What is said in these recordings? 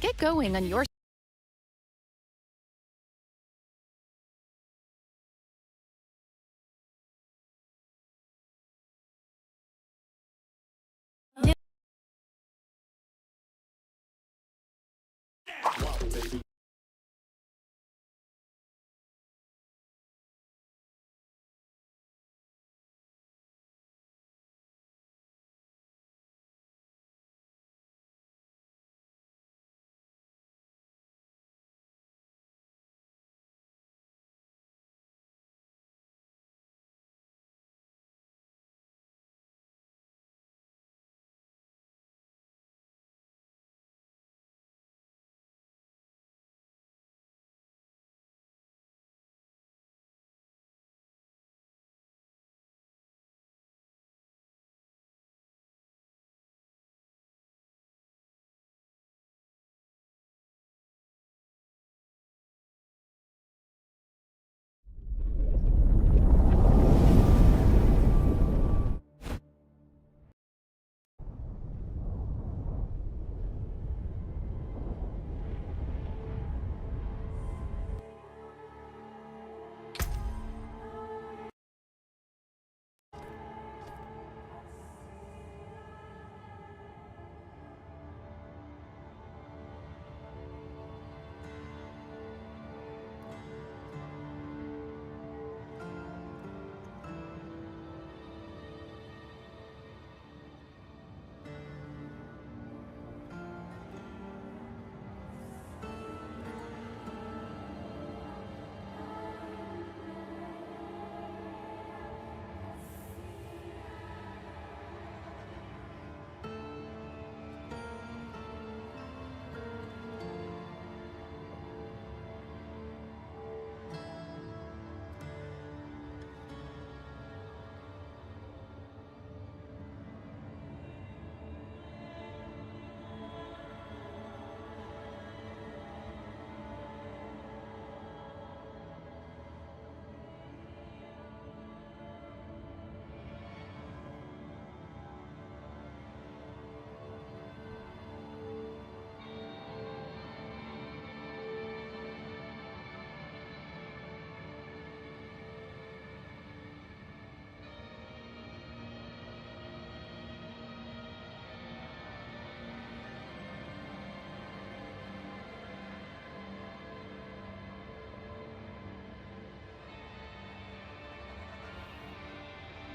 get going on your...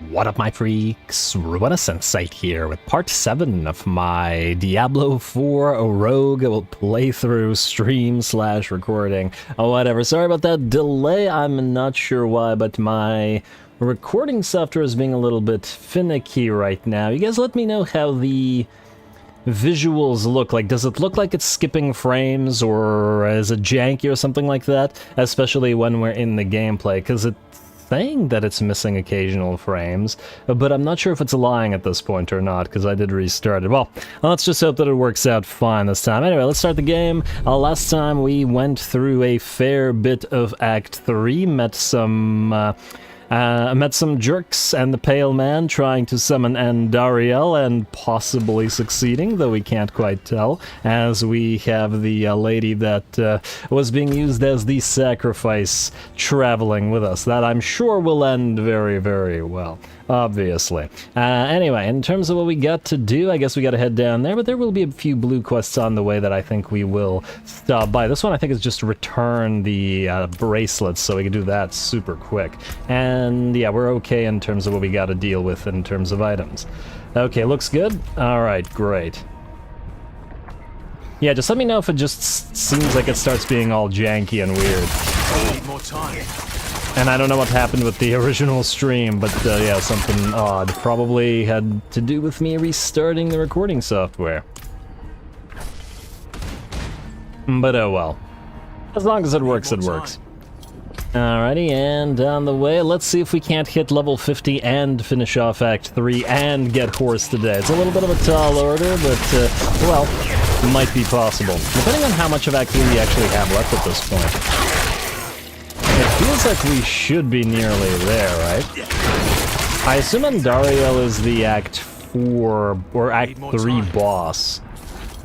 What up, my freaks? Ruinous Sight here with part 7 of my Diablo 4 Rogue playthrough stream/recording. Oh, whatever. Sorry about that delay. I'm not sure why, but my recording software is being a little bit finicky right now. You guys let me know how the visuals look like. Does it look like it's skipping frames, or is it janky or something like that? Especially when we're in the gameplay, because it's saying that it's missing occasional frames, but I'm not sure if it's lying at this point or not, because I did restart it. Well, let's just hope that it works out fine this time. Anyway, let's start the game. Last time we went through a fair bit of Act 3, met some jerks and the Pale Man trying to summon Andariel and possibly succeeding, though we can't quite tell, as we have the lady that was being used as the sacrifice traveling with us. That I'm sure will end very, very well, obviously. Anyway, in terms of what we got to do, I guess we got to head down there, but there will be a few blue quests on the way that I think we will stop by. This one I think is just return the bracelets, so we can do that super quick. And yeah, we're okay in terms of what we got to deal with in terms of items. Okay, looks good? Alright, great. Yeah, just let me know if it just seems like it starts being all janky and weird. Need more time. And I don't know what happened with the original stream, but yeah, something odd. Probably had to do with me restarting the recording software. But oh well. As long as it works, it works. Alrighty, and on the way, let's see if we can't hit level 50 and finish off Act 3 and get Horse today. It's a little bit of a tall order, but, well, might be possible. Depending on how much of Act 3 we actually have left at this point. It feels like we should be nearly there, right? I assume Andariel is the Act 4 or Act 3 boss.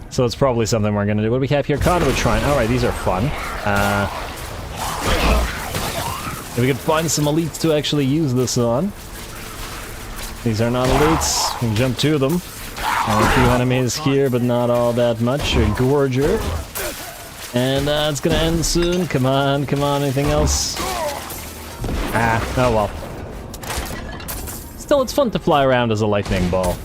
So it's probably something we're gonna do. What do we have here? Conduit Shrine. Alright, these are fun. If we could find some elites to actually use this on. These are not elites. We can jump to them. A few enemies here, but not all that much. A Gorger. And it's gonna end soon. Come on, come on. Anything else? Oh well. Still, it's fun to fly around as a lightning ball.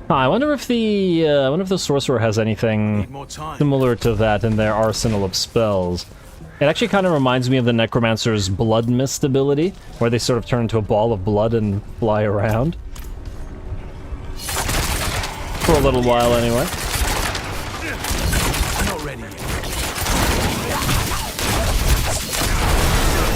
I wonder if the sorcerer has anything similar to that in their arsenal of spells. It actually kind of reminds me of the necromancer's blood mist ability, where they sort of turn into a ball of blood and fly around. For a little while, anyway.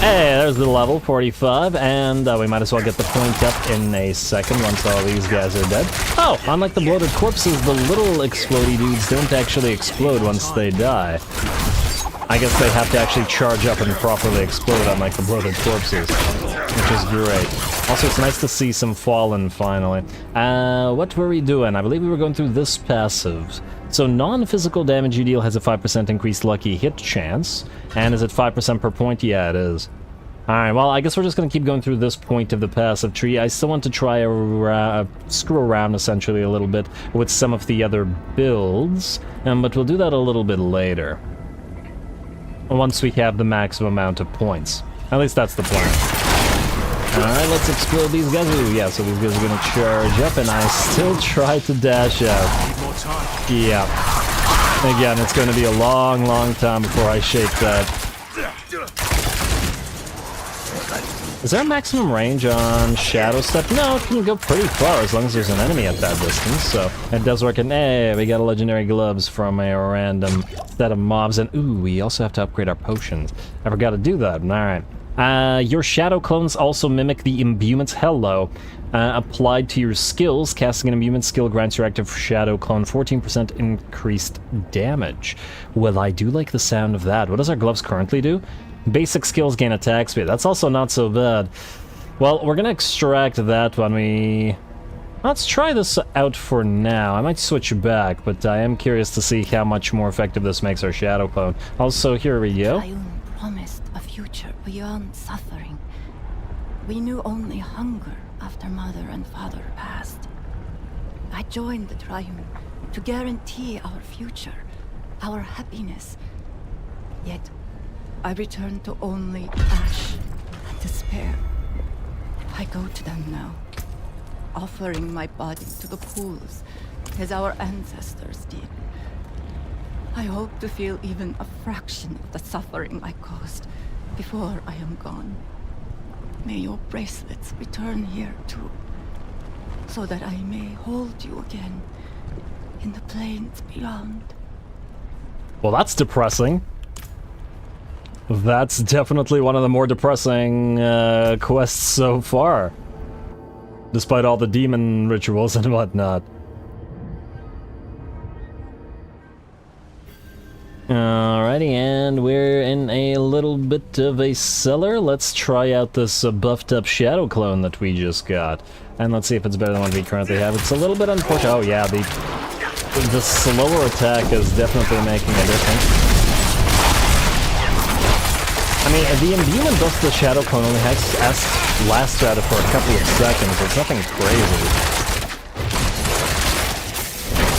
Hey, there's the level, 45, and we might as well get the point up in a second once all these guys are dead. Oh, unlike the bloated corpses, the little explodey dudes don't actually explode once they die. I guess they have to actually charge up and properly explode, unlike the bloated corpses, which is great. Also, it's nice to see some Fallen, finally. What were we doing? I believe we were going through this passive. So non-physical damage you deal has a 5% increased lucky hit chance. And is it 5% per point? Yeah, it is. Alright, well, I guess we're just going to keep going through this point of the passive tree. I still want to try screw around, essentially, a little bit with some of the other builds. But we'll do that a little bit later. Once we have the maximum amount of points. At least that's the plan. Alright, let's explode these guys. Ooh, yeah, so these guys are going to charge up, and I still try to dash out. Yeah. Again, it's going to be a long, long time before I shape that. Is there a maximum range on Shadow Step? No, it can go pretty far as long as there's an enemy at that distance, so it does work. And hey, we got a legendary gloves from a random set of mobs, and ooh, we also have to upgrade our potions. I forgot to do that. Alright. Your shadow clones also mimic the imbuements. Hello. Applied to your skills, casting an imbuement skill grants your active shadow clone 14% increased damage. Well, I do like the sound of that. What does our gloves currently do? Basic skills gain attack speed. That's also not so bad. Well, we're gonna extract that when we... Let's try this out for now. I might switch back, but I am curious to see how much more effective this makes our shadow clone. Also, here we go. Promised a future beyond suffering. We knew only hunger after mother and father passed. I joined the Triune to guarantee our future, our happiness. Yet, I returned to only ash and despair. I go to them now, offering my body to the pools as our ancestors did. I hope to feel even a fraction of the suffering I caused before I am gone. May your bracelets return here too, so that I may hold you again in the plains beyond. Well, that's depressing. That's definitely one of the more depressing quests so far. Despite all the demon rituals and whatnot. Alrighty, and we're in a little bit of a cellar. Let's try out this buffed up shadow clone that we just got. And let's see if it's better than what we currently have. It's a little bit unfortunate. Oh yeah, the slower attack is definitely making a difference. I mean, the imbuement buff the shadow clone only lasts at it for a couple of seconds. It's nothing crazy.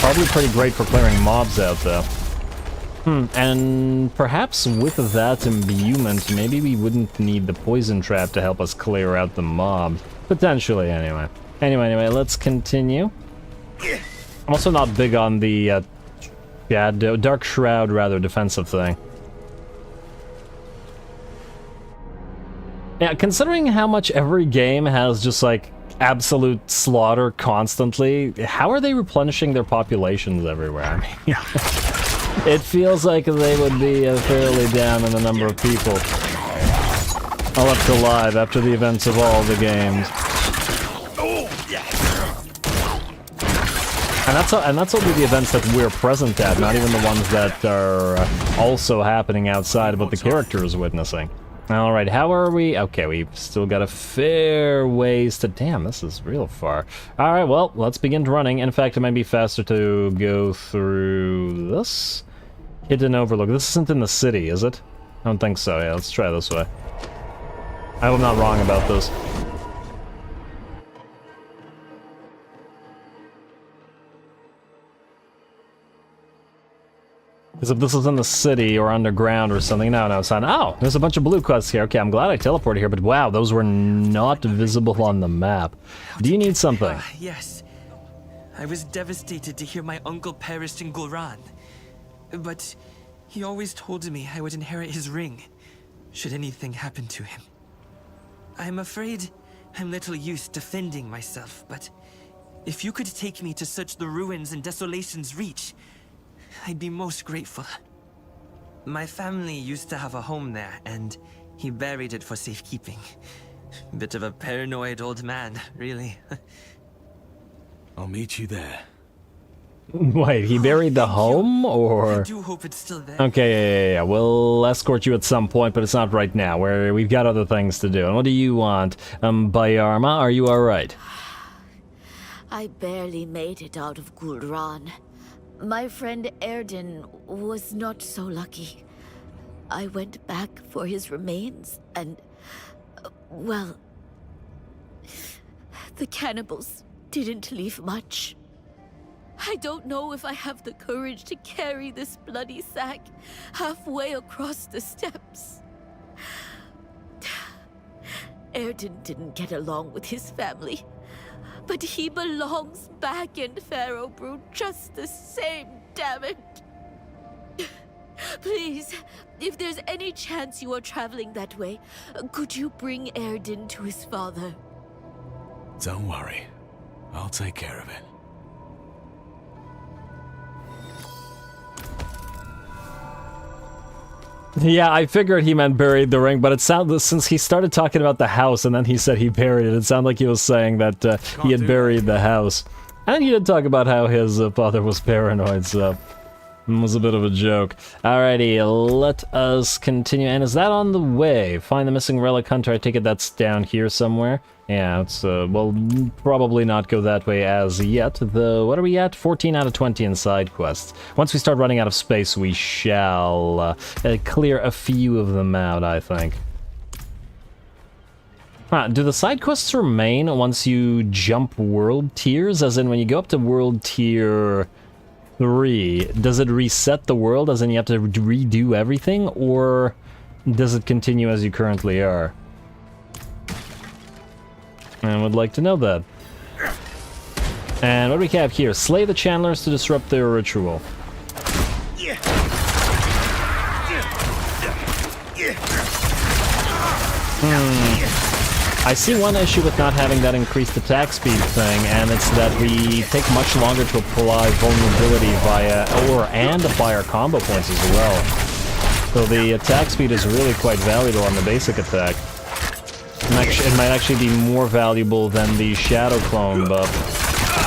Probably pretty great for clearing mobs out, though. And perhaps with that imbuement, maybe we wouldn't need the poison trap to help us clear out the mob. Potentially, anyway. Anyway, let's continue. I'm also not big on the Dark Shroud, rather, defensive thing. Yeah, considering how much every game has just, like, absolute slaughter constantly, how are they replenishing their populations everywhere? I mean, it feels like they would be fairly down in the number of people left alive after the events of all the games. And that's only the events that we're present at, not even the ones that are also happening outside of what the character is witnessing. Alright, how are we? Okay, we've still got a fair ways to... Damn, this is real far. Alright, well, let's begin running. In fact, it might be faster to go through this. Hidden Overlook. This isn't in the city, is it? I don't think so. Yeah, let's try this way. I hope I'm not wrong about this. Because if this is in the city or underground or something, no, it's not. Oh, there's a bunch of blue quests here. Okay, I'm glad I teleported here, but wow, those were not visible on the map. Do you need something? Yes. I was devastated to hear my uncle perished in Goran. But he always told me I would inherit his ring, should anything happen to him. I'm afraid I'm little used to fending myself, but if you could take me to search the ruins in Desolation's Reach, I'd be most grateful. My family used to have a home there, and he buried it for safekeeping. Bit of a paranoid old man, really. I'll meet you there. Wait, he buried the home, or...? I do hope it's still there. Okay, yeah. We'll escort you at some point, but it's not right now. We've got other things to do. And what do you want? Bayarma, are you alright? I barely made it out of Gulran. My friend Erden was not so lucky. I went back for his remains, and... well... the cannibals didn't leave much. I don't know if I have the courage to carry this bloody sack halfway across the steppes. Erden didn't get along with his family, but he belongs back in Pharaohbrood just the same, damn it. Please, if there's any chance you are traveling that way, could you bring Erden to his father? Don't worry. I'll take care of it. Yeah, I figured he meant buried the ring, but it sounded, since he started talking about the house and then he said he buried it, it sounded like he was saying that he had buried the house. And he did talk about how his father was paranoid, so it was a bit of a joke. Alrighty, let us continue. And is that on the way? Find the missing Relic Hunter. I take it that's down here somewhere. Yeah, it's, well, probably not go that way as yet, though. What are we at? 14 out of 20 in side quests. Once we start running out of space, we shall clear a few of them out, I think. Huh, do the side quests remain once you jump world tiers? As in, when you go up to world tier 3, does it reset the world, as in you have to redo everything, or does it continue as you currently are? I would like to know that. And what do we have here? Slay the Chandlers to disrupt their ritual. I see one issue with not having that increased attack speed thing, and it's that we take much longer to apply vulnerability and apply our combo points as well. So the attack speed is really quite valuable on the basic attack. It might actually be more valuable than the Shadow Clone buff,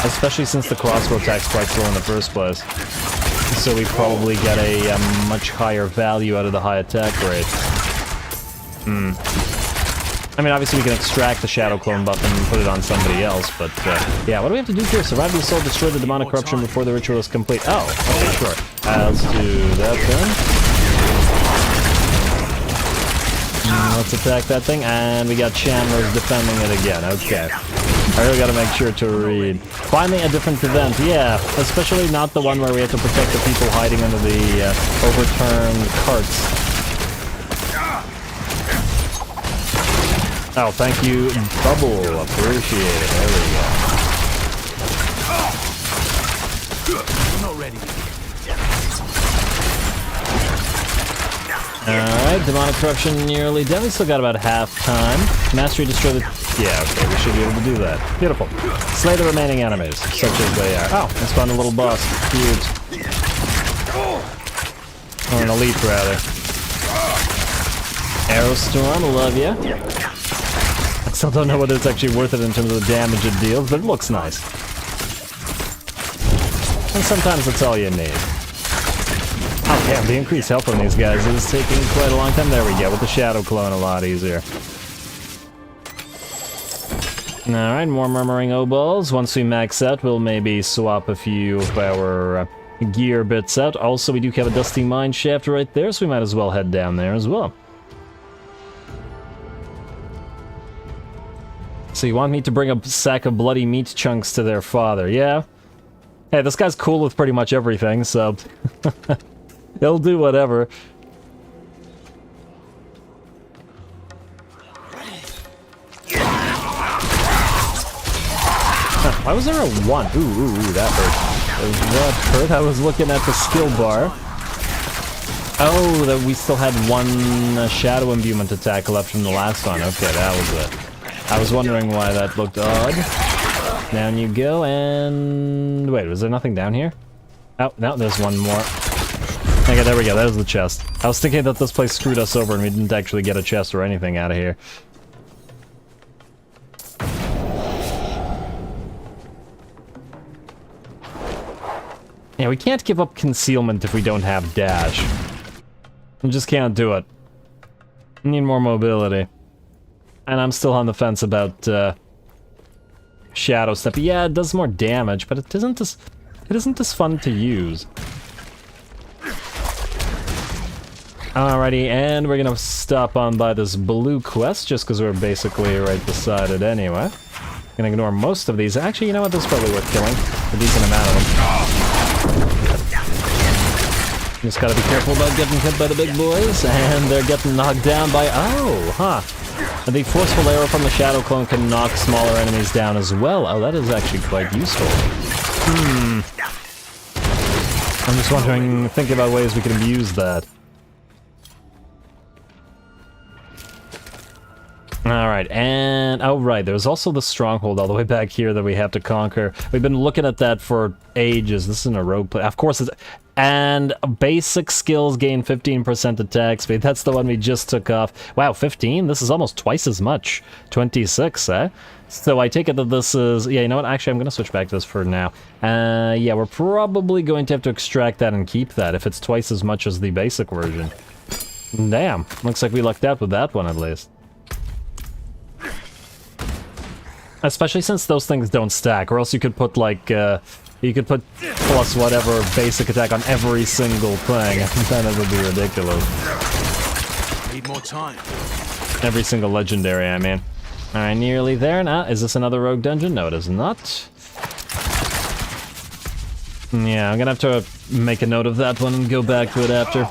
especially since the crossbow attack's quite slow in the first place. So we probably get a much higher value out of the high attack rate. I mean, obviously we can extract the Shadow Clone buff and put it on somebody else, but yeah, what do we have to do here? Survive the assault, destroy the demonic corruption before the ritual is complete. Oh, okay, sure. Let's do that then. Let's attack that thing, and we got Chandlers defending it again. Okay. I really gotta make sure to read. Finally, a different event. Yeah, especially not the one where we have to protect the people hiding under the overturned carts. Oh, thank you, Bubble. Appreciate it. There we go. I'm not ready. Alright, demonic corruption nearly done. We still got about half time. Mastery destroy the... Yeah, okay, we should be able to do that. Beautiful. Slay the remaining enemies, such as they are. Oh, and spawn a little boss. Huge. Or an elite, rather. Aerostorm, love ya. I still don't know whether it's actually worth it in terms of the damage it deals, but it looks nice. And sometimes that's all you need. Oh, damn, the increased health on these guys is taking quite a long time. There we go, with the Shadow Clone a lot easier. Alright, more Murmuring Obols. Once we max out, we'll maybe swap a few of our gear bits out. Also, we do have a Dusty Mine Shaft right there, so we might as well head down there as well. So you want me to bring a sack of bloody meat chunks to their father, yeah? Hey, this guy's cool with pretty much everything, so... he'll do whatever. Why was there a 1? Ooh, that hurt. That hurt. I was looking at the skill bar. Oh, that we still had one Shadow Imbuement attack left from the last one. Okay, that was it. I was wondering why that looked odd. Down you go, and... Wait, was there nothing down here? Oh, no, there's one more. Okay, there we go. That was the chest. I was thinking that this place screwed us over and we didn't actually get a chest or anything out of here. Yeah, we can't give up concealment if we don't have dash. We just can't do it. We need more mobility. And I'm still on the fence about Shadow Step. Yeah, it does more damage, but it isn't as fun to use. Alrighty, and we're gonna stop on by this blue quest just because we're basically right beside it anyway. Gonna ignore most of these. Actually, you know what? This is probably worth killing. A decent amount of them. Just gotta be careful about getting hit by the big boys, and they're getting knocked down by... Oh, huh. The forceful arrow from the Shadow Clone can knock smaller enemies down as well. Oh, that is actually quite useful. I'm just wondering, thinking about ways we can abuse that. Alright, and... Oh, right, there's also the stronghold all the way back here that we have to conquer. We've been looking at that for ages. This isn't a rogue play. Of course, it's... And basic skills gain 15% attack speed. That's the one we just took off. Wow, 15? This is almost twice as much. 26, eh? So I take it that this is... Yeah, you know what? Actually, I'm going to switch back to this for now. Yeah, we're probably going to have to extract that and keep that if it's twice as much as the basic version. Damn. Looks like we lucked out with that one, at least. Especially since those things don't stack, or else you could put, like, you could put plus whatever basic attack on every single thing, and then it would be ridiculous. Need more time. Every single legendary, I mean. Alright, nearly there now. Is this another rogue dungeon? No, it is not. Yeah, I'm gonna have to make a note of that one and go back to it after.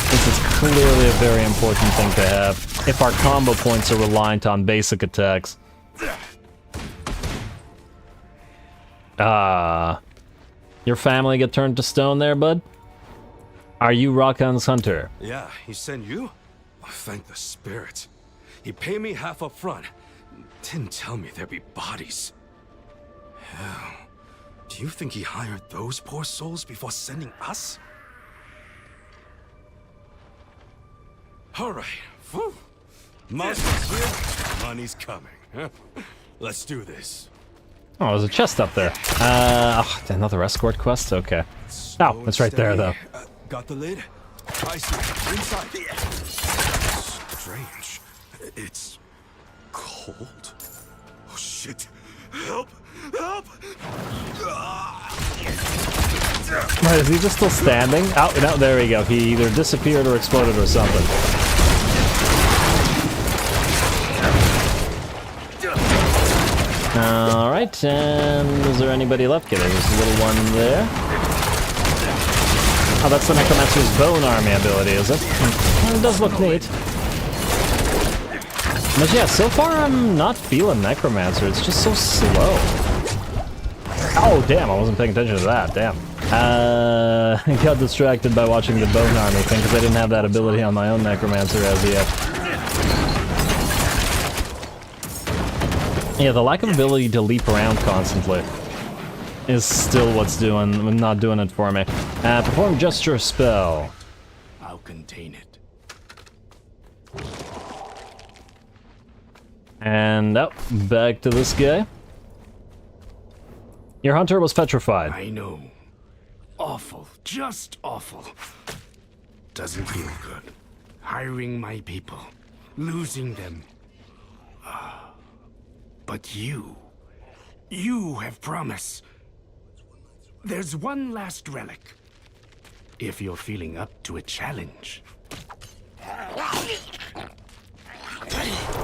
This is clearly a very important thing to have, if our combo points are reliant on basic attacks. Your family get turned to stone there, bud? Are you Rakan's hunter? Yeah, he sent you? Oh, thank the spirits. He paid me half up front. Didn't tell me there'd be bodies. Hell, do you think he hired those poor souls before sending us? All right, whew. Monster's here, money's coming. Let's do this. Oh, there's a chest up there. Oh, another escort quest? Okay. Oh, it's right there, though. Got the lid? I see. Inside. Strange. It's cold. Oh, shit. Help! Help! Wait, is he just still standing? Oh, no, there we go. He either disappeared or exploded or something. Alright, and is there anybody left? Okay, there's a little one there. Oh, that's the Necromancer's Bone Army ability, is it? It does look neat. But yeah, so far I'm not feeling Necromancer, it's just so slow. Oh, damn, I wasn't paying attention to that, damn. I got distracted by watching the Bone Army thing, because I didn't have that ability on my own Necromancer as yet. Yeah, the lack of ability to leap around constantly is still what's not doing it for me. Perform gesture spell. I'll contain it. And back to this guy. Your hunter was petrified. I know. awful, just awful. Doesn't feel good. Hiring my people, losing them. But you have promise. There's one last relic. If you're feeling up to a challenge.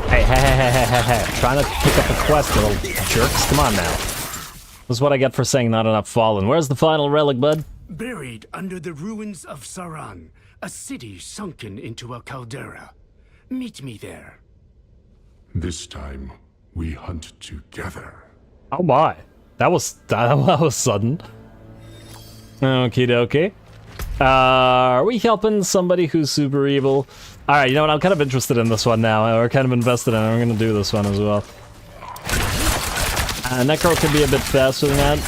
Hey. Trying to pick up a quest, little jerks. Come on now. This is what I get for saying not enough fallen. Where's the final relic, bud? Buried under the ruins of Saran, a city sunken into a caldera. Meet me there. This time, we hunt together. Oh my. That was sudden. Okie dokie. Are we helping somebody who's super evil? Alright, you know what? I'm kind of interested in this one now. We're kind of invested in it. We're gonna do this one as well. Necro could be a bit faster than that.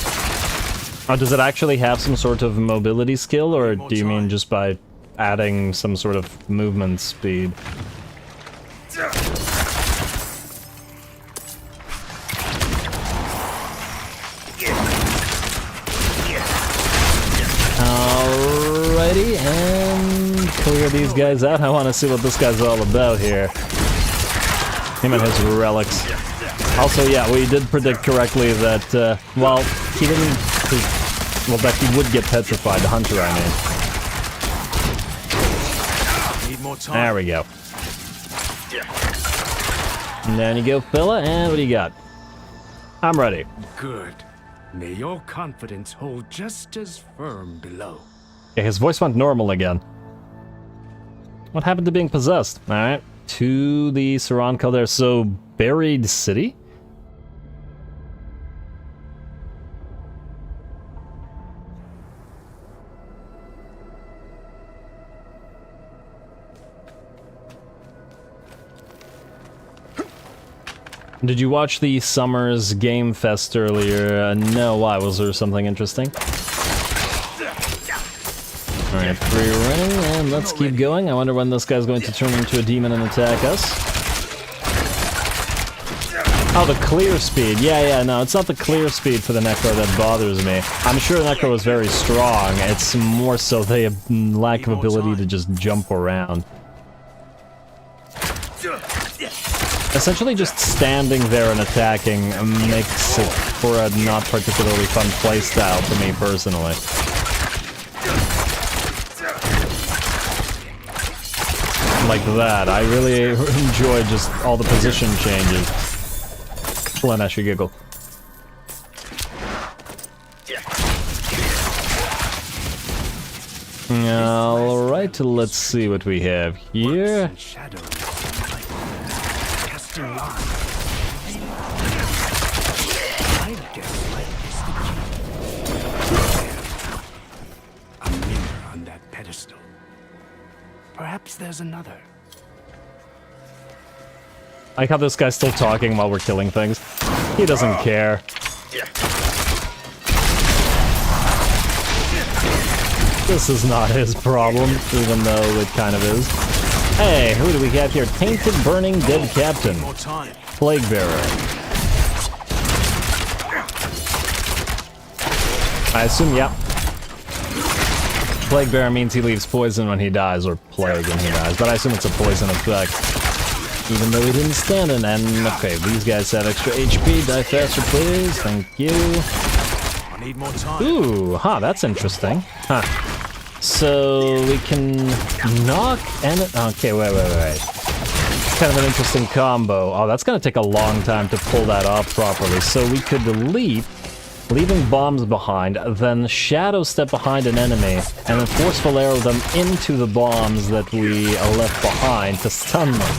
Or does it actually have some sort of mobility skill, or do you mean just by adding some sort of movement speed? Alrighty, and clear these guys out. I want to see what this guy's all about here. Him and his relics. Also, yeah, we did predict correctly that, well, he didn't... Well, that he would get petrified, the hunter, I mean. Need more time. There we go. And there you go, fella, and what do you got? I'm ready. Good. May your confidence hold just as firm below. Yeah, his voice went normal again. What happened to being possessed? Alright, to the Saran Caldera. So, buried city? Did you watch the Summer's Game Fest earlier? No, why? Was there something interesting? Alright, free running, and let's keep going. I wonder when this guy's going to turn into a demon and attack us. Oh, the clear speed. Yeah, no, it's not the clear speed for the Necro that bothers me. I'm sure Necro is very strong. It's more so they lack of ability to just jump around. Essentially just standing there and attacking makes it for a not particularly fun playstyle for me personally. Like that, I really enjoy just all the position changes. Slanesh, you giggle. Alright, let's see what we have here. A mirror on that pedestal. Perhaps there's another. I like how this guy's still talking while we're killing things. He doesn't care. This is not his problem, even though it kind of is. Hey, who do we have here? Tainted Burning Dead Captain. Plague Bearer. I assume, yeah. Plague Bearer means he leaves poison when he dies, or plague when he dies, but I assume it's a poison effect. Even though he didn't stand in, and okay, these guys have extra HP. Die faster, please. Thank you. I need more time. Ooh, that's interesting. So we can knock and okay, wait. It's kind of an interesting combo. Oh, that's gonna take a long time to pull that off properly. So we could leap, leaving bombs behind, then shadow step behind an enemy, and then forceful arrow them into the bombs that we left behind to stun them.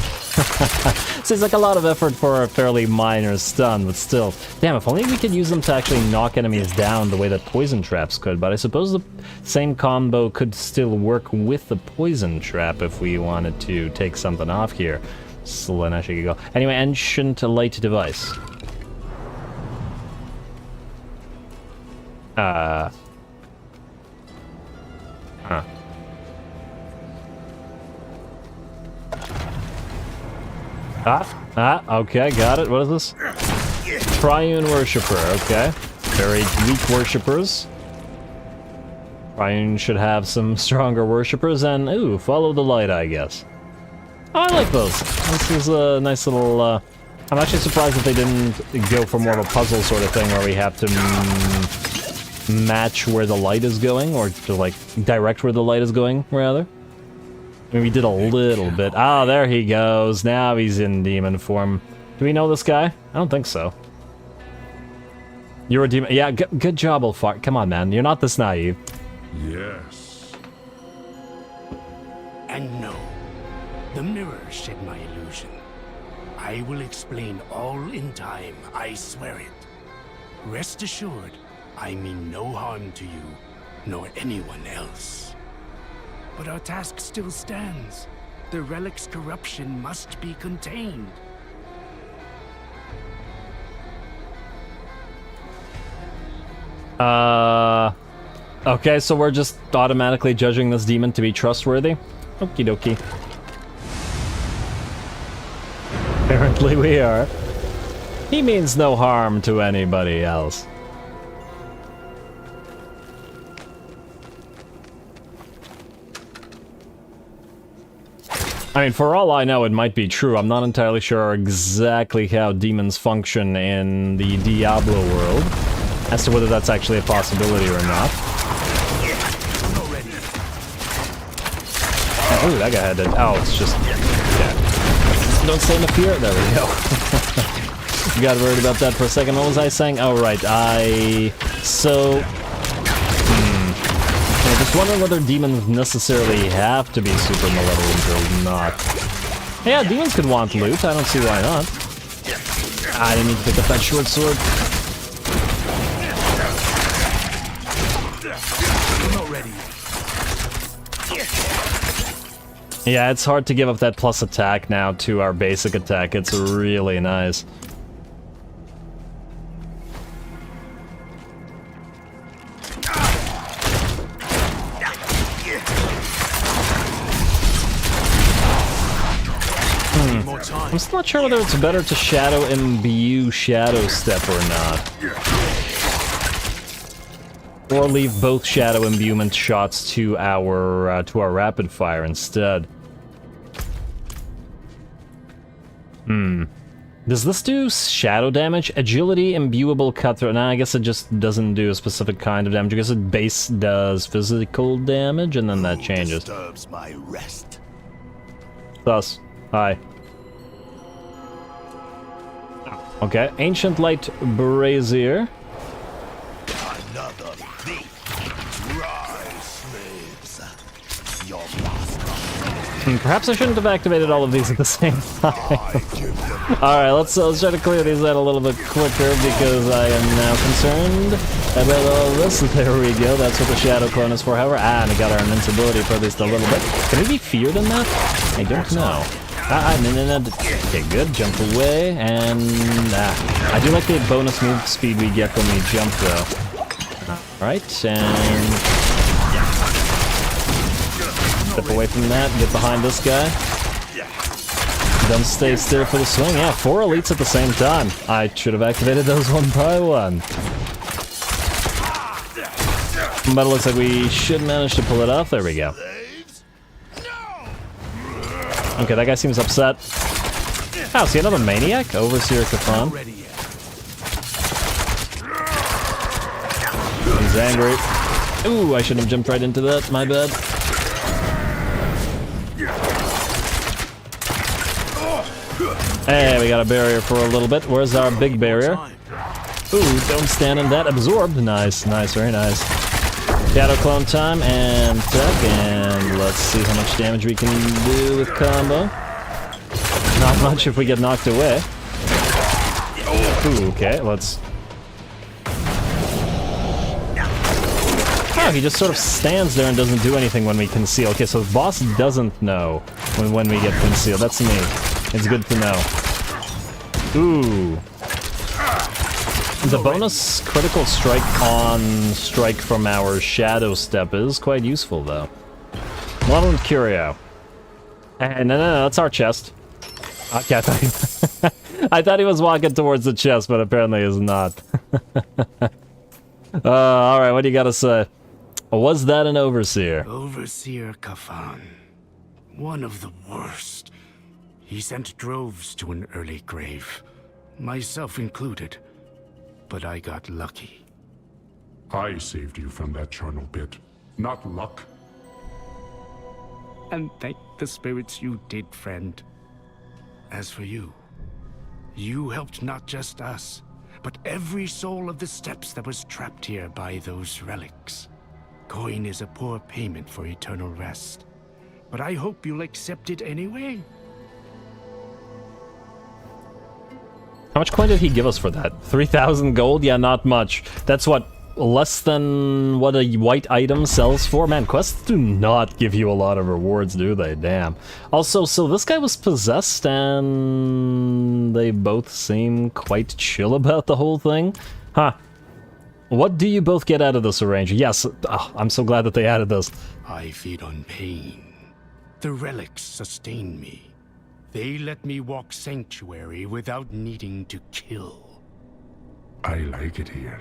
Seems like a lot of effort for a fairly minor stun, but still. Damn, if only we could use them to actually knock enemies down the way that poison traps could, but I suppose the same combo could still work with the poison trap if we wanted to take something off here. Slanesh, you go. Anyway, Ancient Light Device. Okay, got it. What is this? Triune Worshipper, okay. Very weak worshippers. Ryan should have some stronger worshippers, and ooh, follow the light, I guess. Oh, I like those. This is a nice little, I'm actually surprised that they didn't go for more of a puzzle sort of thing where we have to match where the light is going, or to, like, direct where the light is going, rather. I mean, we did a little bit. Ah, there he goes. Now he's in demon form. Do we know this guy? I don't think so. You're a demon. Yeah, good job, Ulfar. Come on, man. You're not this naive. Yes. And no, the mirror shed my illusion. I will explain all in time, I swear it. Rest assured, I mean no harm to you, nor anyone else. But our task still stands. The relic's corruption must be contained. Okay, so we're just automatically judging this demon to be trustworthy? Okie dokie. Apparently we are. He means no harm to anybody else. I mean, for all I know, it might be true. I'm not entirely sure exactly how demons function in the Diablo world, as to whether that's actually a possibility or not. Oh, that guy had it. Oh, it's just... Yeah. Don't stay in the fear. There we go. You got worried about that for a second. What was I saying? Oh, right. So... I'm just wondering whether demons necessarily have to be super malevolent or not. Yeah, demons could want loot. I don't see why not. I didn't need to pick up that short sword. Yeah, it's hard to give up that plus attack now to our basic attack. It's really nice. I'm still not sure whether it's better to shadow imbue shadow step or not. Or leave both shadow imbuement shots to our rapid fire instead. Does this do shadow damage? Agility, imbuable cutthroat. Nah, I guess it just doesn't do a specific kind of damage. I guess it base does physical damage, and then that changes. Disturbs my rest. Thus, hi. Okay, Ancient Light Brazier. Another thief. Rise, slaves. Your master. Perhaps I shouldn't have activated all of these at the same time. Alright, let's try to clear these out a little bit quicker because I am now concerned about all this. There we go, that's what the Shadow Clone is for, however. And we got our invincibility for at least a little bit. Can we be feared in that? I don't know. No. Okay, good. Jump away, and I do like the bonus move speed we get when we jump, though. Alright, and step away from that, get behind this guy. Don't stay still for the swing. Yeah, 4 elites at the same time. I should have activated those one by one. But it looks like we should manage to pull it off. There we go. Okay, that guy seems upset. Oh, is he another maniac? Overseer Kafan. He's angry. Ooh, I shouldn't have jumped right into that. My bad. Hey, we got a barrier for a little bit. Where's our big barrier? Ooh, don't stand in that. Absorbed. Nice, nice, very nice. Shadow Clone time and tech, and let's see how much damage we can do with combo. Not much if we get knocked away. Ooh, okay, let's... Oh, he just sort of stands there and doesn't do anything when we conceal. Okay, so the boss doesn't know when we get concealed. That's neat. It's good to know. Ooh. The bonus critical strike on strike from our shadow step is quite useful, though. Malevolent Curio. No, that's our chest. Okay, I thought he was walking towards the chest, but apparently he's not. Alright, what do you gotta say? Or was that an overseer? Overseer Kafan. One of the worst. He sent droves to an early grave, myself included. But I got lucky. I saved you from that charnel pit. Not luck. And thank the spirits you did, friend. As for you, you helped not just us, but every soul of the steppes that was trapped here by those relics. Coin is a poor payment for eternal rest, but I hope you'll accept it anyway. How much coin did he give us for that? 3,000 gold? Yeah, not much. That's what, less than what a white item sells for? Man, quests do not give you a lot of rewards, do they? Damn. Also, so this guy was possessed and they both seem quite chill about the whole thing? Huh. What do you both get out of this arrangement? Yes, I'm so glad that they added this. I feed on pain. The relics sustain me. They let me walk sanctuary without needing to kill. I like it here.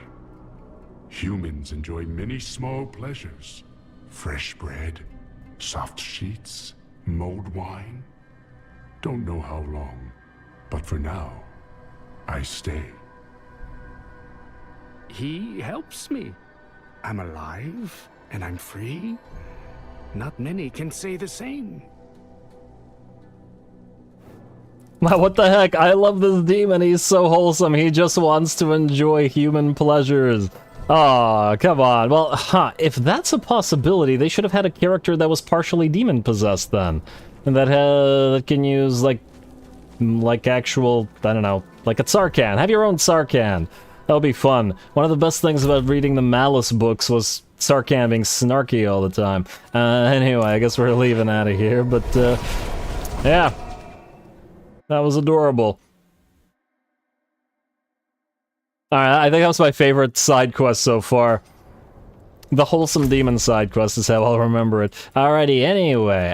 Humans enjoy many small pleasures. Fresh bread, soft sheets, mulled wine. Don't know how long, but for now, I stay. He helps me. I'm alive, and I'm free. Not many can say the same. Wow, what the heck? I love this demon. He's so wholesome. He just wants to enjoy human pleasures. Aw, come on. Well, if that's a possibility, they should have had a character that was partially demon-possessed then. And that can use, like actual, I don't know, like a Sarkhan. Have your own Sarkhan. That'll be fun. One of the best things about reading the Malice books was Sarkhan being snarky all the time. Anyway, I guess we're leaving out of here, but, yeah. That was adorable. Alright, I think that was my favorite side quest so far. The wholesome demon side quest is how I'll remember it. Alrighty, anyway,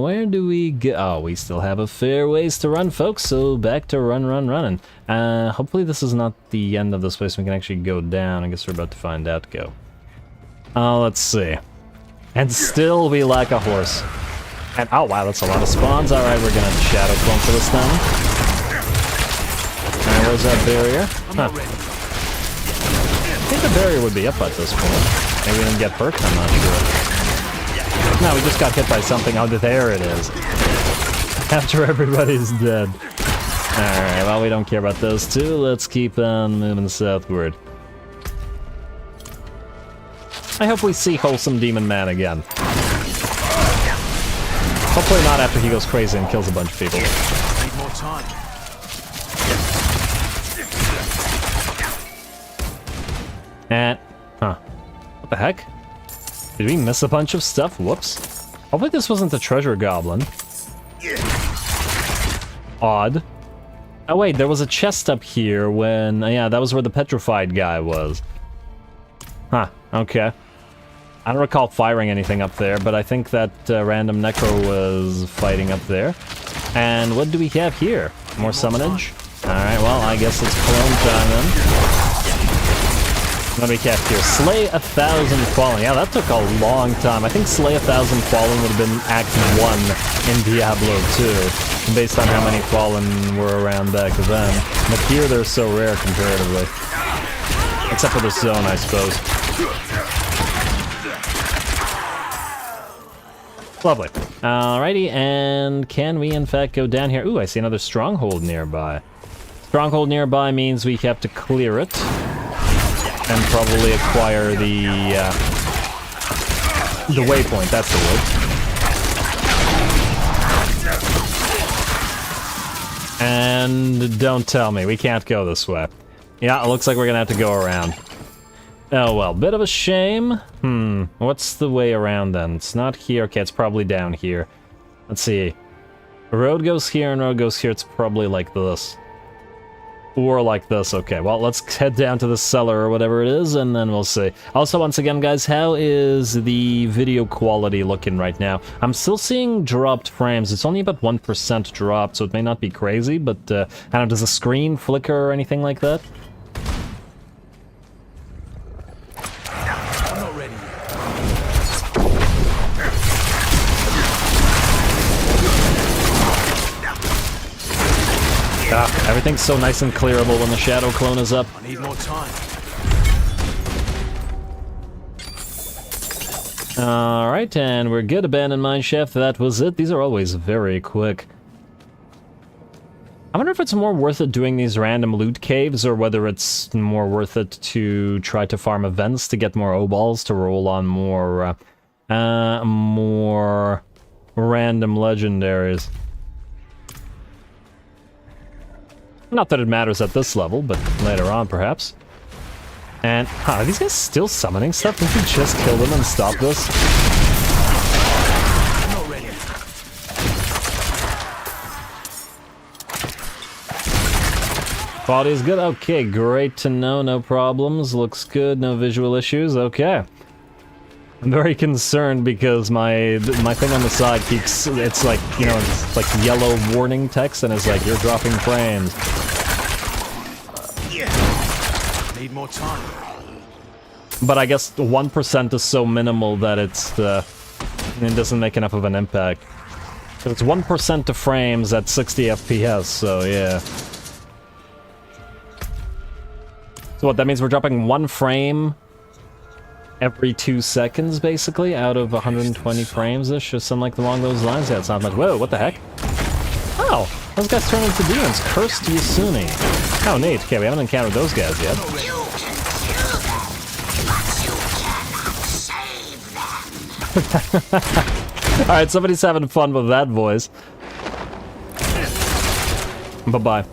where do we go? Oh, we still have a fair ways to run, folks, so back to running. Hopefully this is not the end of this place. We can actually go down. I guess we're about to find out. Go. Let's see. And still we lack a horse. And, oh wow, that's a lot of spawns. Alright, we're gonna shadow clone for this then. Alright, where's that barrier? Huh. I think the barrier would be up at this point. Maybe we didn't get perked, I'm not sure. No, we just got hit by something. Oh, there it is. After everybody's dead. Alright, well, we don't care about those two. Let's keep on moving southward. I hope we see Wholesome Demon Man again. Hopefully not after he goes crazy and kills a bunch of people. Need more time. And, what the heck? Did we miss a bunch of stuff? Whoops. Hopefully this wasn't the treasure goblin. Odd. Oh wait, there was a chest up here when, yeah, that was where the petrified guy was. Huh, okay. I don't recall firing anything up there, but I think that random necro was fighting up there. And what do we have here? More summonage? Alright, well, I guess it's clone time then. What do we have here? Slay 1,000 Fallen. Yeah, that took a long time. I think Slay 1,000 Fallen would have been Act 1 in Diablo 2, based on how many Fallen were around back then. But here they're so rare comparatively. Except for the zone, I suppose. Lovely. Alrighty, and can we in fact go down here? Ooh, I see another stronghold nearby. Stronghold nearby means we have to clear it. And probably acquire the waypoint, that's the word. And don't tell me, we can't go this way. Yeah, it looks like we're gonna have to go around. Oh well, bit of a shame. What's the way around then? It's not here. Okay, it's probably down here. Let's see. A road goes here and road goes here. It's probably like this. Or like this. Okay, well, let's head down to the cellar or whatever it is, and then we'll see. Also, once again, guys, how is the video quality looking right now? I'm still seeing dropped frames. It's only about 1% dropped, so it may not be crazy, but I don't know, does the screen flicker or anything like that? I'm not ready yet. Everything's so nice and clearable when the shadow clone is up. I need more time. Alright, and we're good. Abandoned mineshaft. That was it. These are always very quick. I wonder if it's more worth it doing these random loot caves, or whether it's more worth it to try to farm events to get more O-balls to roll on more random legendaries. Not that it matters at this level, but later on, perhaps. And, are these guys still summoning stuff? Didn't we just kill them and stop this? Quality is good? Okay, great to know. No problems. Looks good. No visual issues. Okay. I'm very concerned because my thing on the side keeps... It's like, you know, it's like yellow warning text, and it's like, you're dropping frames. Need more time. But I guess 1% is so minimal that it doesn't make enough of an impact. So it's 1% to frames at 60 FPS, so yeah. So what, that means we're dropping 1 frame every 2 seconds, basically, out of 120 frames-ish, or something like along those lines? Yeah, it's not much. Whoa, what the heck? Oh, those guys turn into demons. Cursed Yasuni. Oh, neat. Okay, we haven't encountered those guys yet. Alright, somebody's having fun with that voice. Bye-bye.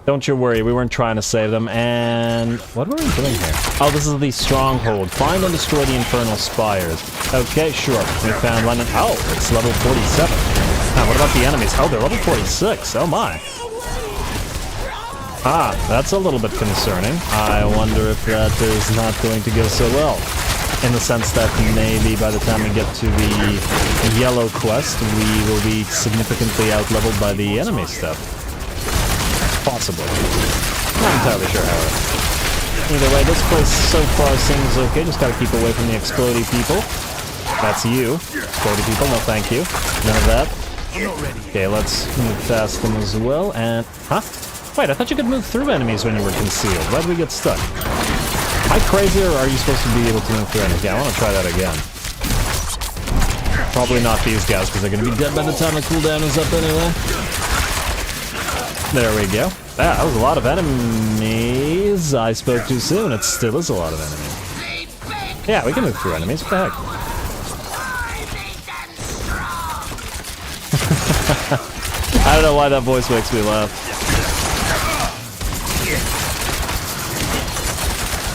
Don't you worry, we weren't trying to save them, and... What were we doing here? Oh, this is the stronghold. Find and destroy the infernal spires. Okay, sure. We found one. Oh, it's level 47. Now, what about the enemies? Oh, they're level 46. Oh my. Ah, that's a little bit concerning. I wonder if that is not going to go so well. In the sense that maybe by the time we get to the yellow quest, we will be significantly out-leveled by the enemy stuff. Possibly. Not entirely sure, however. Either way, this place so far seems okay. Just gotta keep away from the explodey people. That's you. Explodey people, no thank you. None of that. Okay, let's move past them as well, and... Huh? Wait, I thought you could move through enemies when you were concealed. Why did we get stuck? Am I crazy, or are you supposed to be able to move through enemies? Yeah, I want to try that again. Probably not these guys, because they're going to be dead by the time the cooldown is up anyway. There we go. Ah, that was a lot of enemies. I spoke too soon. It still is a lot of enemies. Yeah, we can move through enemies. What the heck? I don't know why that voice makes me laugh.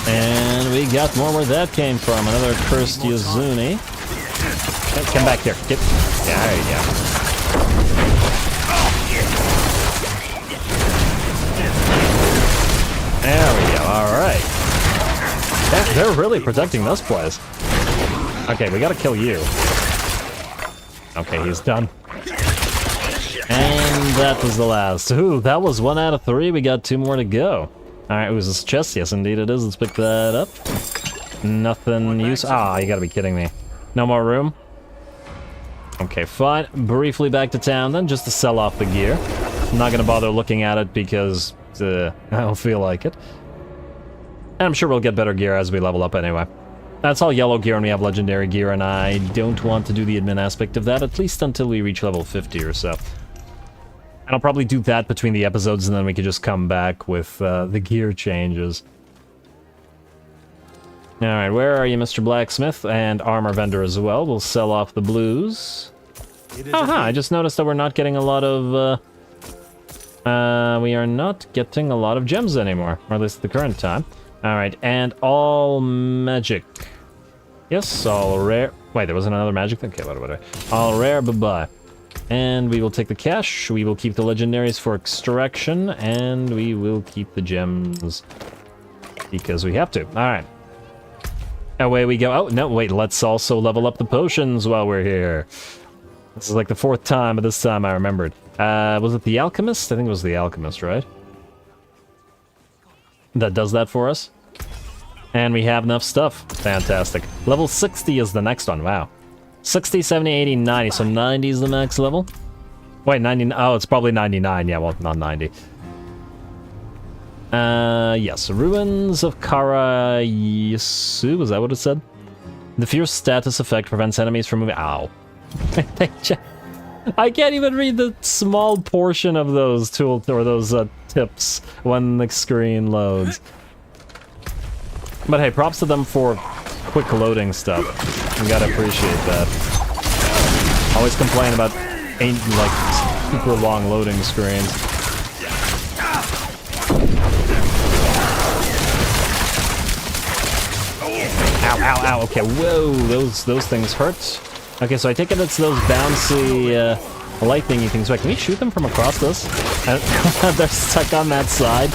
And we got more where that came from. Another cursed Yuzuni. Hey, come back here. Get... Yeah, there you go. There we go, alright. They're really protecting this place. Okay, we gotta kill you. Okay, he's done. And that was the last. Ooh, that was 1 out of 3. We got 2 more to go. Alright, it was this chest. Yes, indeed it is. Let's pick that up. Nothing use. Ah, you gotta be kidding me. No more room? Okay, fine. Briefly back to town then, just to sell off the gear. I'm not gonna bother looking at it because... I don't feel like it. And I'm sure we'll get better gear as we level up anyway. That's all yellow gear and we have legendary gear, and I don't want to do the admin aspect of that, at least until we reach level 50 or so. And I'll probably do that between the episodes, and then we could just come back with the gear changes. Alright, where are you, Mr. Blacksmith? And armor vendor as well. We'll sell off the blues. Aha, I just noticed that we're not getting a lot of... we are not getting a lot of gems anymore, or at least at the current time. Alright, and all magic. Yes, all rare. Wait, there wasn't another magic thing? Okay, what? All rare, bye-bye. And we will take the cash, we will keep the legendaries for extraction, and we will keep the gems because we have to. Alright. Away we go. Oh, no, wait, let's also level up the potions while we're here. This is like the 4th time, but this time I remembered. Was it the Alchemist? I think it was the Alchemist, right? That does that for us. And we have enough stuff. Fantastic. Level 60 is the next one, wow. 60, 70, 80, 90, so 90 is the max level. Wait, 99. Oh, it's probably 99. Yeah, well, not 90. Yes. Ruins of Qara Yisu. Was that what it said? The fierce status effect prevents enemies from moving. Ow. I can't even read the small portion of those those tips when the screen loads. But hey, props to them for quick loading stuff. You gotta appreciate that. Always complain about super long loading screens. Ow, ow, ow. Okay, whoa, those things hurt. Okay, so I take it it's those bouncy lightning-y things. Wait, can we shoot them from across this? They're stuck on that side.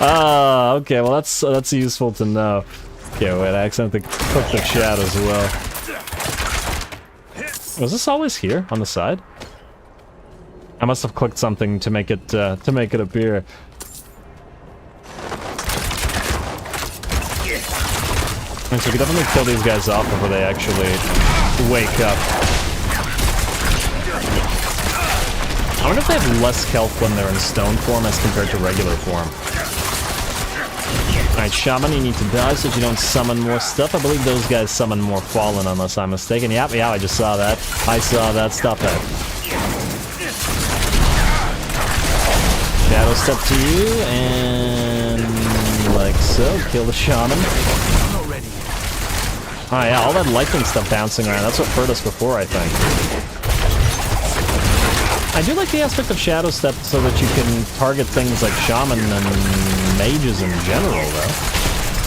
Ah, okay, well that's useful to know. Okay, wait, I accidentally clicked the chat as well. Was this always here on the side? I must have clicked something to make it appear. And so we can definitely kill these guys off before they actually wake up. I wonder if they have less health when they're in stone form as compared to regular form. Alright, Shaman, you need to die so that you don't summon more stuff. I believe those guys summon more Fallen, unless I'm mistaken. Yeah, I just saw that. I saw that. Stop that. Shadow step to you, and like so. Kill the Shaman. Oh yeah, all that lightning stuff bouncing around. That's what hurt us before, I think. I do like the aspect of Shadow Step so that you can target things like Shaman and mages in general, though.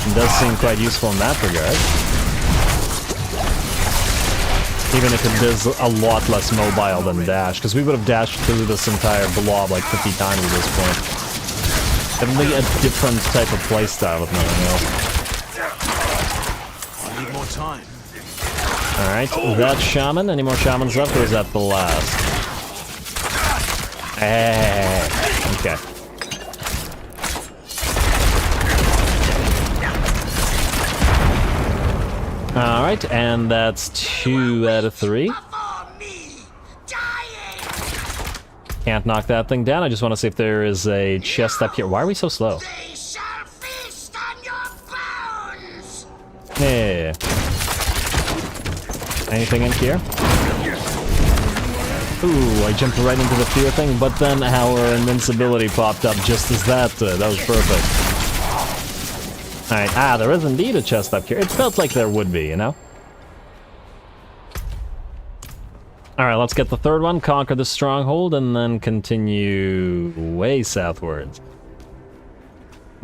It does seem quite useful in that regard. Even if it is a lot less mobile than Dash, because we would have dashed through this entire blob like 50 times at this point. Definitely a different type of playstyle, if nothing else. Need more time. Alright, that Shaman. Any more Shamans left, or is that the last? Okay. Alright, and that's 2 out of 3. Can't knock that thing down. I just want to see if there is a chest up here. Why are we so slow? Yeah. Anything in here? Ooh, I jumped right into the fear thing, but then our invincibility popped up just as that was perfect. Alright, there is indeed a chest up here. It felt like there would be, you know? Alright, let's get the third one, conquer the stronghold, and then continue way southwards.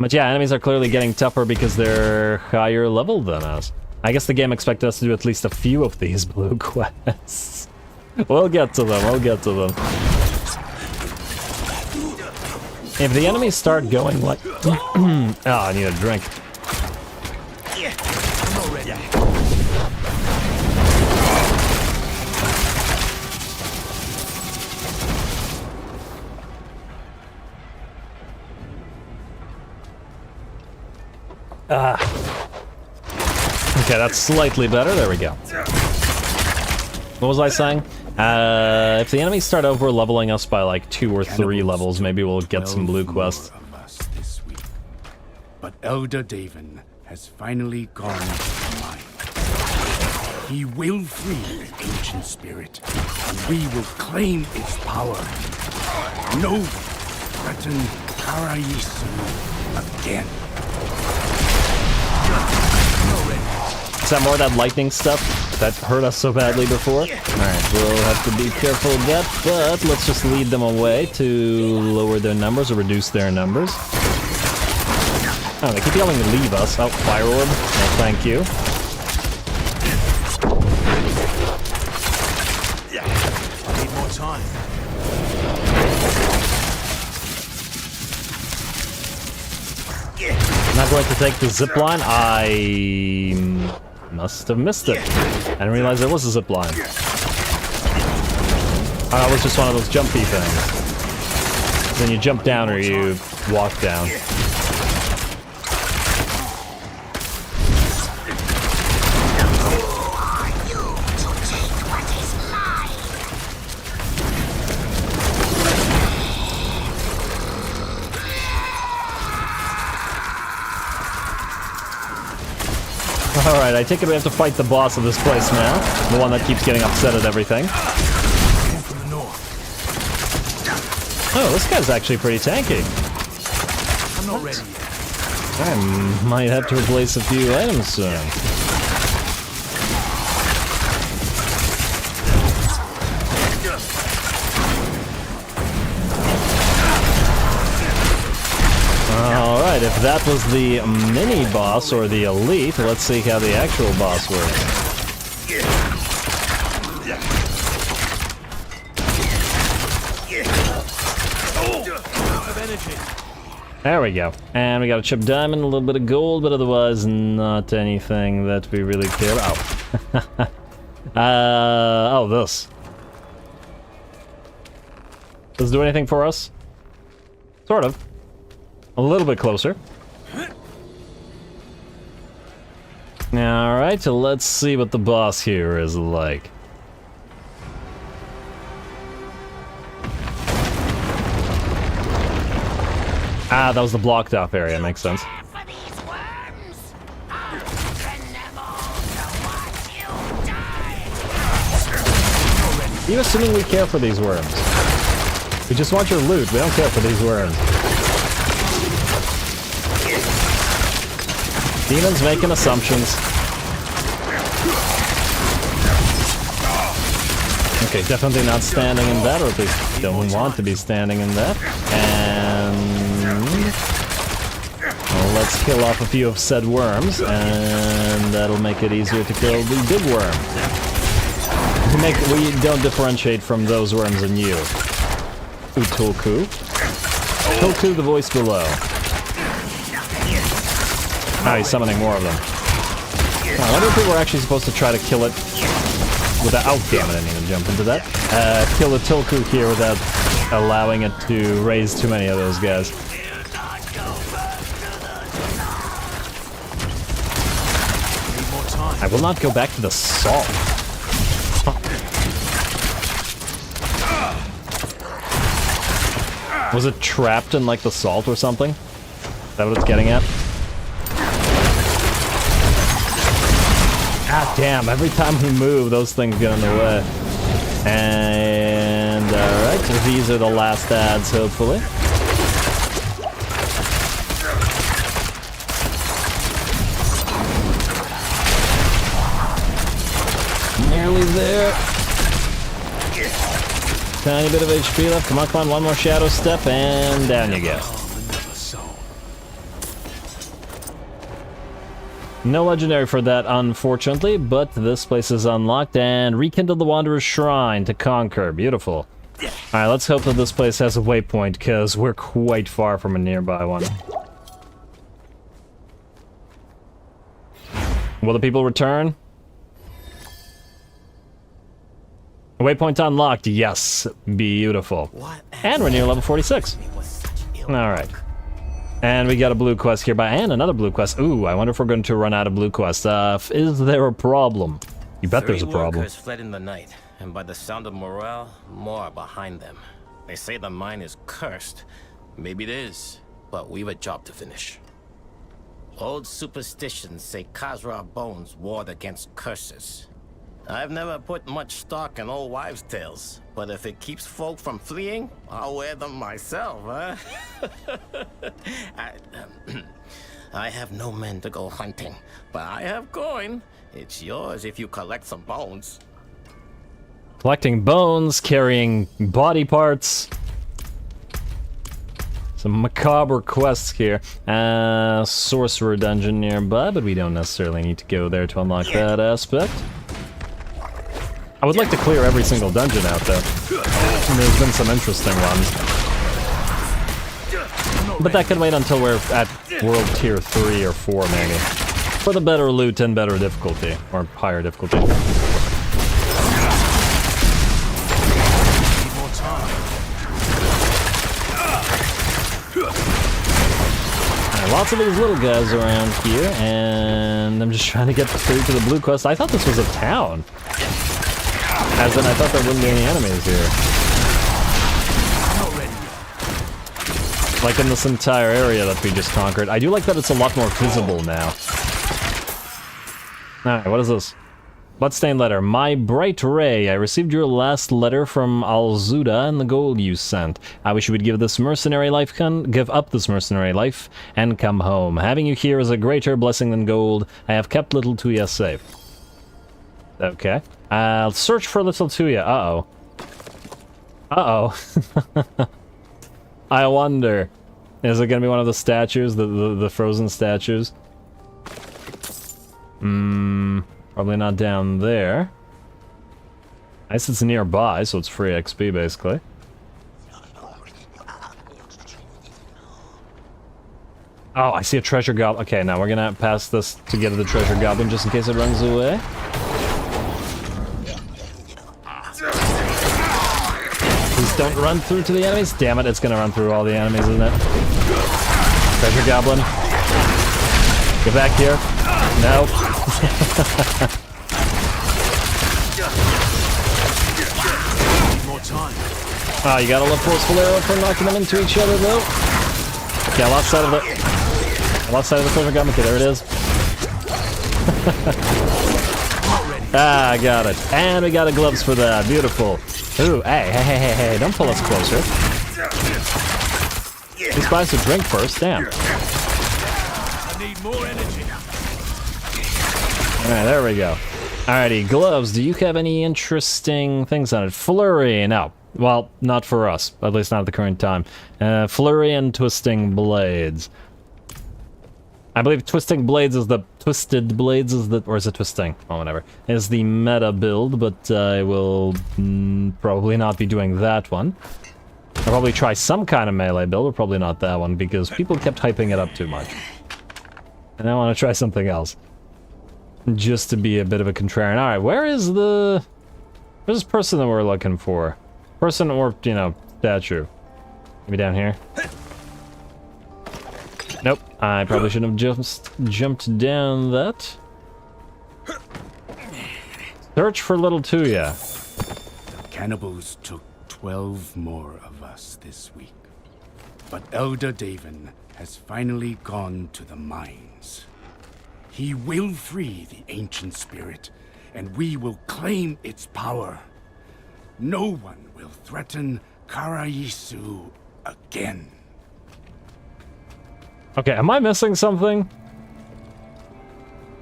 But yeah, enemies are clearly getting tougher because they're higher level than us. I guess the game expected us to do at least a few of these blue quests. We'll get to them, If the enemies start going like... oh, I need a drink. Okay, that's slightly better. There we go. What was I saying? If the enemies start over leveling us by like 2 or 3 levels, maybe we'll get some blue quests. But Elder Davin has finally gone mine. He will free the ancient spirit, and we will claim its power. No threaten Qara Yisu again. Is that more of that lightning stuff that hurt us so badly before? Alright, we'll have to be careful of that, but let's just lead them away to lower their numbers or reduce their numbers. Oh, they keep yelling to leave us. Oh, fire orb. No, thank you. I need more time. I'm not going to take the zipline. I must have missed it. I didn't realize there was a zipline. Oh, it was just one of those jumpy things. Then you jump down or you walk down. Alright, I take it we have to fight the boss of this place now. The one that keeps getting upset at everything. From the north. Oh, this guy's actually pretty tanky. I'm not ready yet. I might have to replace a few items soon. Alright, if that was the mini-boss or the elite, let's see how the actual boss works. There we go. And we got a chip diamond, a little bit of gold, but otherwise not anything that we really care about. Oh, this. Does it do anything for us? Sort of. A little bit closer. Alright, so let's see what the boss here is like. Ah, that was the blocked off area, makes sense. Even assuming we care for these worms. We just want your loot, we don't care for these worms. Demons making assumptions. Okay, definitely not standing in that, or at least don't want to be standing in that. And well, let's kill off a few of said worms, and that'll make it easier to kill the big worm. We don't differentiate from those worms and you. Ooh, Tulku. Tulku, the voice below. Ah, he's summoning more of them. I wonder if we were actually supposed to try to kill it without... Oh, damn it, I need to jump into that. Kill the Tulku here without allowing it to raise too many of those guys. I will not go back to the salt. Was it trapped in, like, the salt or something? Is that what it's getting at? Ah, damn, every time we move, those things get in the way. And, alright, so these are the last ads, hopefully. Nearly there. Tiny bit of HP left. Come on, come on, one more shadow step, and down you go. No legendary for that, unfortunately, but this place is unlocked, and rekindle the Wanderer's Shrine to conquer. Beautiful. Alright, let's hope that this place has a waypoint, because we're quite far from a nearby one. Will the people return? Waypoint unlocked, yes. Beautiful. And we're near level 46. Alright. And we got a blue quest here and another blue quest. Ooh, I wonder if we're going to run out of blue quests. Is there a problem? You bet there's a problem. 3 workers fled in the night, and by the sound of morale, more are behind them. They say the mine is cursed. Maybe it is, but we've a job to finish. Old superstitions say Qara bones ward against curses. I've never put much stock in old wives' tales, but if it keeps folk from fleeing, I'll wear them myself, huh? I have no men to go hunting, but I have coin. It's yours if you collect some bones. Collecting bones, carrying body parts. Some macabre quests here. Sorcerer dungeon nearby, but we don't necessarily need to go there to unlock that aspect. I would like to clear every single dungeon out, though. And there's been some interesting ones. But that could wait until we're at World Tier 3 or 4, maybe. For the better loot and better difficulty. Or higher difficulty. Lots of these little guys around here, and I'm just trying to get through to the blue quest. I thought this was a town. As in, I thought there wouldn't be any enemies here. Like in this entire area that we just conquered. I do like that it's a lot more visible now. Alright, what is this? Bloodstained letter. My bright ray, I received your last letter from Alzuda and the gold you sent. I wish you would give up this mercenary life and come home. Having you here is a greater blessing than gold. I have kept little Tuya safe. Okay. I'll search for little Tuya. Uh-oh. Uh-oh. I wonder. Is it gonna be one of the statues? The frozen statues? Probably not down there. I guess it's nearby, so it's free XP, basically. Oh, I see a treasure goblin. Okay, now we're gonna pass this to get to the treasure goblin just in case it runs away. Please don't run through to the enemies. Damn it, it's gonna run through all the enemies, isn't it? Treasure goblin. Get back here. No. Ah, you got a little forceful arrow for knocking them into each other, though. Okay, I lost sight of the treasure goblin. Okay, there it is. Ah, I got it. And we got a gloves for that. Beautiful. Ooh, hey, don't pull us closer. These guys should drink first, damn. I need more energy. Alright, there we go. Alrighty, gloves, do you have any interesting things on it? Flurry, no. Well, not for us, at least not at the current time. Flurry and Twisting Blades. I believe Twisted Blades is the, or is it Twisting? Oh, whatever. Is the meta build, but I will probably not be doing that one. I'll probably try some kind of melee build, but probably not that one, because people kept hyping it up too much. And I want to try something else. Just to be a bit of a contrarian. Alright, where's this person that we're looking for? Person or, you know, statue? Maybe down here? Nope, I probably shouldn't have just jumped down that. Search for little Tuya. The cannibals took 12 more of us this week. But Elder Davin has finally gone to the mines. He will free the ancient spirit, and we will claim its power. No one will threaten Qara again. Okay, am I missing something?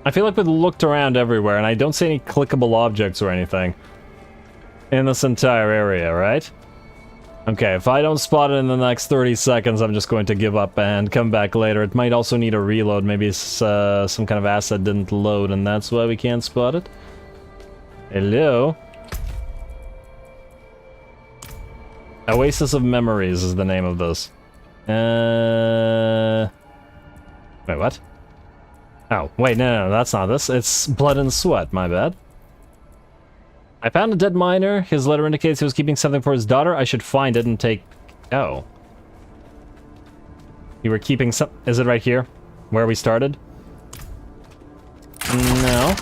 I feel like we looked around everywhere, and I don't see any clickable objects or anything in this entire area, right? Okay, if I don't spot it in the next 30 seconds, I'm just going to give up and come back later. It might also need a reload. Maybe some kind of asset didn't load, and that's why we can't spot it. Hello? Oasis of Memories is the name of this. Wait, what? Oh, wait, no, that's not this. It's Blood and Sweat, my bad. I found a dead miner. His letter indicates he was keeping something for his daughter. I should find it and take... Oh. You were keeping some... Is it right here? Where we started? No.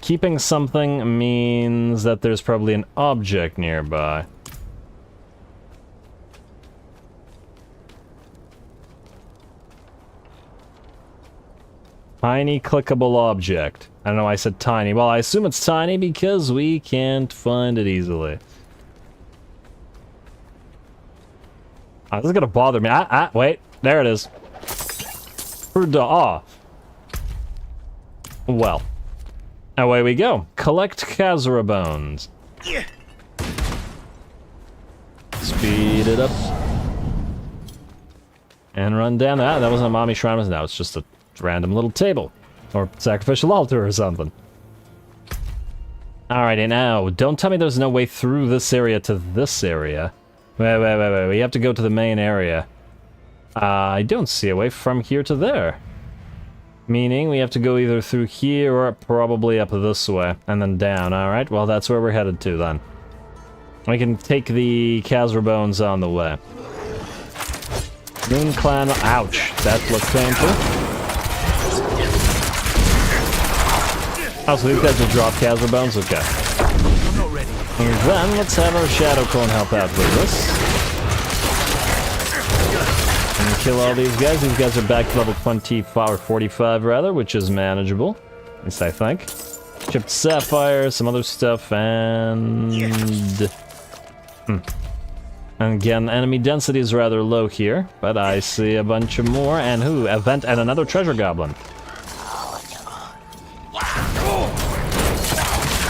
Keeping something means that there's probably an object nearby. Tiny clickable object. I don't know why I said tiny. Well, I assume it's tiny because we can't find it easily. Oh, this is gonna bother me. Wait. There it is. Well. Away we go. Collect Qara bones. Speed it up. And run down. That wasn't a mommy shrine. Now it's just a random little table. Or sacrificial altar or something. Alrighty, now, don't tell me there's no way through this area to this area. Wait. We have to go to the main area. I don't see a way from here to there. Meaning we have to go either through here or probably up this way. And then down, alright? Well, that's where we're headed to then. We can take the Qara bones on the way. Moon Clan... Ouch, that looked painful. Oh, so these guys will drop Qara bones? Okay. I'm not ready. And then, let's have our Shadow Clone help out with this. and kill all these guys. These guys are back to level 25, or 45 rather, which is manageable. At least I think. Chipped sapphire, some other stuff, and... And again, enemy density is rather low here, but I see a bunch of more, and who? A vent and another treasure goblin.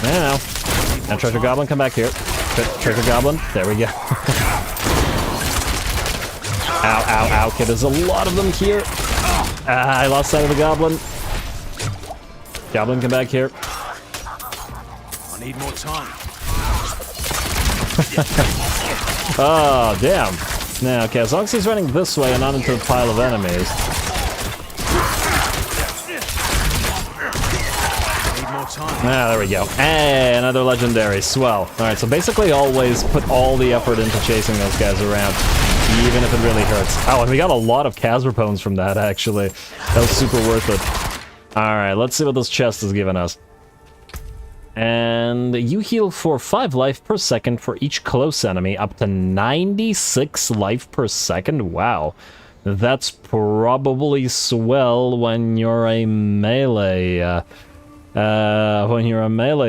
Now, treasure goblin, come back here. Treasure goblin, there we go. Ow, ow, ow, okay, there's a lot of them here. I lost sight of the goblin. Goblin, come back here. I need more time. Oh, damn. Now, okay, as long as he's running this way and not into the pile of enemies. Ah, there we go. Hey, another legendary. Swell. Alright, so basically always put all the effort into chasing those guys around, even if it really hurts. Oh, and we got a lot of Qara from that, actually. That was super worth it. Alright, let's see what this chest is giving us. And you heal for 5 life per second for each close enemy, up to 96 life per second. Wow. That's probably swell when you're a melee,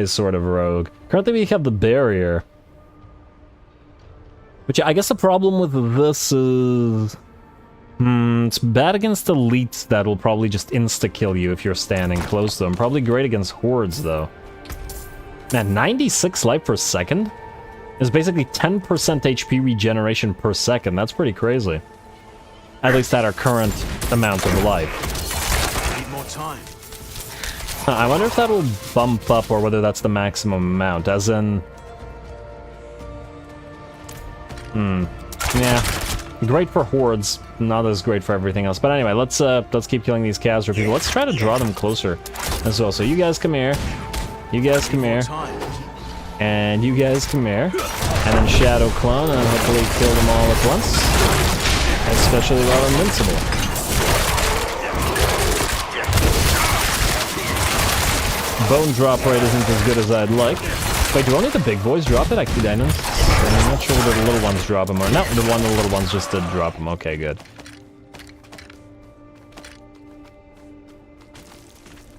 sort of rogue. Currently we have the barrier. Which I guess the problem with this is... it's bad against elites that will probably just insta-kill you if you're standing close to them. Probably great against hordes, though. Man, 96 life per second? Is basically 10% HP regeneration per second. That's pretty crazy. At least at our current amount of life. Need more time. I wonder if that'll bump up or whether that's the maximum amount, as in... Yeah. Great for hordes, not as great for everything else. But anyway, let's keep killing these Qara people. Let's try to draw them closer as well. So you guys come here. You guys come here. And you guys come here. And then Shadow Clone, and hopefully kill them all at once. Especially while invincible. Bone drop rate isn't as good as I'd like. Wait, do only the big boys drop it? I'm not sure whether the little ones drop them or... No, the little ones just did drop them. Okay, good.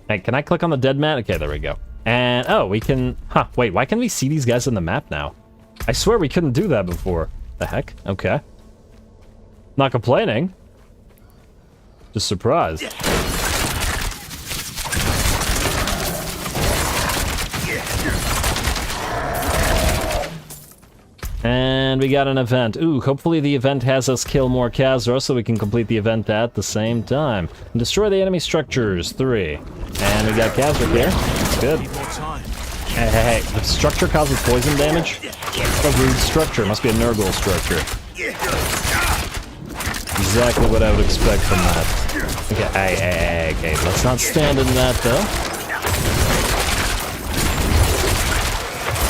Hey, can I click on the dead mat? Okay, there we go. And, oh, we can... Huh, wait, why can we see these guys on the map now? I swear we couldn't do that before. The heck? Okay. Not complaining. Just surprised. And we got an event. Ooh, hopefully the event has us kill more Qara so we can complete the event at the same time. Destroy the enemy structures, 3. And we got Qara here. Good. Hey, the structure causes poison damage? What a rude structure. Must be a Nurgle structure. Exactly what I would expect from that. Okay, hey, let's not stand in that, though.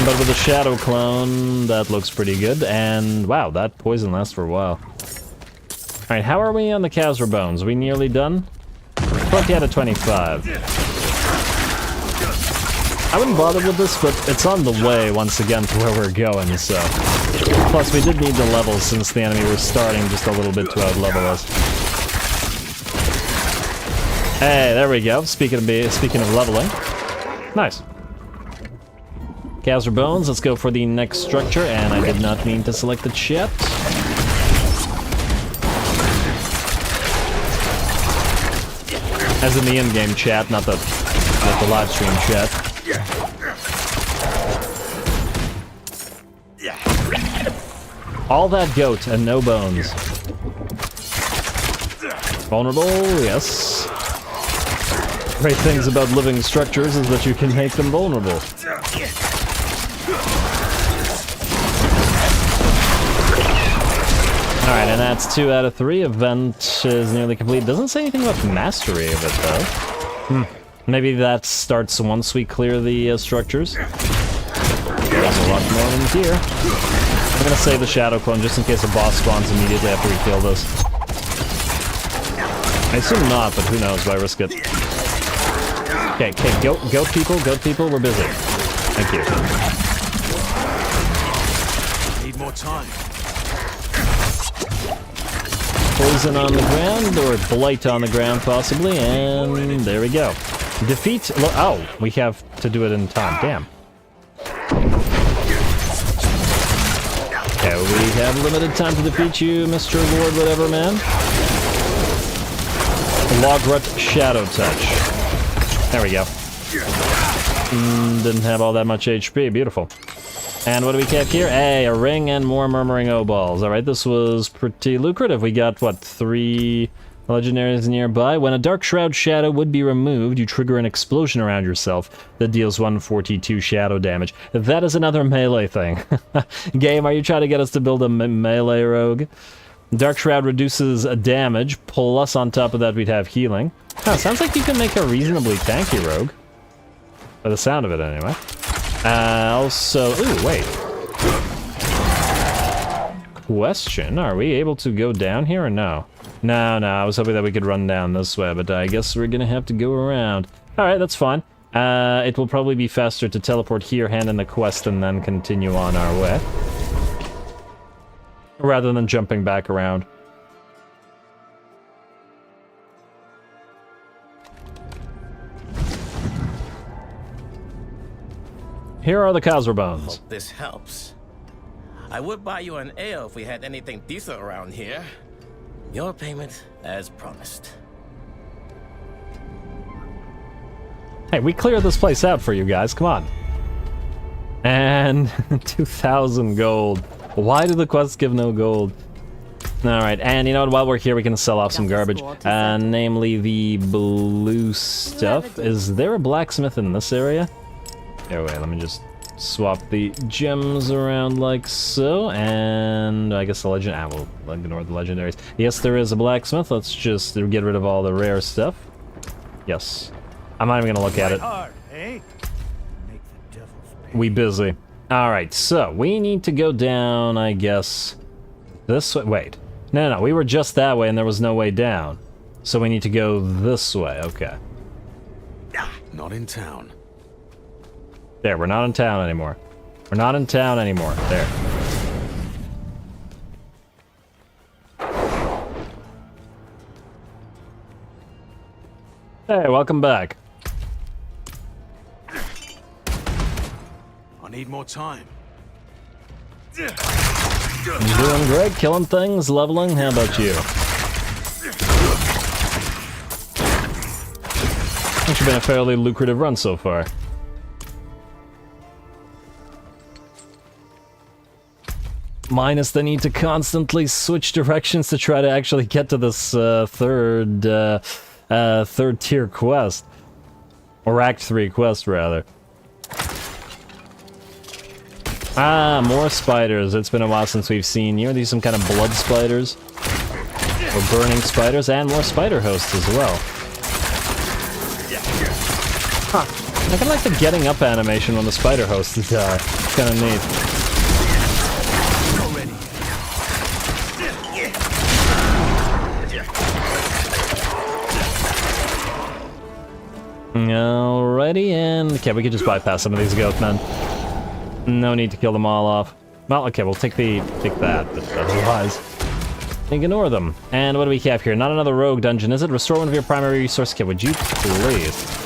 But with the Shadow Clone, that looks pretty good, and wow, that poison lasts for a while. Alright, how are we on the Qara bones? Are we nearly done? 20 out of 25. I wouldn't bother with this, but it's on the way, once again, to where we're going, so... Plus, we did need the levels since the enemy was starting just a little bit to outlevel us. Hey, there we go. Speaking of leveling. Nice. Qara bones, let's go for the next structure, and I did not mean to select the chat. As in the in-game chat, not the live stream chat. All that goat and no bones. Vulnerable, yes. Great things about living structures is that you can make them vulnerable. Alright, and that's 2 out of 3. Event is nearly complete. Doesn't say anything about mastery of it, though. Maybe that starts once we clear the structures. There's a lot more in here. I'm gonna save the Shadow Clone just in case a boss spawns immediately after we kill this. I assume not, but who knows, why risk it? Okay, goat people, we're busy. Thank you. Need more time. poison on the ground, or blight on the ground possibly, and there we go. Defeat... Oh, we have to do it in time. Damn. Okay, we have limited time to defeat you, Mr. Lord whatever, man. Logrut Shadow Touch. There we go. Didn't have all that much HP. Beautiful. And what do we have here? Hey, a ring and more Murmuring O-Balls. Alright, this was pretty lucrative. We got, what, 3 legendaries nearby. When a Dark Shroud Shadow would be removed, you trigger an explosion around yourself that deals 142 shadow damage. That is another melee thing. Game, are you trying to get us to build a melee rogue? Dark Shroud reduces damage, plus on top of that we'd have healing. Huh, sounds like you can make a reasonably tanky rogue. By the sound of it, anyway. Also... Ooh, wait. Question, are we able to go down here or no? No, I was hoping that we could run down this way, but I guess we're gonna have to go around. Alright, that's fine. It will probably be faster to teleport here, hand in the quest, and then continue on our way. Rather than jumping back around. Here are the Qara bones. Hope this helps. I would buy you an ale if we had anything decent around here. Your payment as promised. Hey, we cleared this place out for you guys, come on. And 2,000 gold. Why do the quests give no gold? Alright, and you know what, while we're here we can sell off some garbage. Namely the blue stuff. Is there a blacksmith in this area? Here, wait, let me just swap the gems around like so, and I guess the legend... we'll ignore the legendaries. Yes, there is a blacksmith. Let's just get rid of all the rare stuff. Yes. I'm not even gonna look at it. We busy. Alright, so we need to go down, I guess, this way. Wait. No, we were just that way and there was no way down. So we need to go this way, okay. Not in town. There, we're not in town anymore. We're not in town anymore. There. Hey, welcome back. I need more time. Doing great, killing things, leveling. How about you? It's been a fairly lucrative run so far. Minus the need to constantly switch directions to try to actually get to this third tier quest. Or Act 3 quest, rather. Ah, more spiders. It's been a while since we've seen you. Are these some kind of blood spiders? Or burning spiders? And more spider hosts as well. Huh. I kinda like the getting up animation when the spider hosts die. It's kinda neat. Alrighty, and okay, we could just bypass some of these goat men. No need to kill them all off. Well, okay, we'll take that, but otherwise, ignore them. And what do we have here? Not another rogue dungeon, is it? Restore one of your primary resource kit. Would you please?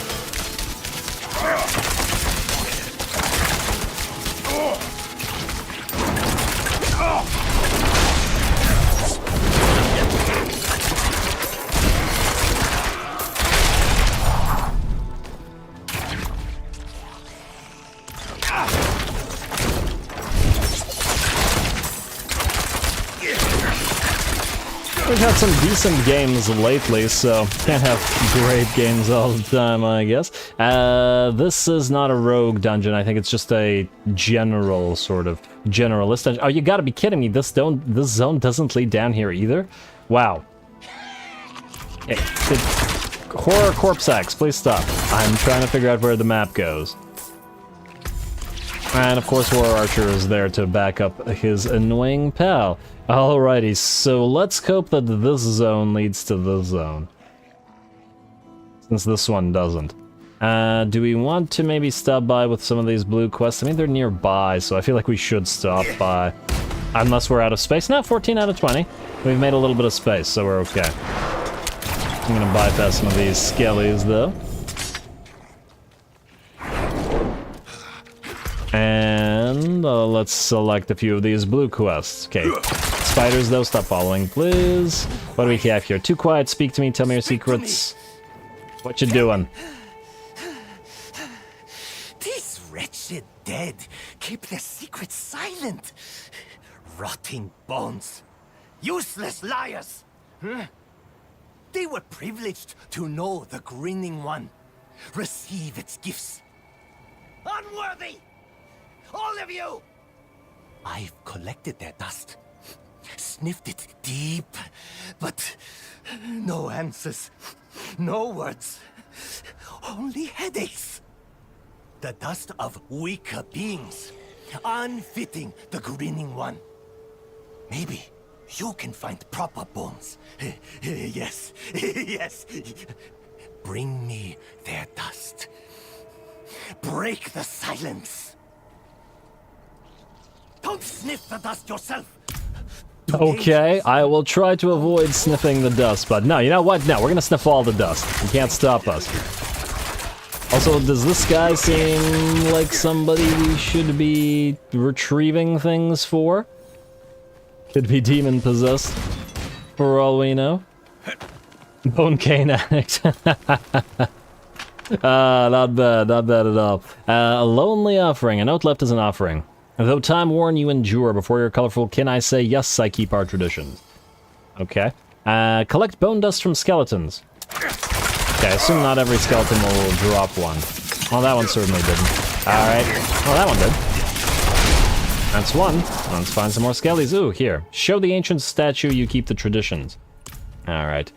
We've had some decent games lately, so can't have great games all the time, I guess. This is not a rogue dungeon. I think it's just a general sort of generalist dungeon. Oh, you gotta be kidding me! This zone doesn't lead down here either. Wow. Hey, horror corpse axe, please stop. I'm trying to figure out where the map goes. And of course, War Archer is there to back up his annoying pal. Alrighty, so let's hope that this zone leads to this zone. Since this one doesn't. Do we want to maybe stop by with some of these blue quests? I mean, they're nearby, so I feel like we should stop by. Unless we're out of space. No, 14 out of 20. We've made a little bit of space, so we're okay. I'm gonna bypass some of these skellies, though. And let's select a few of these blue quests. Okay. Spiders, though, stop following, please. What do we have here? Too quiet, speak to me, tell me your secrets. What you doing? These wretched dead keep their secrets silent. Rotting bones. Useless liars. They were privileged to know the Grinning One. Receive its gifts. Unworthy! All of you! I've collected their dust. Sniffed it deep. But no answers. No words. Only headaches. The dust of weaker beings. Unfitting the Grinning One. Maybe you can find proper bones. Yes, yes. Bring me their dust. Break the silence. Don't sniff the dust yourself. Okay, I will try to avoid sniffing the dust, but no, you know what? No, we're gonna sniff all the dust. You can't stop us. Also, does this guy seem like somebody we should be retrieving things for? Could be demon possessed, for all we know. Bone cane addict. Not bad at all. A lonely offering. A note left as an offering. Though time worn, you endure. Before your colorful kin, I say, yes, I keep our traditions. Okay. Collect bone dust from skeletons. Okay, I assume not every skeleton will drop one. Well, that one certainly didn't. Alright. Well, that one did. That's one. Let's find some more skellies. Ooh, here. Show the ancient statue you keep the traditions. Alright.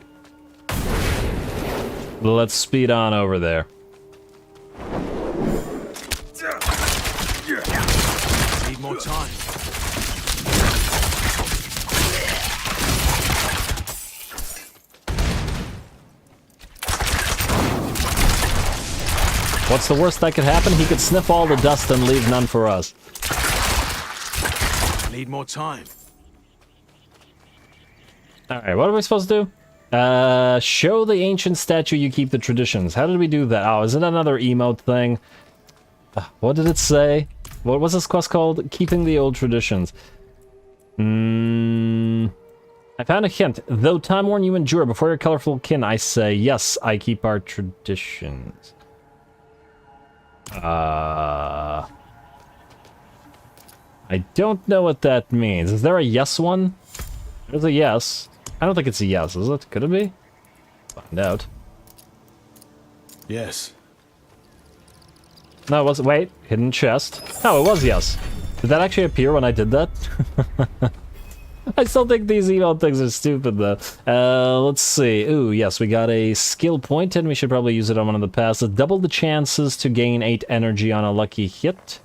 Let's speed on over there. Need more time. What's the worst that could happen? He could sniff all the dust and leave none for us. Need more time. Alright, what are we supposed to do? Show the ancient statue you keep the traditions. How did we do that? Oh, is it another emote thing? What did it say? What was this quest called? Keeping the old traditions. I found a hint. Though time worn you endure, before your colorful kin, I say, yes, I keep our traditions. I don't know what that means. Is there a yes one? There's a yes. I don't think it's a yes, is it? Could it be? Find out. Yes. No, it wasn't. Wait, hidden chest. No, it was yes. Did that actually appear when I did that? I still think these email things are stupid, though. Let's see. Ooh, yes, we got a skill point, and we should probably use it on one of the passes. Double the chances to gain 8 energy on a lucky hit.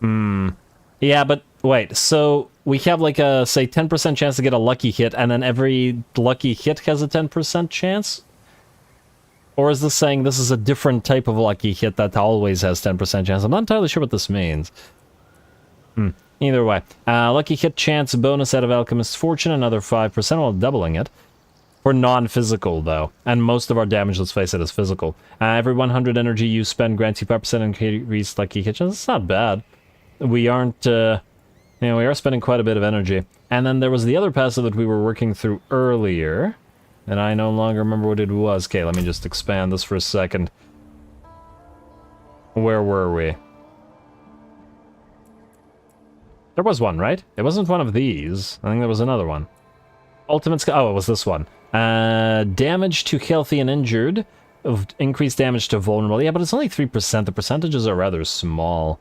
Yeah, but wait, so we have like a, say, 10% chance to get a lucky hit, and then every lucky hit has a 10% chance? Or is this saying this is a different type of lucky hit that always has 10% chance? I'm not entirely sure what this means. Either way. Lucky hit chance bonus out of Alchemist's Fortune, another 5% while doubling it. For non-physical, though. And most of our damage, let's face it, is physical. Every 100 energy you spend grants you 5% increased lucky hit chance. It's not bad. We aren't, we are spending quite a bit of energy. And then there was the other passive that we were working through earlier. And I no longer remember what it was. Okay, let me just expand this for a second. Where were we? There was one, right? It wasn't one of these. I think there was another one. Ultimate... Oh, it was this one. Damage to healthy and injured. Increased damage to vulnerable. Yeah, but it's only 3%. The percentages are rather small.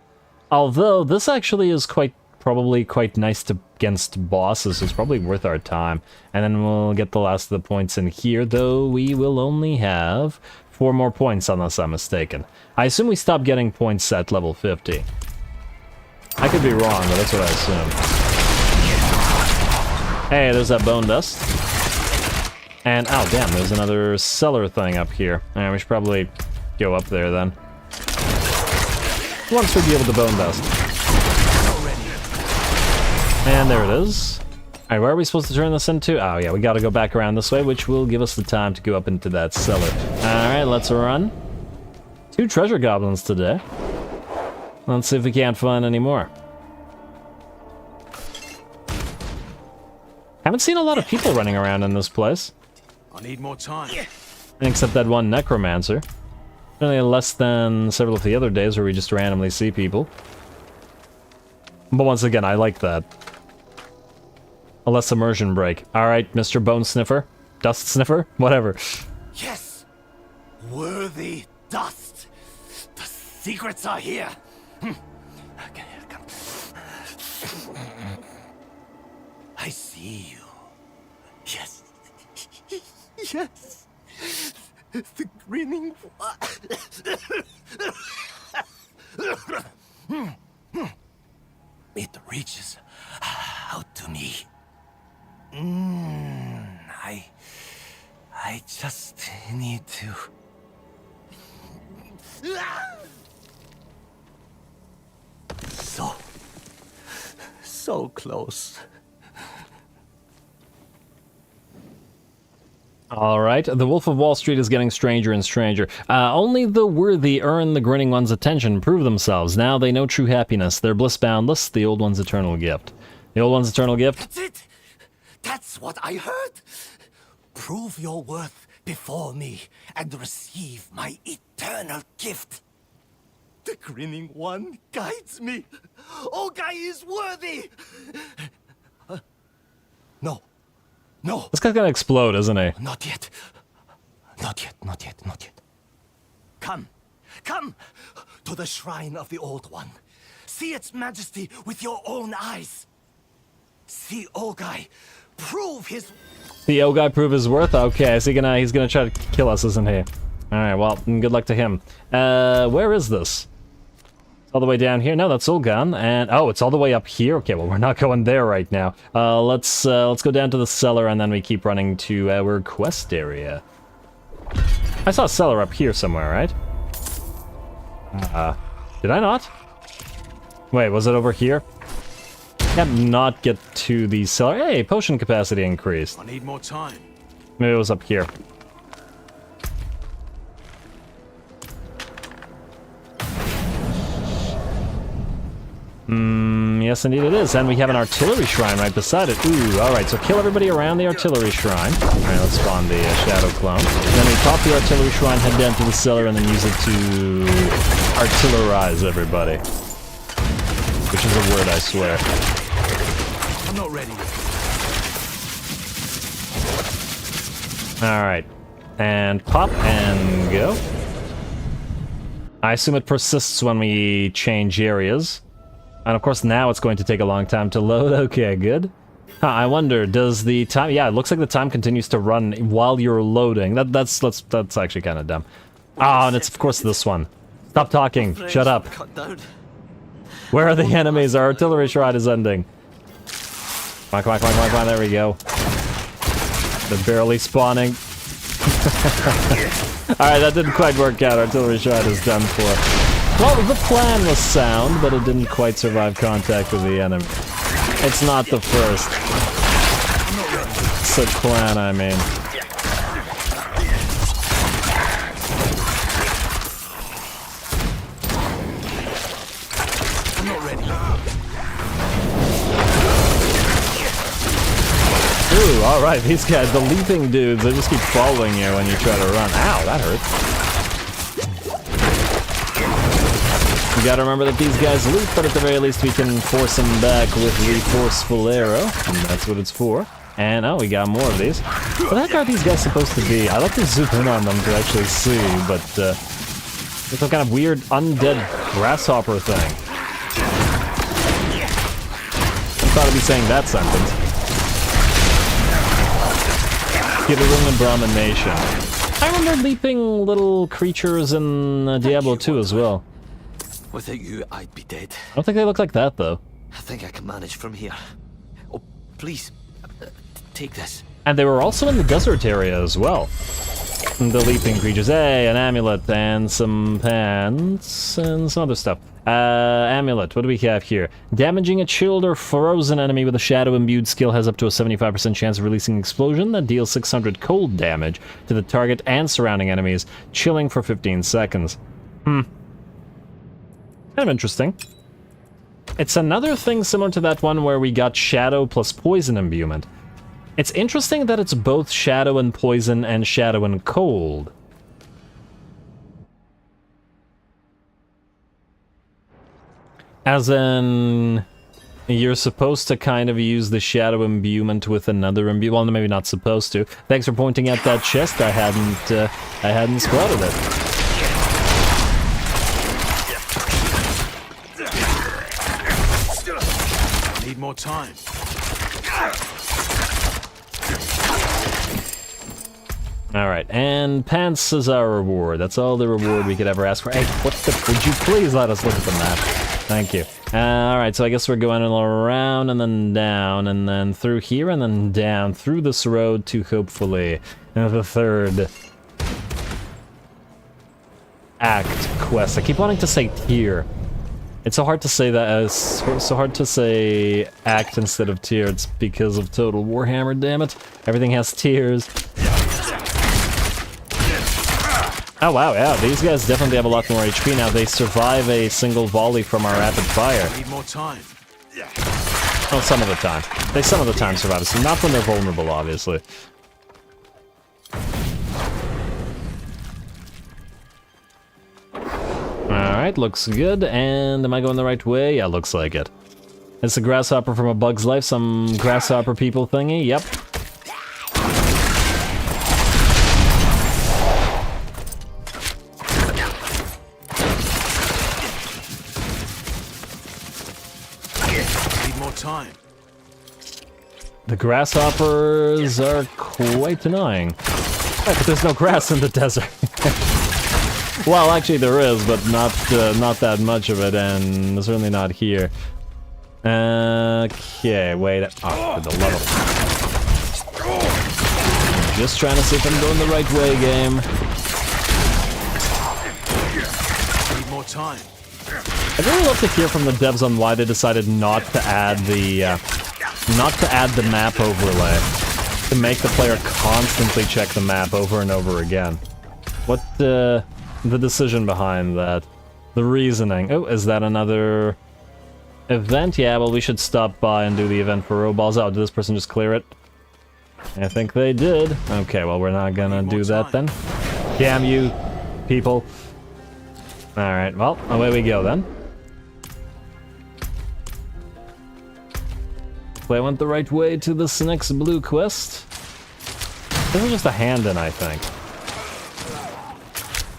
Although, this actually is probably quite nice against bosses. So it's probably worth our time. And then we'll get the last of the points in here, though we will only have 4 more points, unless I'm mistaken. I assume we stop getting points at level 50. I could be wrong, but that's what I assume. Hey, there's that bone dust. And, oh damn, there's another cellar thing up here. Alright, we should probably go up there then. Once we deal with the bone dust. And there it is. Alright, where are we supposed to turn this into? Oh yeah, we gotta go back around this way, which will give us the time to go up into that cellar. Alright, let's run. 2 treasure goblins today. Let's see if we can't find any more. Haven't seen a lot of people running around in this place. I need more time. Except that one necromancer. Only less than several of the other days where we just randomly see people. But once again, I like that. A less immersion break. Alright, Mr. Bone Sniffer. Dust Sniffer? Whatever. Yes! Worthy dust! The secrets are here! Okay, come. I see you. Yes. Yes! The grinning one. It reaches out to me. I just need to... So close. Alright, the Wolf of Wall Street is getting stranger and stranger. Only the worthy earn the grinning one's attention, prove themselves. Now they know true happiness. Their bliss boundless, the old one's eternal gift. The old one's eternal gift? That's it! That's what I heard! Prove your worth before me and receive my eternal gift. The grinning one guides me. Ogai is worthy! No. No. This guy's gonna explode, isn't he? Not yet. Not yet, not yet, not yet. Come. Come to the shrine of the Old One. See its majesty with your own eyes. See Ogai prove his... The Ogai prove his worth? Okay, so he's gonna try to kill us, isn't he? Alright, well, good luck to him. Where is this? All the way down here? No, that's all gone. And oh, it's all the way up here? Okay, well, we're not going there right now. Let's go down to the cellar, and then we keep running to our quest area. I saw a cellar up here somewhere, right? Did I not? Wait, was it over here? Can't not get to the cellar. Hey, potion capacity increased. I need more time. Maybe it was up here. Yes, indeed it is. And we have an artillery shrine right beside it. Ooh, alright, so kill everybody around the artillery shrine. Alright, let's spawn the shadow clone. Then we pop the artillery shrine, head down to the cellar, and then use it to artillerize everybody. Which is a word, I swear. I'm not ready yet. Alright. And pop and go. I assume it persists when we change areas. And of course now it's going to take a long time to load. Okay, good. Huh, I wonder, does the time... Yeah, it looks like the time continues to run while you're loading. That's actually kind of dumb. Ah, and it's of course this one. Stop talking. Shut up. Where are the enemies? Our artillery shrine is ending. Come on, come on, come on, come on, come on. There we go. They're barely spawning. Alright, that didn't quite work out. Artillery shrine is done for. Well, the plan was sound, but it didn't quite survive contact with the enemy. It's not the first. It's a clan, I mean. I'm not ready. Ooh, alright, these guys, the leaping dudes, they just keep following you when you try to run. Ow, that hurts. You gotta remember that these guys leap, but at the very least we can force them back with the forceful arrow, and that's what it's for. And oh, we got more of these. What the heck are these guys supposed to be? I like to zoom in on them to actually see, but it's some kind of weird undead grasshopper thing. I thought I'd be saying that sentence. Skittering abomination. I remember leaping little creatures in Diablo 2 as well. Without you, I'd be dead. I don't think they look like that, though. I think I can manage from here. Oh, please, take this. And they were also in the desert area as well. The leaping creatures. Hey, an amulet and some pants and some other stuff. Amulet, what do we have here? Damaging a chilled or frozen enemy with a shadow-imbued skill has up to a 75% chance of releasing an explosion that deals 600 cold damage to the target and surrounding enemies, chilling for 15 seconds. Kind of interesting. It's another thing similar to that one where we got shadow plus poison imbuement. It's interesting that it's both shadow and poison and shadow and cold. As in, you're supposed to kind of use the shadow imbuement with another imbuement. Well, maybe not supposed to. Thanks for pointing out that chest. I hadn't spotted it. Need more time. Alright, and pants is our reward. That's all the reward we could ever ask for. Hey, what the... Would you please let us look at the map? Thank you. Alright, so I guess we're going around and then down and then through here and then down through this road to hopefully the third act quest. I keep wanting to say tier. It's so hard to say that, so hard to say act instead of tier. It's because of Total Warhammer, damn it. Everything has tiers. Oh wow, yeah, these guys definitely have a lot more HP now. They survive a single volley from our rapid fire. Need more time. Well, some of the time. They some of the time survive, so not when they're vulnerable, obviously. Alright, looks good, and am I going the right way? Yeah, looks like it. It's a grasshopper from A Bug's Life, some grasshopper people thingy, yep. Need more time. The grasshoppers are quite annoying. Right, but there's no grass in the desert. Well, actually there is, but not that much of it, and certainly not here. Okay, wait. Oh, for the level. Just trying to see if I'm going the right way, game. Need more time. I'd really love to hear from the devs on why they decided not to add the map overlay, to make the player constantly check the map over and over again. What the decision behind that? The reasoning. Oh, is that another event? Yeah, well, we should stop by and do the event for Roballs. Oh, did this person just clear it? I think they did. Okay, well, we're not gonna do that then. Damn you, people. Alright, well, away we go then. I went the right way to this next blue quest. This is just a hand-in, I think.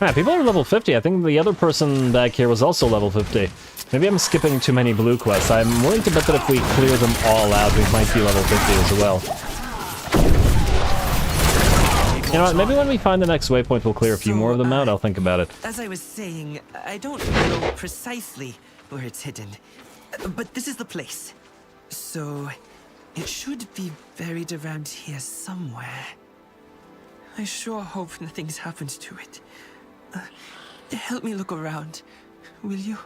Man, people are level 50. I think the other person back here was also level 50. Maybe I'm skipping too many blue quests. I'm willing to bet that if we clear them all out, we might be level 50 as well. You know what, maybe when we find the next waypoint, we'll clear a few more of them out. I'll think about it. As I was saying, I don't know precisely where it's hidden, but this is the place. So, it should be buried around here somewhere. I sure hope nothing's happened to it. Help me look around, will you?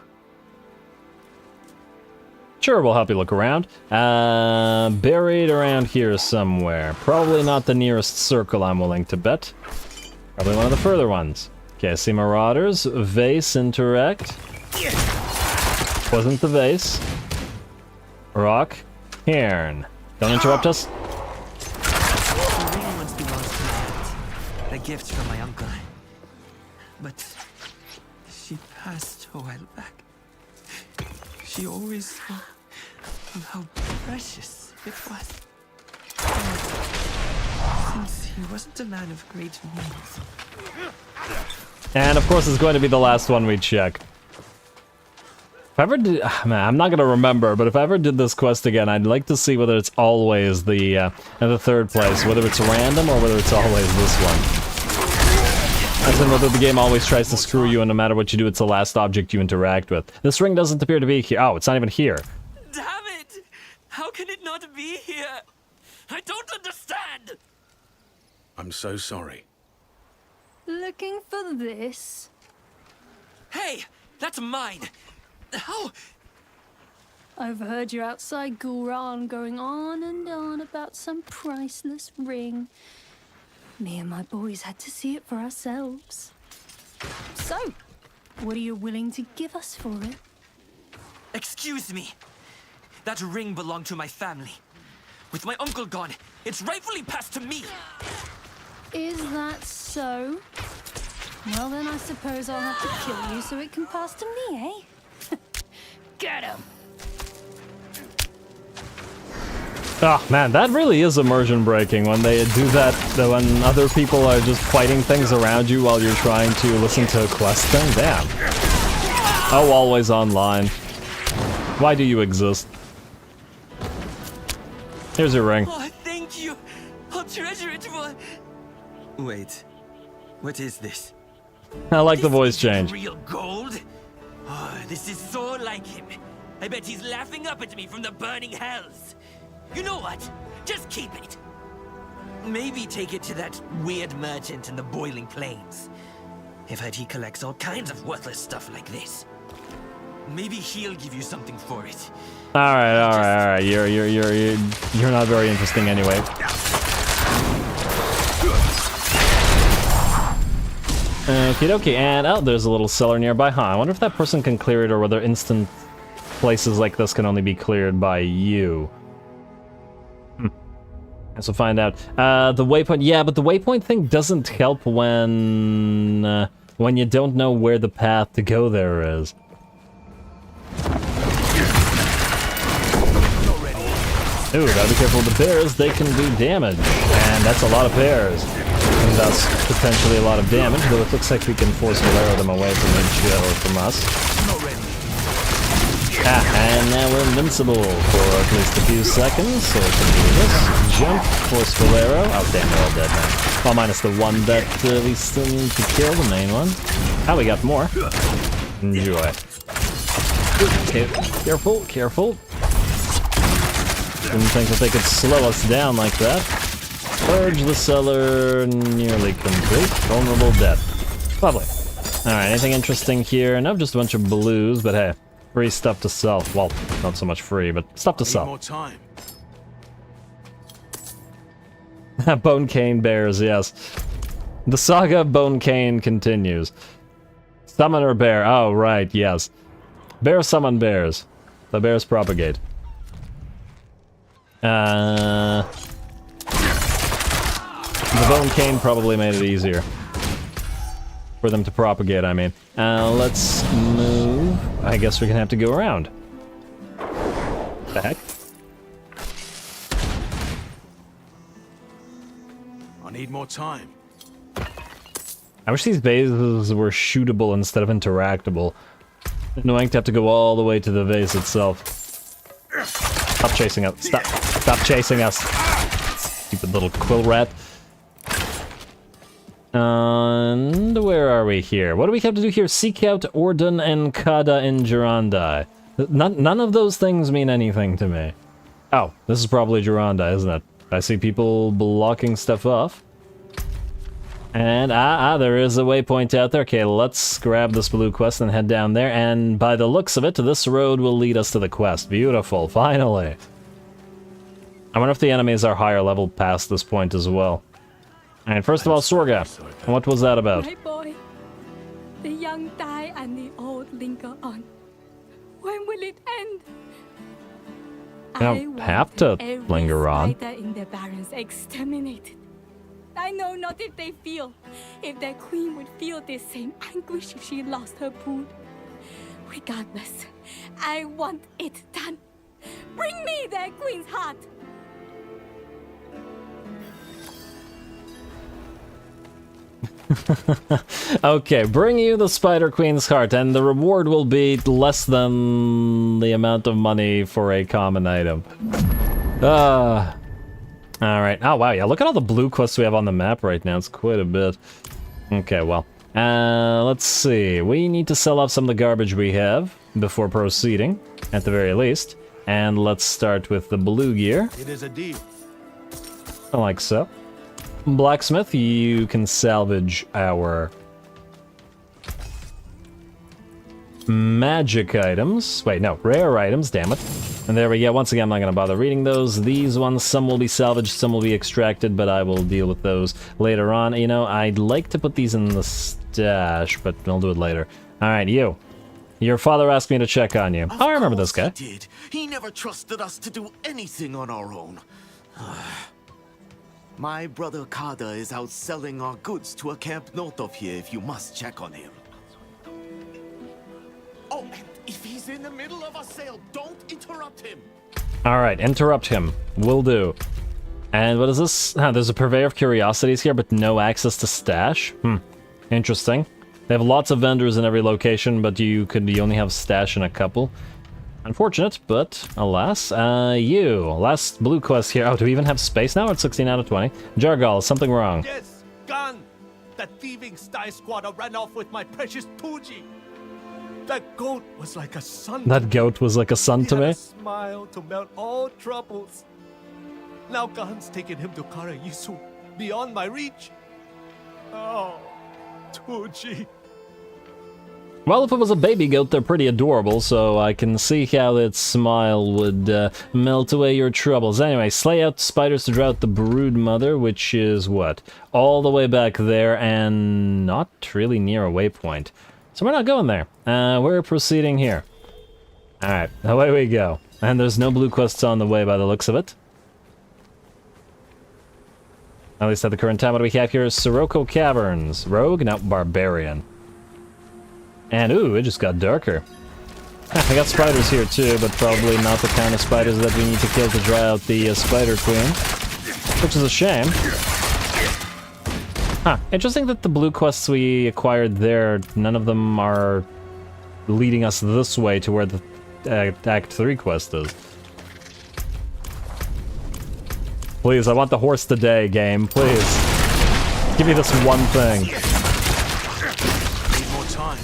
Sure, we'll help you look around. Buried around here somewhere. Probably not the nearest circle, I'm willing to bet. Probably one of the further ones. Okay, I see marauders. Vase, interact. Wasn't the vase. Rock. Cairn. Don't interrupt us. The ring once belonged to my aunt. A gift from my uncle. But she passed a while back. She always spoke of how precious it was. And since he wasn't a man of great means. And of course, it's going to be the last one we check. If I ever did, man, I'm not gonna remember, but if I ever did this quest again, I'd like to see whether it's always the third place, whether it's random or whether it's always this one. As in whether the game always tries to screw you, and no matter what you do, it's the last object you interact with. This ring doesn't appear to be here. Oh, it's not even here. Damn it! How can it not be here? I don't understand! I'm so sorry. Looking for this? Hey, that's mine. How? I've heard you're outside Qara going on and on about some priceless ring. Me and my boys had to see it for ourselves. So, what are you willing to give us for it? Excuse me. That ring belonged to my family. With my uncle gone, it's rightfully passed to me. Is that so? Well then I suppose I'll have to kill you so it can pass to me, eh? Get him! Oh man, that really is immersion breaking when they do that, when other people are just fighting things around you while you're trying to listen to a quest thing. Damn. Oh, always online. Why do you exist? Here's your ring. Oh, thank you. I'll treasure it for... Wait. What is this? I like the voice change. Real gold? Oh, this is so like him. I bet he's laughing up at me from the burning hells. You know what? Just keep it. Maybe take it to that weird merchant in the boiling plains. I've heard he collects all kinds of worthless stuff like this. Maybe he'll give you something for it. All right. You're not very interesting anyway. Okie dokie, and oh, there's a little cellar nearby. Huh, I wonder if that person can clear it or whether instant places like this can only be cleared by you. So find out. The waypoint, yeah, but the waypoint thing doesn't help when you don't know where the path to go there is. Ooh, gotta be careful with the bears, they can do damage, and that's a lot of bears, and thus potentially a lot of damage, though it looks like we can forcefully arrow them away from each other from us. And now we're invincible for at least a few seconds, so we can do this. Jump, forceful arrow. Oh damn, they're all dead now. Well, minus the one that we still need to kill, the main one. Oh, we got more. Enjoy. Okay, careful. Didn't think that they could slow us down like that. Purge the cellar, nearly complete. Vulnerable death. Lovely. Alright, anything interesting here? No, just a bunch of blues, but hey. Free stuff to sell. Well, not so much free, but stuff to sell. More time. Bone Cane bears, yes. The saga of Bone Cane continues. Summoner bear. Oh, right, yes. Bear summon bears. The bears propagate. The Bone Cane probably made it easier. For them to propagate, I mean. Let's move. I guess we're gonna have to go around. The heck? I need more time. I wish these bases were shootable instead of interactable. Annoying to have to go all the way to the vase itself. Stop chasing us. Stop chasing us. Stupid little quill rat. And where are we here? What do we have to do here? Seek out Orden and Qara in Gerandi. None of those things mean anything to me. Oh, this is probably Gerandi, isn't it? I see people blocking stuff off. And, there is a waypoint out there. Okay, let's grab this blue quest and head down there. And by the looks of it, this road will lead us to the quest. Beautiful, finally. I wonder if the enemies are higher level past this point as well. And first of all, Sorga, what was that about? My boy, the young die and the old linger on. When will it end? You don't have to linger on. In the barrens exterminated. I know not if they feel, if their queen would feel this same anguish if she lost her brood. Regardless, I want it done. Bring me their queen's heart. Okay, bring you the Spider Queen's heart, and the reward will be less than the amount of money for a common item. Alright. Oh, wow, yeah, look at all the blue quests we have on the map right now. It's quite a bit. Okay, well, let's see. We need to sell off some of the garbage we have before proceeding, at the very least. And let's start with the blue gear. It is a deal. Like so. blacksmith, you can salvage our magic items. Wait, no, rare items, damn it. And there we go. Once again, I'm not going to bother reading those. These ones, some will be salvaged, some will be extracted, but I will deal with those later on. You know, I'd like to put these in the stash, but I'll do it later. All right, you. Your father asked me to check on you. Oh, I remember this guy. He did. He never trusted us to do anything on our own. My brother Qara is out selling our goods to a camp north of here if you must check on him. Oh, and if he's in the middle of a sale, don't interrupt him. All right, interrupt him. Will do. And what is this? There's a purveyor of curiosities here, but no access to stash. Interesting. They have lots of vendors in every location, but you only have stash in a couple. Unfortunate, but alas. You. Last blue quest here. Oh, do we even have space now? At 16 out of 20. Jargal, something wrong. Yes, gone. That thieving Sty Squatter ran off with my precious Tuji. That goat was like a son. That goat was like a son to me. A smile to melt all troubles. Now Gan's taken him to Qara Yisu, beyond my reach. Oh, Tuji. Well, if it was a baby goat, they're pretty adorable, so I can see how its smile would melt away your troubles. Anyway, slay out spiders to draw out the brood mother, which is what? All the way back there and not really near a waypoint. So we're not going there. We're proceeding here. Alright, away we go. And there's no blue quests on the way by the looks of it. At least at the current time, what do we have here is Sirocco Caverns. Rogue, now Barbarian. And ooh, it just got darker. I got spiders here too, but probably not the kind of spiders that we need to kill to dry out the Spider Queen. Which is a shame. Interesting that the blue quests we acquired there, none of them are leading us this way to where the Act 3 quest is. Please, I want the horse today, game. Please. Give me this one thing. Need more time.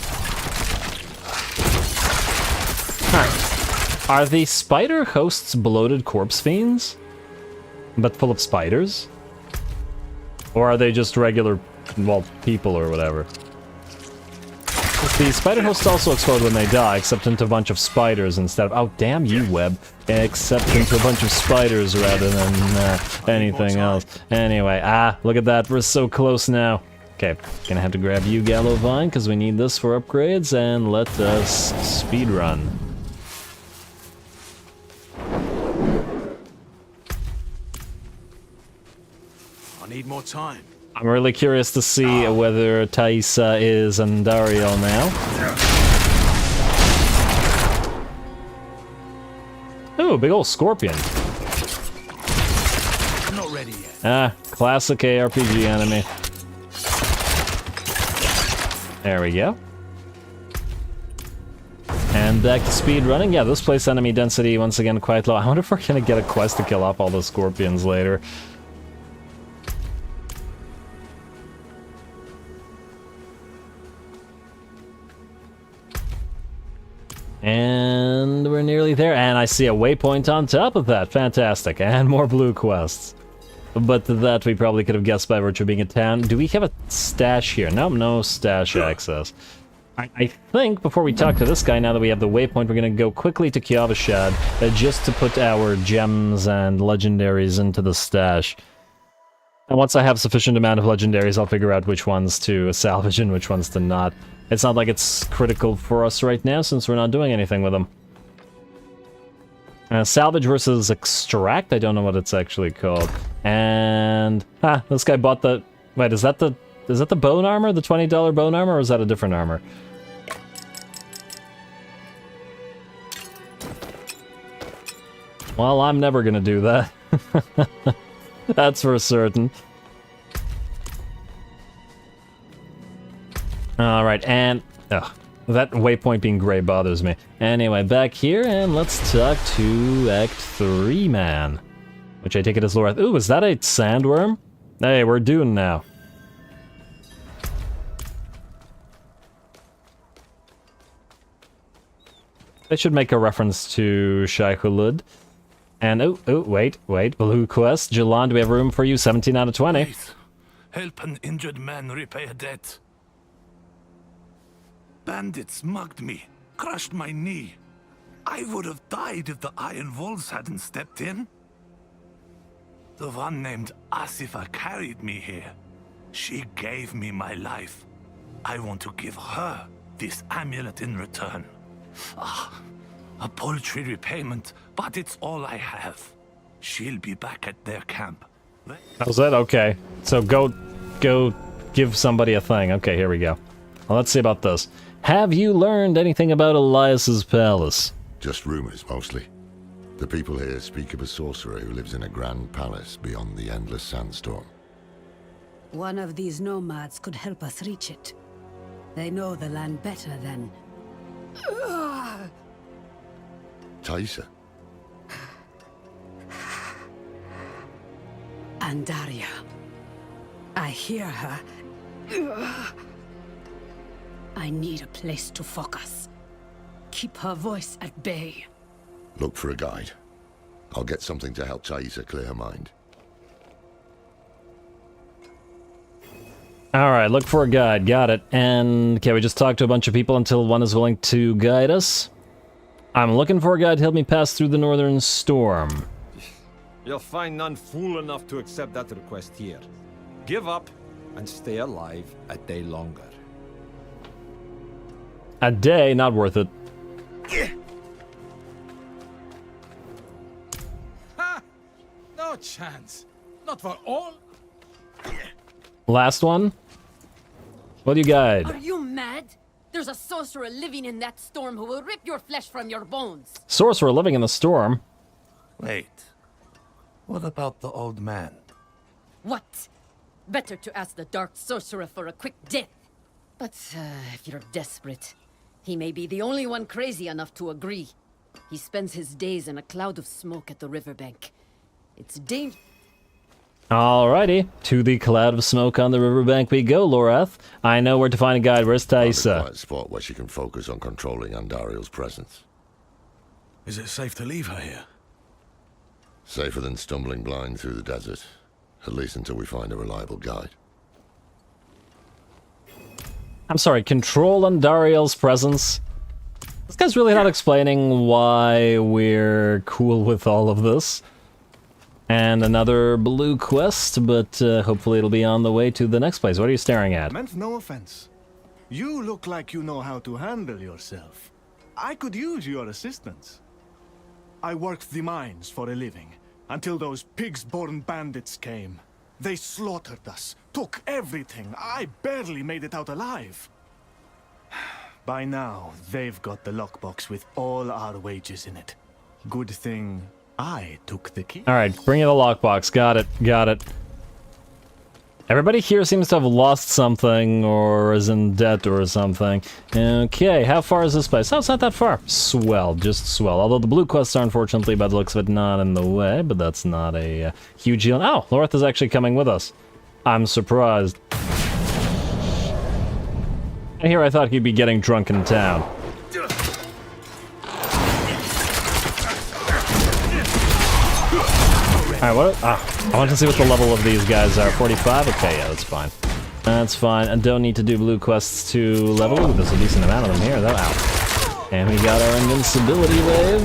Are the spider hosts bloated corpse fiends? But full of spiders? Or are they just regular, well, people or whatever? The spider hosts also explode when they die, except into a bunch of spiders instead of... Oh, damn you, web. Except into a bunch of spiders rather than anything else. Anyway, look at that. We're so close now. Okay, gonna have to grab you, Gallo Vine, because we need this for upgrades, and let us speedrun. I need more time. I'm really curious to see whether Thaisa is Andariel now. Ooh, big old scorpion. I'm not ready yet. Classic ARPG enemy. There we go. And back to speed running. Yeah, this place enemy density once again quite low. I wonder if we're gonna get a quest to kill off all the scorpions later. And we're nearly there, and I see a waypoint on top of that. Fantastic, and more blue quests. But that we probably could have guessed by virtue of being a town. Do we have a stash here? No, no stash access. I think before we talk to this guy, now that we have the waypoint, we're going to go quickly to Kiavashad just to put our gems and legendaries into the stash. And once I have sufficient amount of legendaries, I'll figure out which ones to salvage and which ones to not. It's not like it's critical for us right now, since we're not doing anything with them. Salvage versus extract? I don't know what it's actually called. And... this guy bought the... Wait, is that the bone armor? The $20 bone armor, or is that a different armor? Well, I'm never gonna do that. That's for certain. Alright, and... Ugh, that waypoint being gray bothers me. Anyway, back here, and let's talk to Act 3 man. Which I take it as Lorath. Ooh, is that a sandworm? Hey, we're Dune now. I should make a reference to Shai-Hulud. And, wait, blue quest. Jalan, do we have room for you? 17 out of 20. Wait, Help an injured man repay a debt. Bandits mugged me, crushed my knee. I would have died if the Iron Wolves hadn't stepped in. The one named Asifa carried me here. She gave me my life. I want to give her this amulet in return. Ah, a paltry repayment, but it's all I have. She'll be back at their camp. How's that? Okay. So go give somebody a thing. Okay, here we go. Well, let's see about this. Have you learned anything about Elias's palace? Just rumors, mostly. The people here speak of a sorcerer who lives in a grand palace beyond the endless sandstorm. One of these nomads could help us reach it. They know the land better than... Taisa? Andaria. I hear her. I need a place to focus. Keep her voice at bay. Look for a guide. I'll get something to help Taisa clear her mind. Alright, look for a guide. Got it. And can we just talk to a bunch of people until one is willing to guide us? I'm looking for a guide to help me pass through the northern storm. You'll find none fool enough to accept that request here. Give up and stay alive a day longer. A day? Not worth it. Ha! No chance. Not for all. Last one? What do you guide? Are you mad? There's a sorcerer living in that storm who will rip your flesh from your bones. Sorcerer living in the storm? Wait. What about the old man? What? Better to ask the dark sorcerer for a quick death. But if you're desperate, he may be the only one crazy enough to agree. He spends his days in a cloud of smoke at the riverbank. It's dangerous. Alrighty, to the cloud of smoke on the riverbank we go, Lorath. I know where to find a guide. Where's Find a Taisa? quiet spot where she can focus on controlling Andariel's presence. Is it safe to leave her here? Safer than stumbling blind through the desert. At least until we find a reliable guide. I'm sorry, control Andariel's presence? This guy's really not explaining why we're cool with all of this. And another blue quest, but hopefully it'll be on the way to the next place. What are you staring at? Meant no offense. You look like you know how to handle yourself. I could use your assistance. I worked the mines for a living, until those pigs-born bandits came. They slaughtered us, took everything. I barely made it out alive. By now, they've got the lockbox with all our wages in it. Good thing I took the key. Alright, bring in the lockbox. Got it, got it. Everybody here seems to have lost something, or is in debt or something. Okay, how far is this place? Oh, it's not that far. Swell, just swell. Although the blue quests are unfortunately, by the looks of it, not in the way, but that's not a huge deal. Oh, Lorth is actually coming with us. I'm surprised. And here I thought he'd be getting drunk in town. Alright, what? I want to see what the level of these guys are. 45? Okay, yeah, that's fine. That's fine. I don't need to do blue quests to level. Ooh, there's a decent amount of them here, though. Ow. And we got our invincibility wave.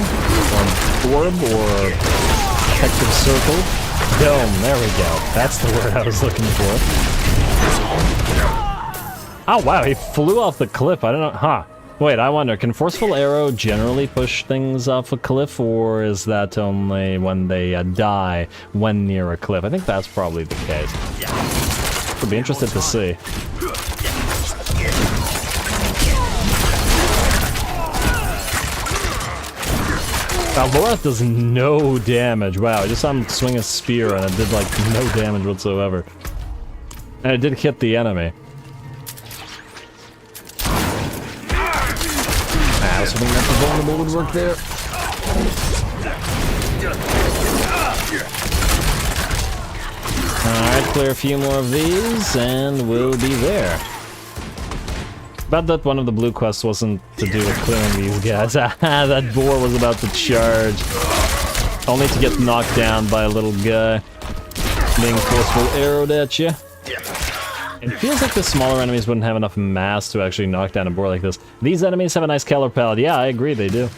Or orb, or protective circle. Dome, there we go. That's the word I was looking for. Oh, wow, he flew off the cliff. I don't know. Huh. Wait, I wonder, can Forceful Arrow generally push things off a cliff, or is that only when they die when near a cliff? I think that's probably the case. Would be interested to see. Now, Lorath does no damage. Wow, I just saw him swing a spear and it did, like, no damage whatsoever. And it did hit the enemy. I was hoping that the vulnerable would work there. Alright, clear a few more of these, and we'll be there. About that one of the blue quests wasn't to do with clearing these guys. That boar was about to charge. Only to get knocked down by a little guy being forceful arrowed at you. It feels like the smaller enemies wouldn't have enough mass to actually knock down a boar like this. These enemies have a nice color palette. Yeah, I agree, they do.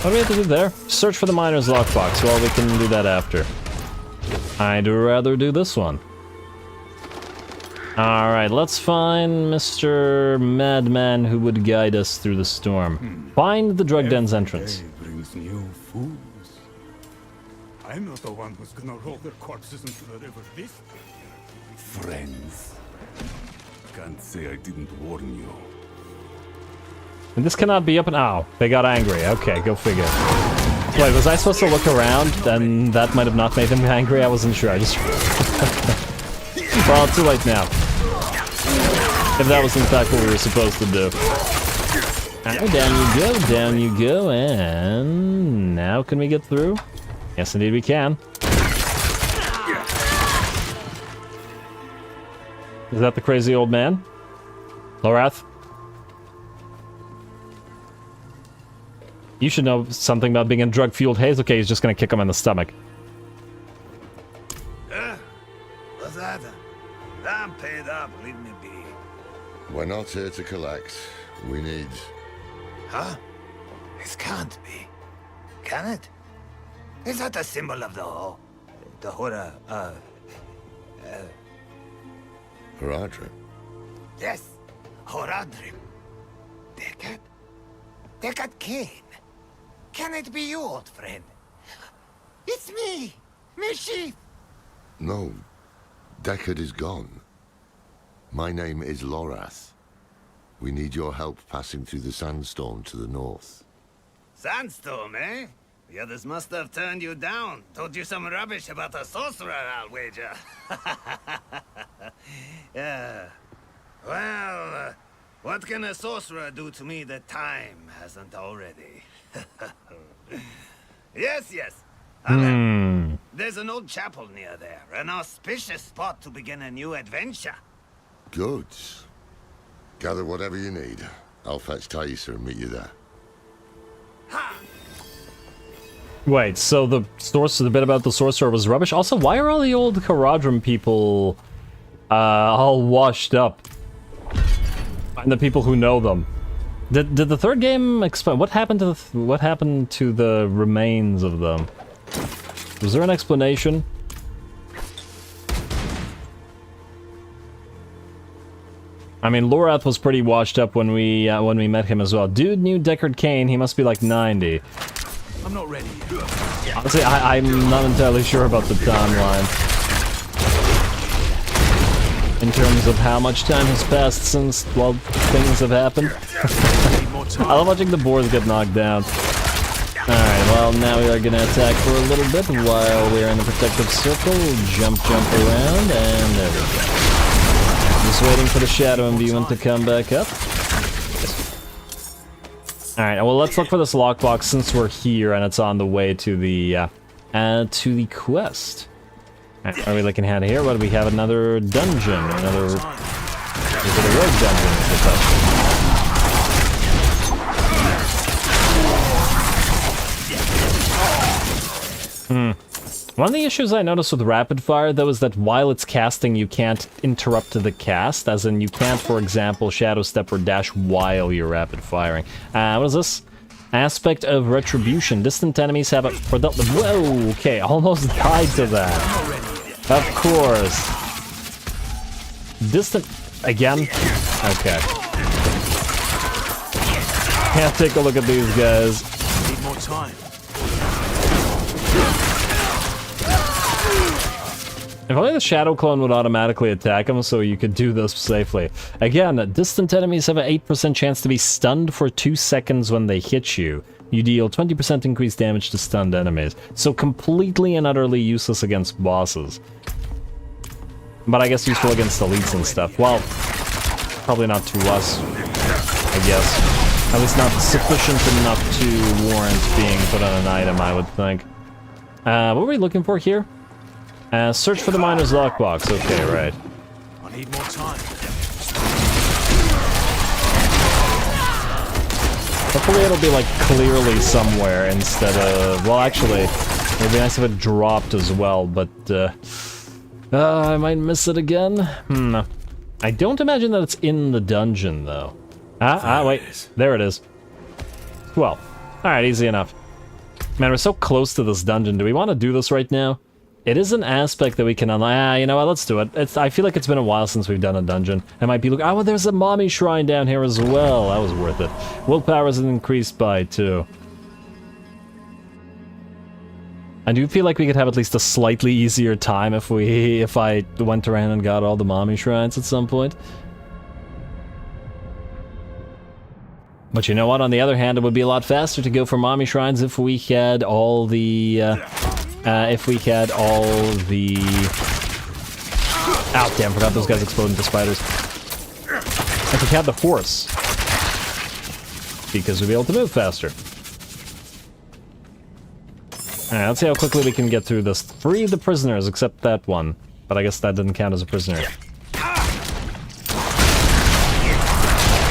What do we have to do there? Search for the miner's lockbox. Well, we can do that after. I'd rather do this one. Alright, let's find Mr. Madman who would guide us through the storm. Find the drug den's entrance. Brings new fools. I'm not the one who's gonna roll their corpses into the river this friends. Can't say I didn't warn you. And this cannot be up and... Oh, they got angry. Okay, go figure. Wait, was I supposed to look around and that might have not made them angry? I wasn't sure. I just... Well, too late now. If that was in fact what we were supposed to do. Oh, down you go, and... Now can we get through? Yes, indeed we can. Is that the crazy old man? Lorath? You should know something about being in drug-fueled haze. Okay, he's just gonna kick him in the stomach. What's that? I'm paid up, leave me be. We're not here to collect. We need... Huh? It can't be. Can it? Is that the symbol of the Horadrim? Yes, Horadrim. Deckard Cain. Can it be you, old friend? It's me, Mischief. No. Deckard is gone. My name is Lorath. We need your help passing through the sandstorm to the north. Sandstorm, eh? The others must have turned you down. Told you some rubbish about a sorcerer, I'll wager. Yeah. Well, what can a sorcerer do to me that time hasn't already? Yes. There's an old chapel near there, an auspicious spot to begin a new adventure. Good. Gather whatever you need. I'll fetch Thaisa and meet you there. Wait, so the bit about the sorcerer was rubbish? Also, why are all the old Horadrim people all washed up? And the people who know them. Did the third game explain what happened to the remains of them? Was there an explanation? I mean, Lorath was pretty washed up when we met him as well. Dude knew Deckard Cain. He must be like 90. I'm not ready. Honestly, I'm not entirely sure about the timeline. In terms of how much time has passed since, well, things have happened. I love watching the boars get knocked down. Alright, well, now we are gonna attack for a little bit while we're in a protective circle. Jump around, and there we go. Just waiting for the shadow imbuement to come back up. Alright, well, let's look for this lockbox since we're here and it's on the way to the quest. Right, are we looking at here? What do we have? Another dungeon. Another... Is it a rogue dungeon? Is the question. One of the issues I noticed with rapid fire, though, is that while it's casting, you can't interrupt the cast. As in, you can't, for example, shadow step or dash while you're rapid firing. What is this? Aspect of retribution. Distant enemies have a... Whoa, okay, almost died to that. Of course. Distant... Again? Okay. Can't take a look at these guys. Need more time. If only the Shadow Clone would automatically attack him so you could do this safely. Again, distant enemies have an 8% chance to be stunned for 2 seconds when they hit you. You deal 20% increased damage to stunned enemies. So completely and utterly useless against bosses. But I guess useful against elites and stuff. Well, probably not to us, I guess. At least not sufficient enough to warrant being put on an item, I would think. What were we looking for here? Search for the miner's lockbox. Okay, right. I need more time. Hopefully it'll be like clearly somewhere instead of... Well, actually, it'd be nice if it dropped as well, but I might miss it again. I don't imagine that it's in the dungeon, though. Wait. There it is. 12. Alright, easy enough. Man, we're so close to this dungeon. Do we want to do this right now? It is an aspect that we can unlock. You know what? Let's do it. I feel like it's been a while since we've done a dungeon. I might be looking... Oh, well, there's a mommy shrine down here as well. That was worth it. Willpower is increased by 2. I do feel like we could have at least a slightly easier time if I went around and got all the mommy shrines at some point. But you know what? On the other hand, it would be a lot faster to go for mommy shrines if we had all the... Oh, damn, forgot those guys explode into spiders. If we had the force. Because we'd be able to move faster. Alright, let's see how quickly we can get through this. Free the prisoners, except that one. But I guess that didn't count as a prisoner.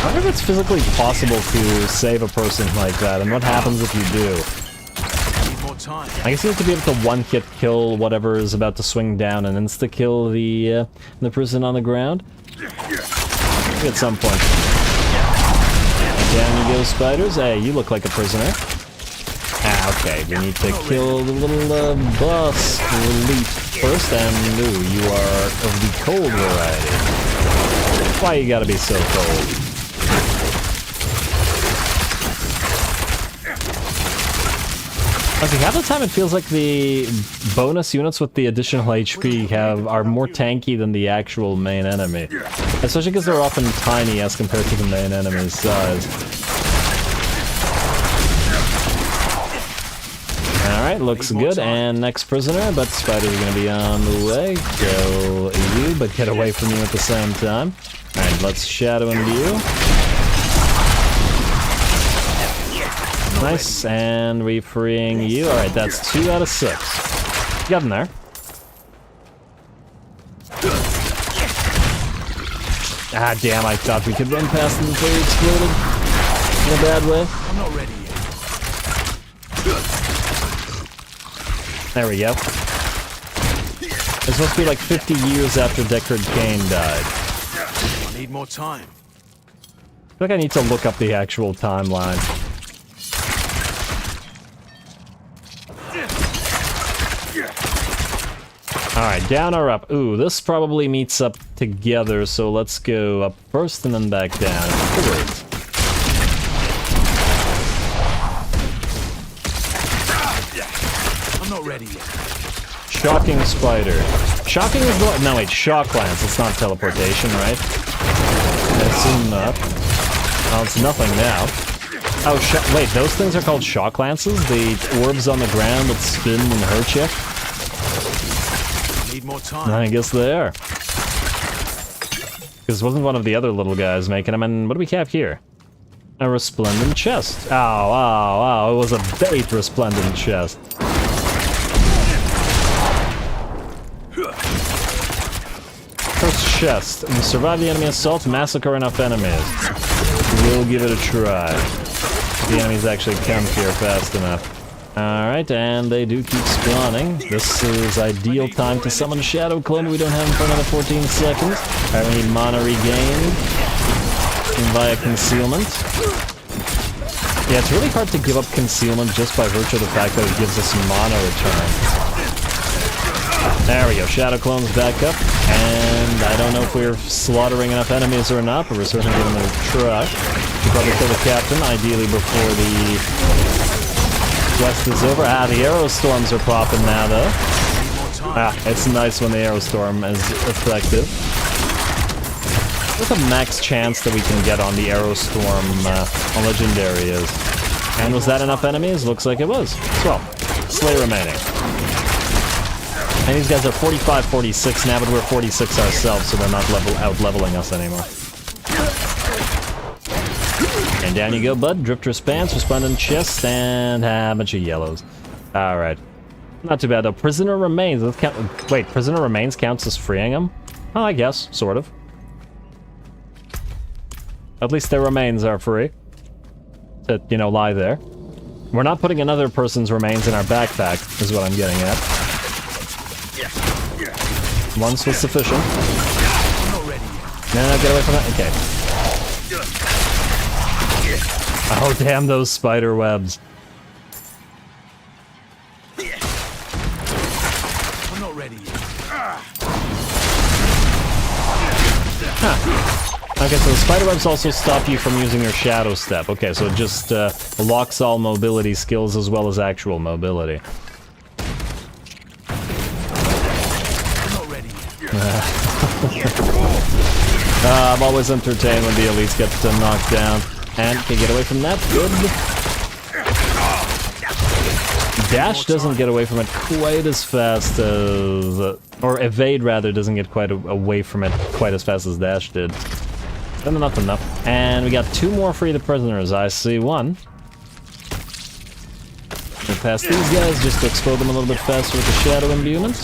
I wonder if it's physically possible to save a person like that, and what happens if you do. I guess you have to be able to one-hit kill whatever is about to swing down and insta-kill the person on the ground. Maybe at some point. Down you go, spiders. Hey, you look like a prisoner. Okay, we need to kill the little boss relief first, and ooh, you are of the cold variety. Why you gotta be so cold? Okay, half the time it feels like the bonus units with the additional HP are more tanky than the actual main enemy. Especially because they're often tiny as compared to the main enemy's size. Alright, looks good. And next prisoner, but spiders are gonna be on the way. Kill you, but get away from you at the same time. Alright, let's shadow into you. Nice, and refreeing you. Alright, that's 2 out of 6. Got him there. Ah, damn, I thought we could run past him before he exploded. In a bad way. I'm not ready yet. There we go. It's supposed to be like 50 years after Deckard Cain died. I need more time. I feel like I need to look up the actual timeline. Alright, down or up? Ooh, this probably meets up together, so let's go up first and then back down. Great. I'm not ready yet. Shocking spider. Shocking is the... No, wait, shock lance. It's not teleportation, right? I assume not. Well, it's nothing now. Oh, wait, those things are called shock lances? The orbs on the ground that spin and hurt you? Need more time. I guess they are. Because wasn't one of the other little guys making them, and what do we have here? A resplendent chest. Ow, it was a bait resplendent chest. First chest. Survive the enemy assault, massacre enough enemies. We'll give it a try. The enemies actually come here fast enough. Alright, and they do keep spawning. This is ideal time to summon a shadow clone we don't have for another 14 seconds. Alright, we need mana regained via concealment. Yeah, it's really hard to give up concealment just by virtue of the fact that it gives us mana return. There we go, shadow clones back up. And I don't know if we're slaughtering enough enemies or not, but we're certainly giving it a try. We'll probably kill the captain, ideally before the quest is over. Ah, the arrow storms are popping now, though. Ah, it's nice when the arrow storm is effective. What's the max chance that we can get on the arrow storm on legendary is? And was that enough enemies? Looks like it was. 12. Slay remaining. And these guys are 45, 46 now, but we're 46 ourselves, so they're not out-leveling us anymore. And down you go, bud. Drifter's pants, resplendent chest, and a bunch of yellows. Alright. Not too bad, though. Prisoner remains. Wait, prisoner remains counts as freeing him? Oh, I guess. Sort of. At least their remains are free. to, you know, lie there. We're not putting another person's remains in our backpack, is what I'm getting at. Once was sufficient. No, get away from that. Okay. Oh, damn those spider webs. I'm not ready yet. Huh. Okay, so the spider webs also stop you from using your shadow step. Okay, so it just locks all mobility skills as well as actual mobility. I'm not ready yet. I'm always entertained when the elites get knocked down. And can get away from that. Good. Dash doesn't get away from it quite as fast as... or evade, rather, doesn't get quite away from it quite as fast as Dash did. But enough. And we got 2 more free the prisoners. I see one. We'll pass these guys just to explode them a little bit faster with the shadow imbuement.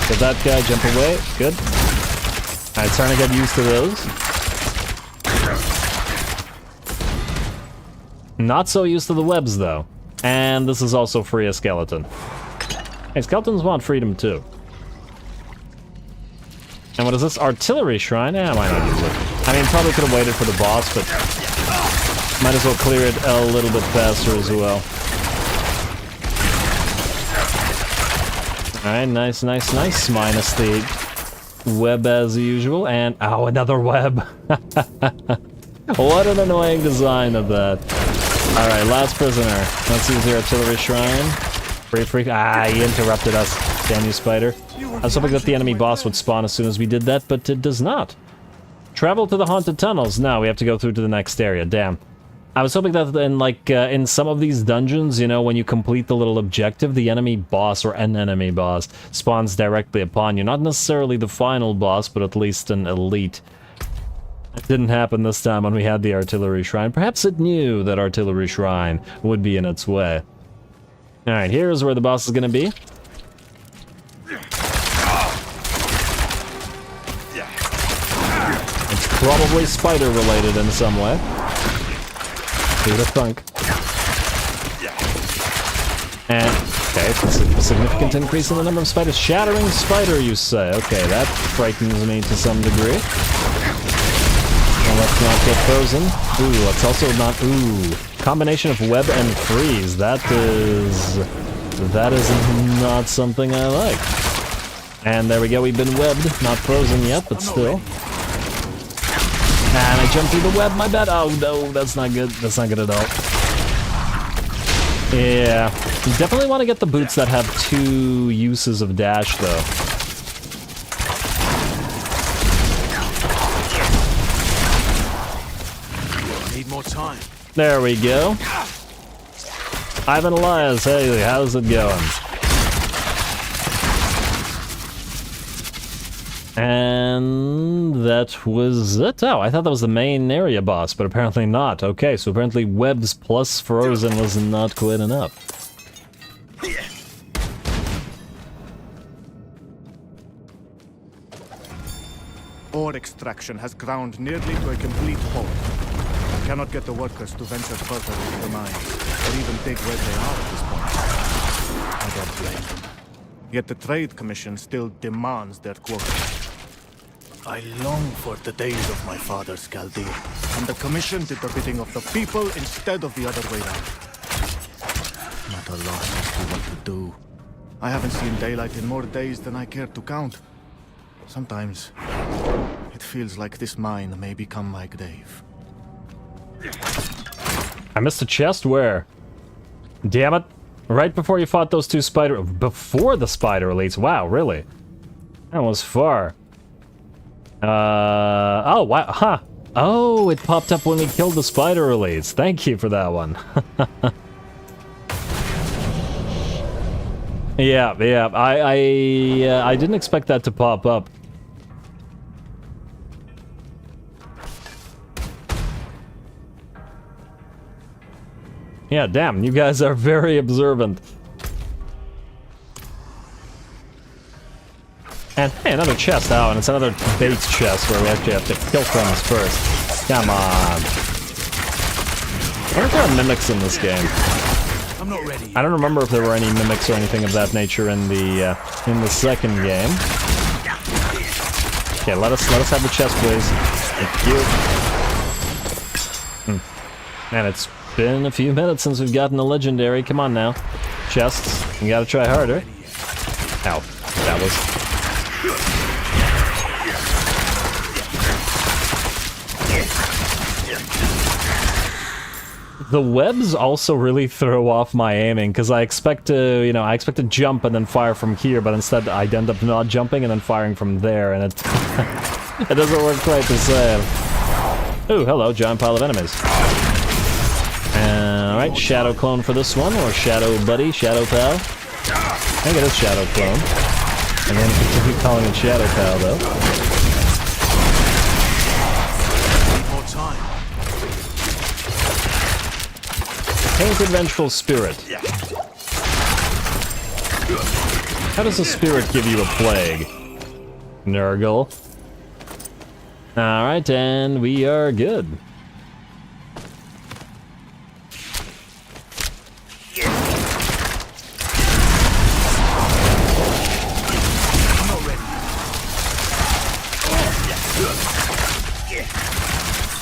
Get that guy, jump away. Good. Alright, starting to get used to those. Not so used to the webs, though. And this is also free a skeleton. Hey, skeletons want freedom, too. And what is this? Artillery shrine? Eh, why not use it? I mean, probably could have waited for the boss, but might as well clear it a little bit faster as well. Alright, nice. Minus the web as usual. And, oh, another web. What an annoying design of that. Alright, last prisoner. Let's use the artillery shrine. Free. Ah, he interrupted us. Damn you, spider. I was hoping that the enemy boss would spawn as soon as we did that, but it does not. Travel to the haunted tunnels. Now we have to go through to the next area. Damn. I was hoping that in, like, in some of these dungeons, you know, when you complete the little objective, the enemy boss, or an enemy boss, spawns directly upon you. Not necessarily the final boss, but at least an elite. It didn't happen this time when we had the artillery shrine. Perhaps it knew that artillery shrine would be in its way. Alright, here's where the boss is gonna be. It's probably spider related in some way. Who'd have thunk? And, okay, it's a significant increase in the number of spiders. Shattering spider, you say? Okay, that frightens me to some degree. Well, let's not get frozen. Ooh, let's also not... Ooh. Combination of web and freeze. That is not something I like. And there we go, we've been webbed. Not frozen yet, but still. And I jumped through the web, my bad. Oh no, that's not good. That's not good at all. Yeah. You definitely want to get the boots that have 2 uses of dash, though. Need more time. There we go. Ivan Elias, hey, how's it going? And that was it. Oh, I thought that was the main area boss, but apparently not. Okay, so apparently webs plus frozen was not quite enough. Ore extraction has ground nearly to a complete halt. I cannot get the workers to venture further into the mines, or even dig where they are at this point. I don't blame them. Yet the Trade Commission still demands their quota. I long for the days of my father's Chaldean, and the Commission did the bidding of the people instead of the other way around. Not a loss as to what to do. I haven't seen daylight in more days than I care to count. Sometimes, it feels like this mine may become my grave. I missed a chest? Where? Damn it. Right before you fought those 2 spider... Before the spider elites. Wow, really? That was far. Oh, wow. Huh. Oh, it popped up when we killed the spider elites. Thank you for that one. Yeah. I didn't expect that to pop up. Yeah, damn, you guys are very observant. And hey, another chest. Oh, and it's another bait chest where we actually have to kill things first. Come on. wonder if there are mimics in this game. I'm not ready. I don't remember if there were any mimics or anything of that nature in the second game. Okay, let us have the chest, please. Thank you. Man, it's been a few minutes since we've gotten a legendary. Come on now, chests. You gotta try harder. Ow, that was. The webs also really throw off my aiming, because I expect to, I expect to jump and then fire from here, but instead I'd end up not jumping and then firing from there, and it, it doesn't work quite the same. Ooh, hello, giant pile of enemies. Alright, shadow clone for this one, or shadow buddy, shadow pal. I think it is shadow clone. I'm going to continue calling it shadow pal, though. Painted Vengeful Spirit. How does a spirit give you a plague? Nurgle. Alright, and we are good.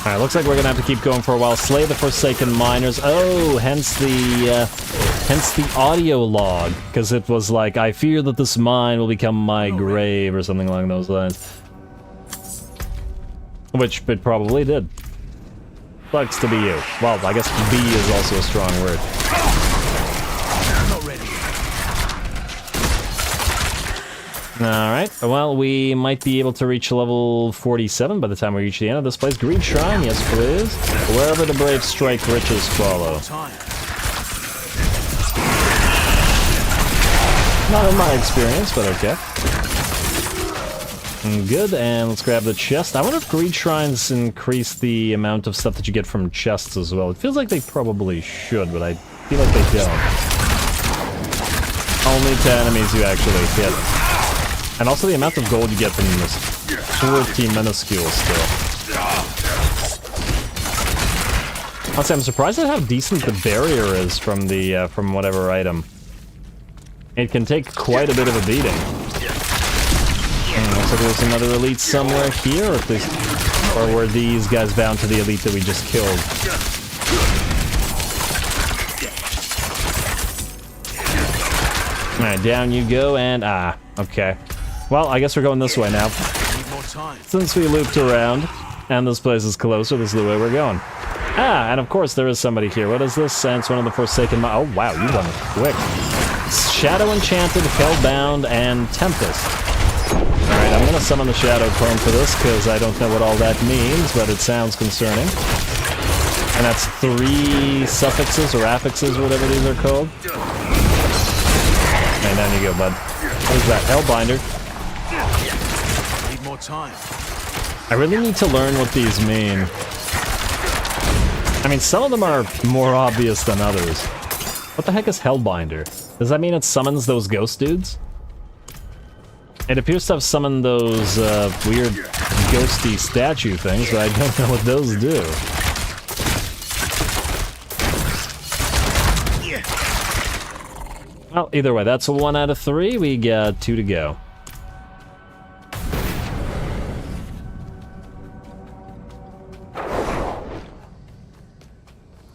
Alright, looks like we're gonna have to keep going for a while. Slay the Forsaken Miners. Oh, hence the audio log. Because it was like, I fear that this mine will become my grave, or something along those lines. Which it probably did. Sucks to be you. Well, I guess be is also a strong word. Alright, well, we might be able to reach level 47 by the time we reach the end of this place. Greed Shrine, yes please. Wherever the brave strike, riches follow. Not in my experience, but okay. Good, and let's grab the chest. I wonder if Greed Shrines increase the amount of stuff that you get from chests as well. It feels like they probably should, but I feel like they don't. Only to enemies you actually hit. And also the amount of gold you get from this pretty minuscule still. Honestly, I'm surprised at how decent the barrier is from the from whatever item. It can take quite a bit of a beating. Looks like there's another elite somewhere here, or were these guys bound to the elite that we just killed? Alright, down you go, and okay. Well, I guess we're going this way now. Since we looped around, and this place is closer, this is the way we're going. And of course there is somebody here. What is this? And it's one of the Forsaken Oh wow, you went quick. Shadow Enchanted, Hellbound, and Tempest. Alright, I'm gonna summon the Shadow Clone for this, because I don't know what all that means, but it sounds concerning. And that's 3 suffixes, or affixes, or whatever these are called. And down you go, bud. What is that? Hellbinder. Need more time. I really need to learn what these mean. I mean, some of them are more obvious than others. What the heck is Hellbinder? Does that mean it summons those ghost dudes? It appears to have summoned those weird ghosty statue things, but I don't know what those do. Well, either way, that's a 1 out of 3. We got 2 to go.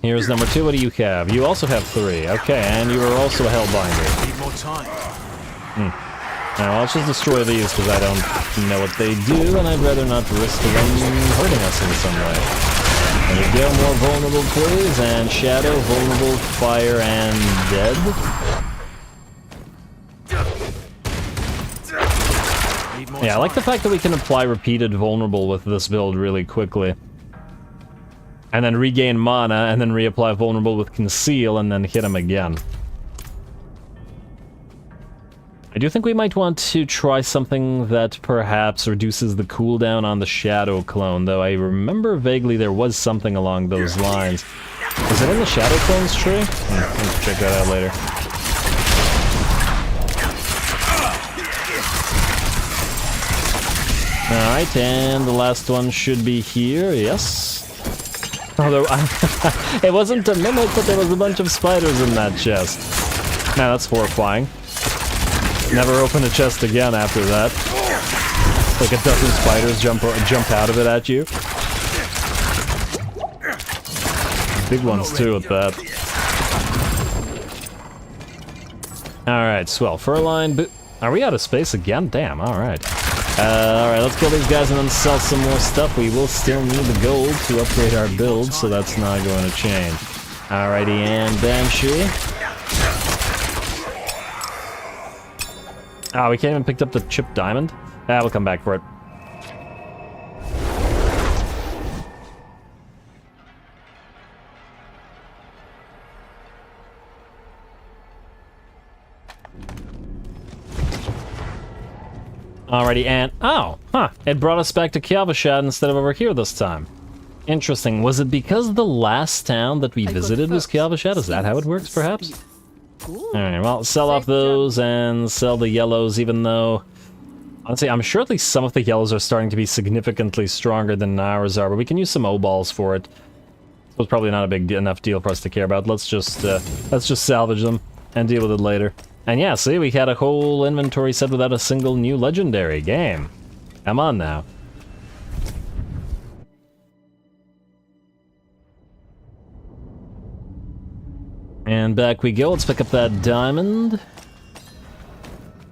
Here's number 2. What do you have? You also have 3. Okay, and you are also a Hellbinder. Need more time. Now, let's just destroy these because I don't know what they do, and I'd rather not risk them hurting us in some way. There we go. More vulnerable, please. And Shadow, vulnerable, fire, and dead. Yeah, I like the fact that we can apply repeated vulnerable with this build really quickly. And then regain mana, and then reapply vulnerable with conceal, and then hit him again. I do think we might want to try something that perhaps reduces the cooldown on the Shadow Clone, though I remember vaguely there was something along those lines. Is it in the Shadow Clone's tree? Let's check that out later. Alright, and the last one should be here, yes. Although, it wasn't a mimic, but there was a bunch of spiders in that chest. Man, that's horrifying. Never open a chest again after that. Like a dozen spiders jump out of it at you. Big ones too at that. Alright, swell. Furline, are we out of space again? Damn, alright. Alright, let's kill these guys and then sell some more stuff. We will still need the gold to upgrade our build, so that's not going to change. Alrighty, and Banshee. Ah, we can't even pick up the chipped diamond? Ah, we'll come back for it. Alrighty, and... oh, huh. It brought us back to Qara instead of over here this time. Interesting. Was it because the last town that we visited was Qara? Is that how it works, perhaps? Alright, well, sell off those and sell the yellows, even though... honestly, I'm sure at least some of the yellows are starting to be significantly stronger than ours are, but we can use some O-balls for it. So it's probably not a big enough deal for us to care about. Let's just salvage them and deal with it later. And yeah, see, we had a whole inventory set without a single new legendary game. Come on now. And back we go. Let's pick up that diamond.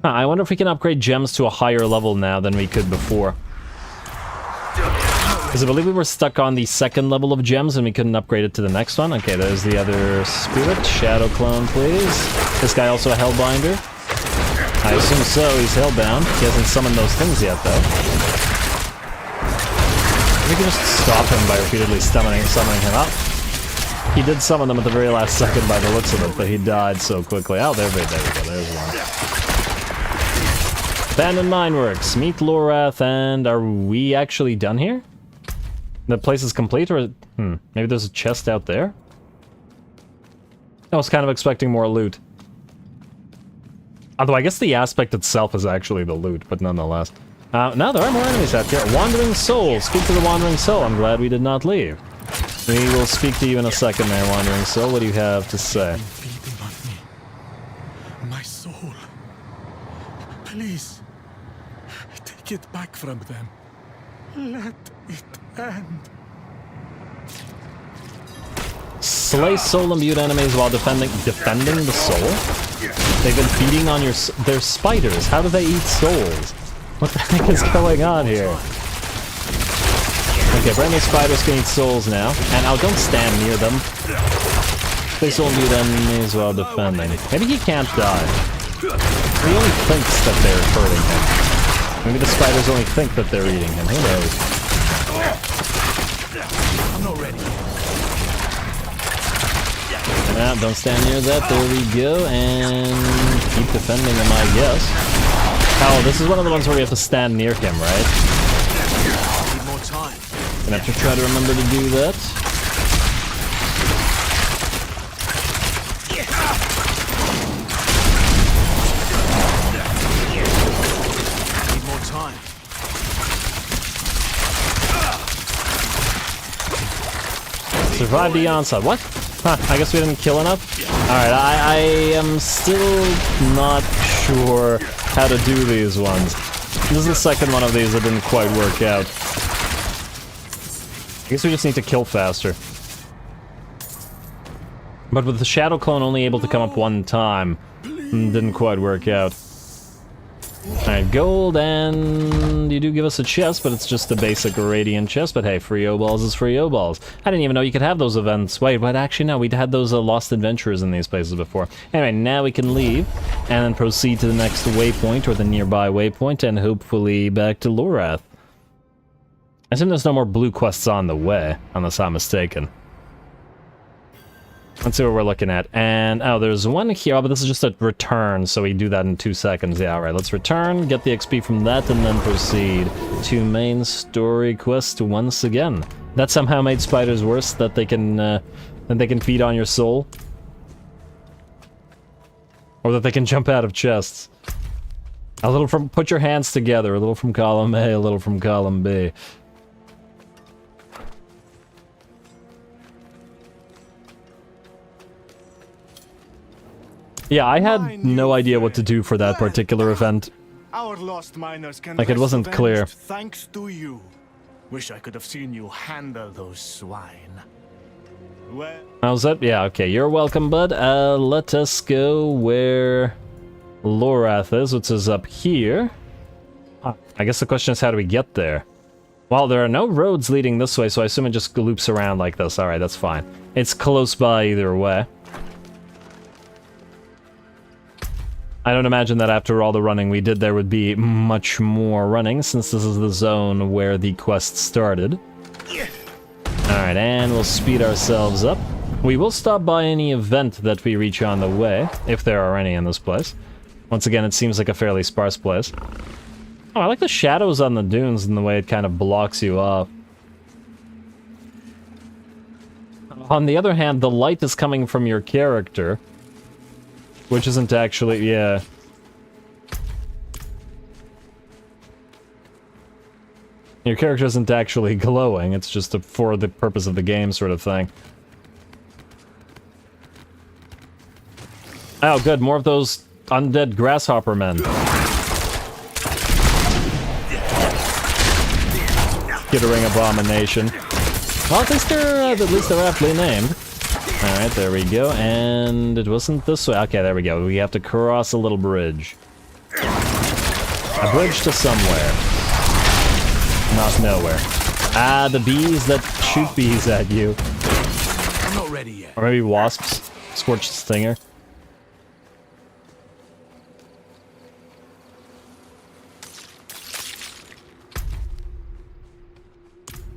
Huh, I wonder if we can upgrade gems to a higher level now than we could before. Because I believe we were stuck on the second level of gems and we couldn't upgrade it to the next one. Okay, there's the other spirit. Shadow clone, please. This guy also a hellbinder? I assume so, he's hellbound. He hasn't summoned those things yet, though. We can just stop him by repeatedly summoning him up. He did summon them at the very last second by the looks of it, but he died so quickly. Oh, there we go, there's one. Abandoned Mineworks, meet Lorath, and are we actually done here? The place is complete, or... maybe there's a chest out there? I was kind of expecting more loot. Although I guess the aspect itself is actually the loot, but nonetheless. No, there are more enemies out here. Wandering Soul! Speak to the Wandering Soul. I'm glad we did not leave. We will speak to you in a second there, Wandering Soul. What do you have to say? Feeding on me. My soul. Please. Take it back from them. Let it end. Slay soul-imbued enemies while defending the soul? They've been feeding on their spiders. How do they eat souls? What the heck is going on here? Okay, brand new spiders can eat souls now. And now don't stand near them. Slay soul-imbued enemies while defending. Maybe he can't die. He only thinks that they're hurting him. Maybe the spiders only think that they're eating him. Who knows? I'm not ready. Yeah, don't stand near that. There we go. And keep defending him, I guess. Oh, this is one of the ones where we have to stand near him, right? Need more time. Gonna have to try to remember to do that. Need more time. Survive the onslaught. What? Huh, I guess we didn't kill enough? Alright, I am still not sure how to do these ones. This is the second one of these that didn't quite work out. I guess we just need to kill faster. But with the Shadow Clone only able to come up one time, didn't quite work out. Alright, gold, and you do give us a chest, but it's just a basic Radiant chest. But hey, free O-balls is free O-balls. I didn't even know you could have those events. Wait, but actually no, we'd had those Lost Adventurers in these places before. Anyway, now we can leave, and then proceed to the next waypoint, or the nearby waypoint, and hopefully back to Lorath. I assume there's no more blue quests on the way, unless I'm mistaken. Let's see what we're looking at. And, oh, there's one here, oh, but this is just a return, so we do that in 2 seconds. Yeah, alright, let's return, get the XP from that, and then proceed to main story quest once again. That somehow made spiders worse, that they can feed on your soul. Or that they can jump out of chests. A little from, put your hands together, a little from column A, a little from column B. Yeah, I had no idea what to do for that particular event. Our lost miners can Like, it rest wasn't avenged clear. Thanks to you. Wish I could have seen you handle those swine. Well, How's that? Yeah, okay, you're welcome, bud. Let us go where Lorath is, which is up here. I guess the question is, how do we get there? Well, there are no roads leading this way, so I assume it just loops around like this. Alright, that's fine. It's close by either way. I don't imagine that after all the running we did there would be much more running, since this is the zone where the quest started. Alright, and we'll speed ourselves up. We will stop by any event that we reach on the way, if there are any in this place. Once again, it seems like a fairly sparse place. Oh, I like the shadows on the dunes and the way it kind of blocks you off. On the other hand, the light is coming from your character, which isn't actually, yeah. Your character isn't actually glowing, it's just for the purpose of the game sort of thing. Oh, good, more of those undead grasshopper men. Skittering abomination. Well, at least they're aptly named. Alright, there we go, and it wasn't this way. Okay, there we go. We have to cross a little bridge. A bridge to somewhere. Not nowhere. Ah, the bees that shoot bees at you. I'm not ready yet. Or maybe wasps. Scorched stinger.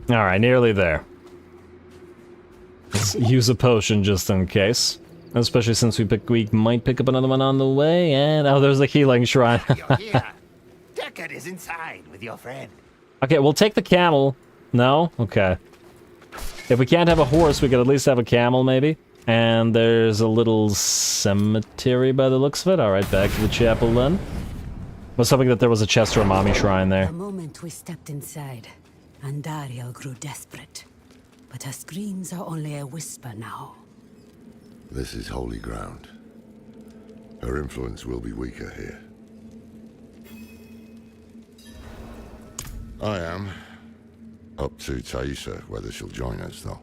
Alright, nearly there. Let's use a potion just in case. Especially since we might pick up another one on the way, and oh, there's a healing shrine. You're here. Deckard is inside with your friend. Okay, we'll take the camel. No? Okay. If we can't have a horse, we could at least have a camel, maybe. And there's a little cemetery by the looks of it. Alright, back to the chapel then. Was hoping that there was a chest or a mommy shrine there. The moment we stepped inside, Andariel grew desperate. But her screams are only a whisper now. This is holy ground. Her influence will be weaker here. I am. Up to Taissa, whether she'll join us, though.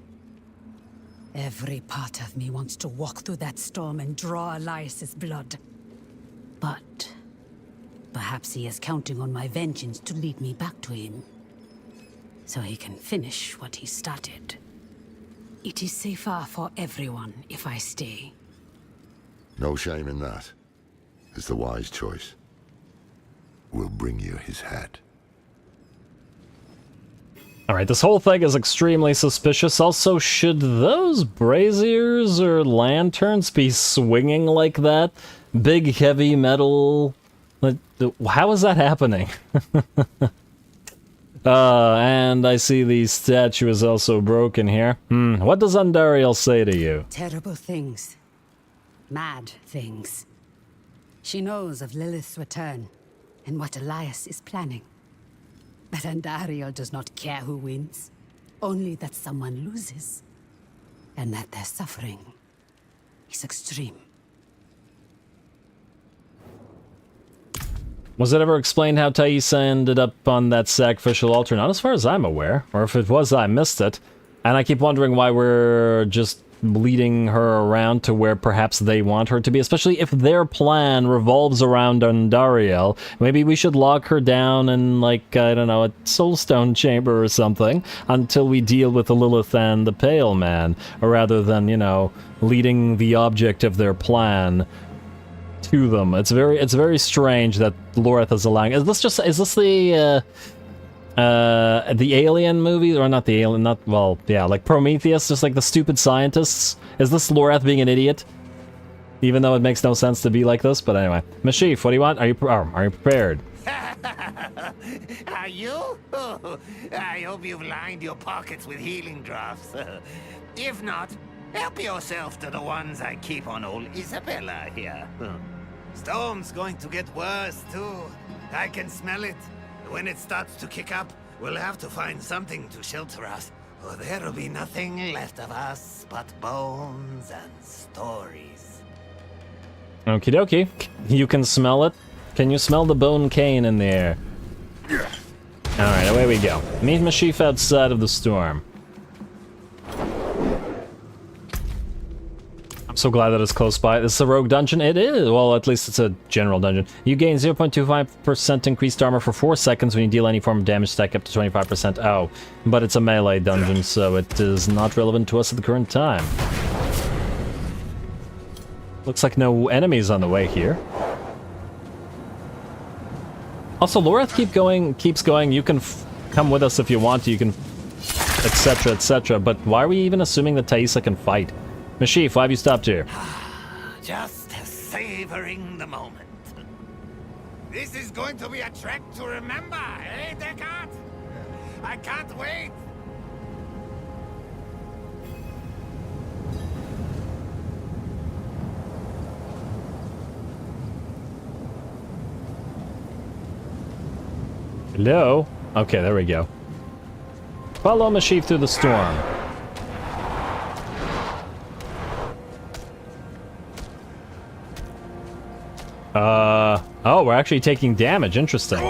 Every part of me wants to walk through that storm and draw Elias's blood. But perhaps he is counting on my vengeance to lead me back to him, so he can finish what he started. It is safer for everyone if I stay. No shame in that. It's the wise choice. We'll bring you his head. Alright, this whole thing is extremely suspicious. Also, should those braziers or lanterns be swinging like that? Big, heavy metal... How is that happening? And I see the statue is also broken here. What does Andariel say to you? Terrible things. Mad things. She knows of Lilith's return and what Elias is planning. But Andariel does not care who wins. Only that someone loses. And that their suffering is extreme. Was it ever explained how Taissa ended up on that sacrificial altar? Not as far as I'm aware. Or if it was, I missed it. And I keep wondering why we're just leading her around to where perhaps they want her to be. Especially if their plan revolves around Andariel. Maybe we should lock her down in, like, I don't know, a soulstone chamber or something. Until we deal with the Lilith and the Pale Man. Rather than, you know, leading the object of their plan to them. It's very strange that Lorath is allowing. Is this the Alien movie, or not the Alien? Not, well, yeah, like Prometheus, just like the stupid scientists. Is this Lorath being an idiot? Even though it makes no sense to be like this, but anyway. Mashif, what do you want? Are you prepared? Are you? I hope you've lined your pockets with healing drops. If not, help yourself to the ones I keep on old Isabella here. Storm's going to get worse, too. I can smell it. When it starts to kick up, we'll have to find something to shelter us, or there'll be nothing left of us but bones and stories. Okie dokie. You can smell it? Can you smell the bone cane in the air? Alright, away we go. Meet Mashif outside of the storm. I'm so glad that it's close by. This is a rogue dungeon? It is! Well, at least it's a general dungeon. You gain 0.25% increased armor for 4 seconds when you deal any form of damage, stack up to 25%. Oh, but it's a melee dungeon, so it is not relevant to us at the current time. Looks like no enemies on the way here. Also, Lorath keeps going, you can come with us if you want to, you can... etc, etc, but why are we even assuming that Thaisa can fight? Mashif, why have you stopped here? Just savoring the moment. This is going to be a trek to remember, eh, Descartes? I can't wait! Hello? Okay, there we go. Follow Mashif through the storm. Oh, we're actually taking damage. Interesting.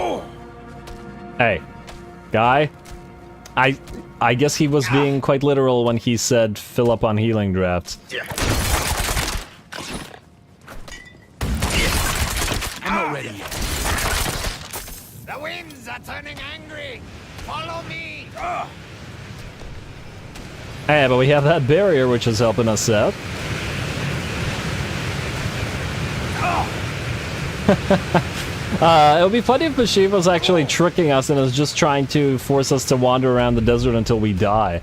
Hey, guy. I guess he was being quite literal when he said fill up on healing drafts. I'm not ready yet. The winds are turning angry. Follow me. Hey, but we have that barrier which is helping us out. It would be funny if Mashif was actually tricking us and is just trying to force us to wander around the desert until we die.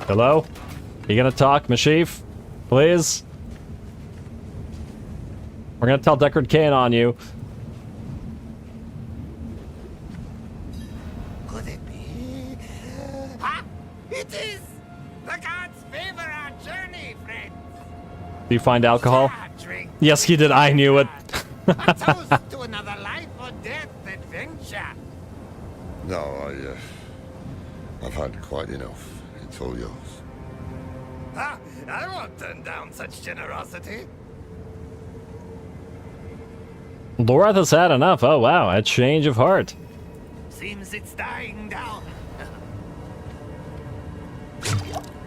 Hello? You gonna talk, Mashif? Please? We're gonna tell Deckard Cain on you. Could it be? Ha! It is! The gods favor our journey, friends! Do you find alcohol? Yes, he did. I knew it. A toast to another life or death adventure! No, I've had quite enough. It's all yours. Ha! I won't turn down such generosity. Lorath has had enough. Oh wow, a change of heart. Seems it's dying down.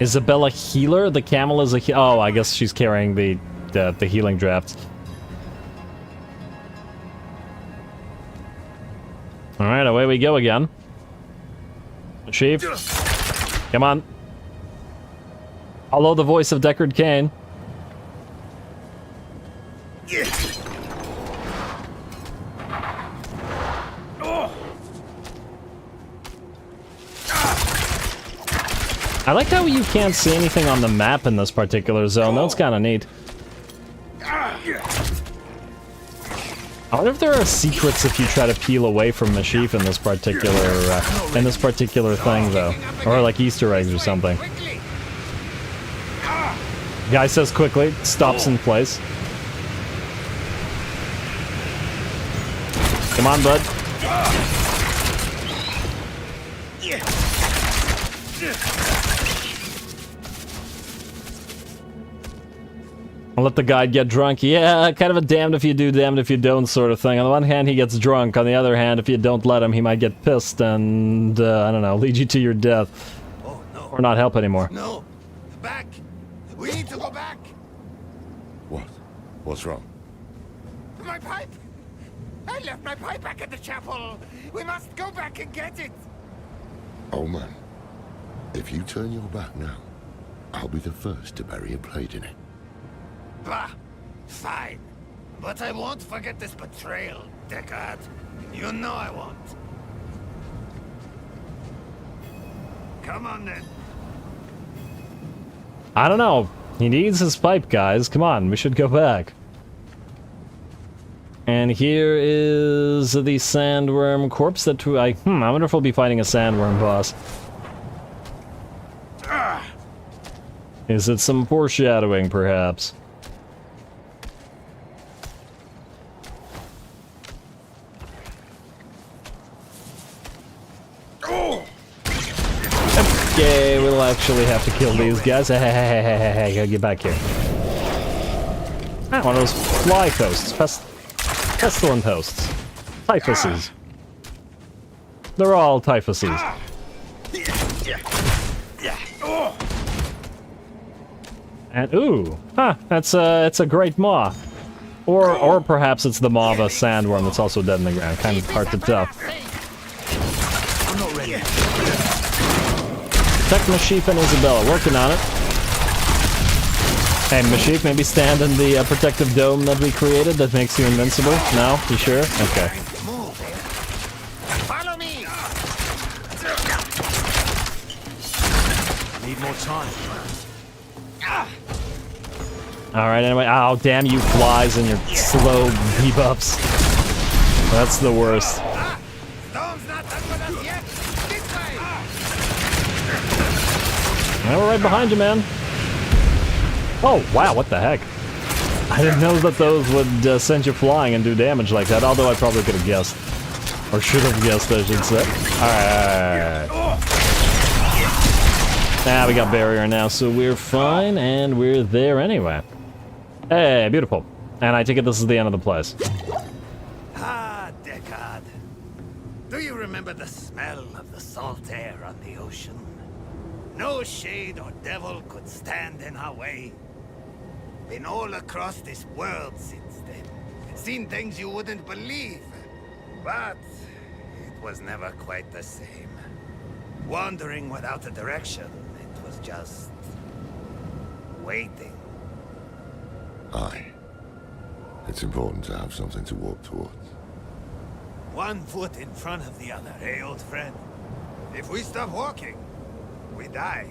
Isabella healer? The camel is a oh, I guess she's carrying the healing drafts. Alright, away we go again. Chief. Come on. Follow the voice of Deckard Cain. I like how you can't see anything on the map in this particular zone. That's kind of neat. I wonder if there are secrets if you try to peel away from Mashif in this particular thing, though, or like Easter eggs or something. Guy says quickly, stops in place. Come on, bud. I'll let the guy get drunk. Yeah, kind of a damned if you do, damned if you don't sort of thing. On the one hand, he gets drunk. On the other hand, if you don't let him, he might get pissed and, I don't know, lead you to your death. Oh, no. Or not help anymore. No. Back. We need to go back. What? What's wrong? My pipe. I left my pipe back at the chapel. We must go back and get it. Oh man, if you turn your back now, I'll be the first to bury a blade in it. Bah. Fine. But I won't forget this betrayal, Deckard. You know I won't. Come on then. I don't know. He needs his pipe, guys. Come on, we should go back. And here is the sandworm corpse that I wonder if we'll be fighting a sandworm boss. Is it some foreshadowing, perhaps? Okay, we'll actually have to kill these guys. Hey, get back here. Ah, one of those fly hosts. Pestilent hosts. Typhuses. They're all typhuses. And ooh, that's a great maw. Or perhaps it's the maw of a sandworm that's also dead in the ground. Kind of hard to tell. I'm not ready. Protect Mashif and Isabella, working on it. Hey, Mashif, maybe stand in the protective dome that we created that makes you invincible? No? You sure? Okay. Follow me. Need more time. Alright, anyway. Oh, damn you flies and your slow debuffs. That's the worst. Now we're right behind you, man. Oh, wow, what the heck? I didn't know that those would send you flying and do damage like that, although I probably could have guessed. Or should have guessed, I should say. Alright. We got barrier now, so we're fine, and we're there anyway. Hey, beautiful. And I take it this is the end of the place. Ah, Deckard. Do you remember the smell of the salt air on the ocean? No shade or devil could stand in our way. Been all across this world since then. Seen things you wouldn't believe. But it was never quite the same. Wandering without a direction, it was just waiting. Aye. It's important to have something to walk towards. One foot in front of the other, eh, old friend? If we stop walking, we die.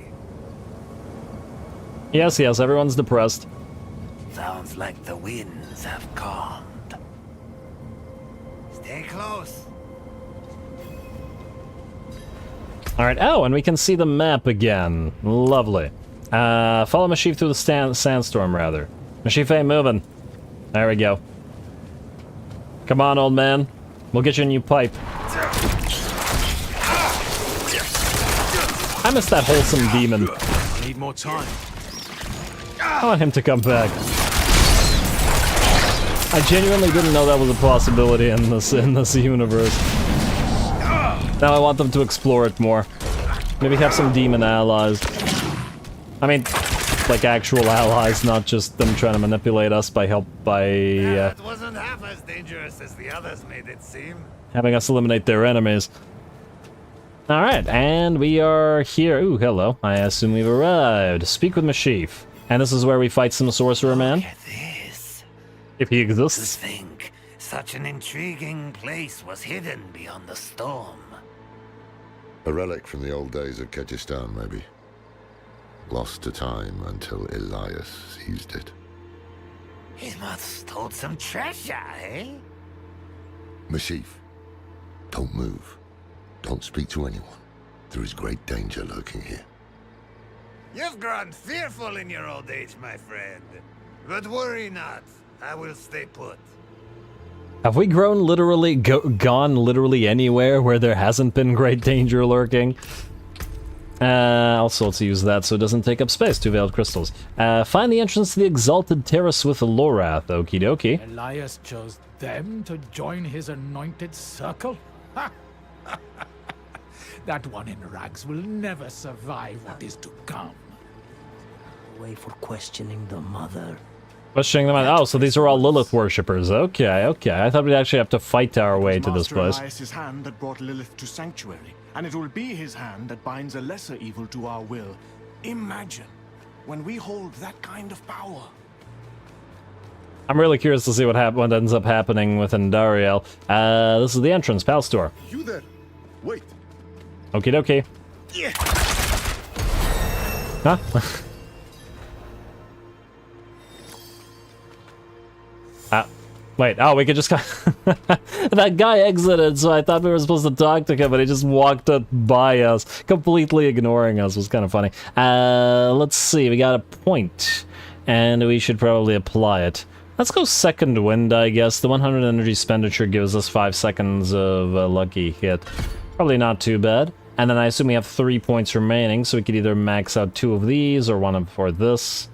Yes, everyone's depressed. Sounds like the winds have calmed. Stay close. Alright, oh, and we can see the map again. Lovely. Follow Mashif through the sandstorm, rather. Mashif ain't moving. There we go. Come on, old man. We'll get you a new pipe. I miss that wholesome demon. Need more time. I want him to come back. I genuinely didn't know that was a possibility in this universe. Now I want them to explore it more. Maybe have some demon allies. I mean, like actual allies, not just them trying to manipulate us by That wasn't half as dangerous as the others made it seem. having us eliminate their enemies. Alright, and we are here. Ooh, hello. I assume we've arrived. Speak with Mashif. And this is where we fight some sorcerer man? If he exists. To think such an intriguing place was hidden beyond the storm. A relic from the old days of Kyrgyzstan, maybe. Lost to time until Elias seized it. He must hold some treasure, eh? Mashif, don't move. Don't speak to anyone. There is great danger lurking here. You've grown fearful in your old age, my friend. But worry not. I will stay put. Have we gone literally anywhere where there hasn't been great danger lurking? Also, let's use that so it doesn't take up space. 2 veiled crystals. Find the entrance to the Exalted Terrace with Lorath. Okie dokie. Elias chose them to join his anointed circle? Ha! That one in rags will never survive what is to come. Way for questioning the mother. Questioning them out. Oh, so these are all Lilith worshippers. Okay. I thought we'd actually have to fight our way to this place. Elias' hand that brought Lilith to Sanctuary, and it will be his hand that binds a lesser evil to our will. Imagine when we hold that kind of power. I'm really curious to see what ends up happening with Endariel. This is the entrance, Pal Store. You there? Wait. Okie dokie. Yeah. Huh? Wait, oh, we could just... That guy exited, so I thought we were supposed to talk to him, but he just walked by us, completely ignoring us. It was kind of funny. Let's see, we got a point, and we should probably apply it. Let's go second wind, I guess. The 100 energy expenditure gives us 5 seconds of a lucky hit. Probably not too bad. And then I assume we have 3 points remaining, so we could either max out 2 of these or 1 for this.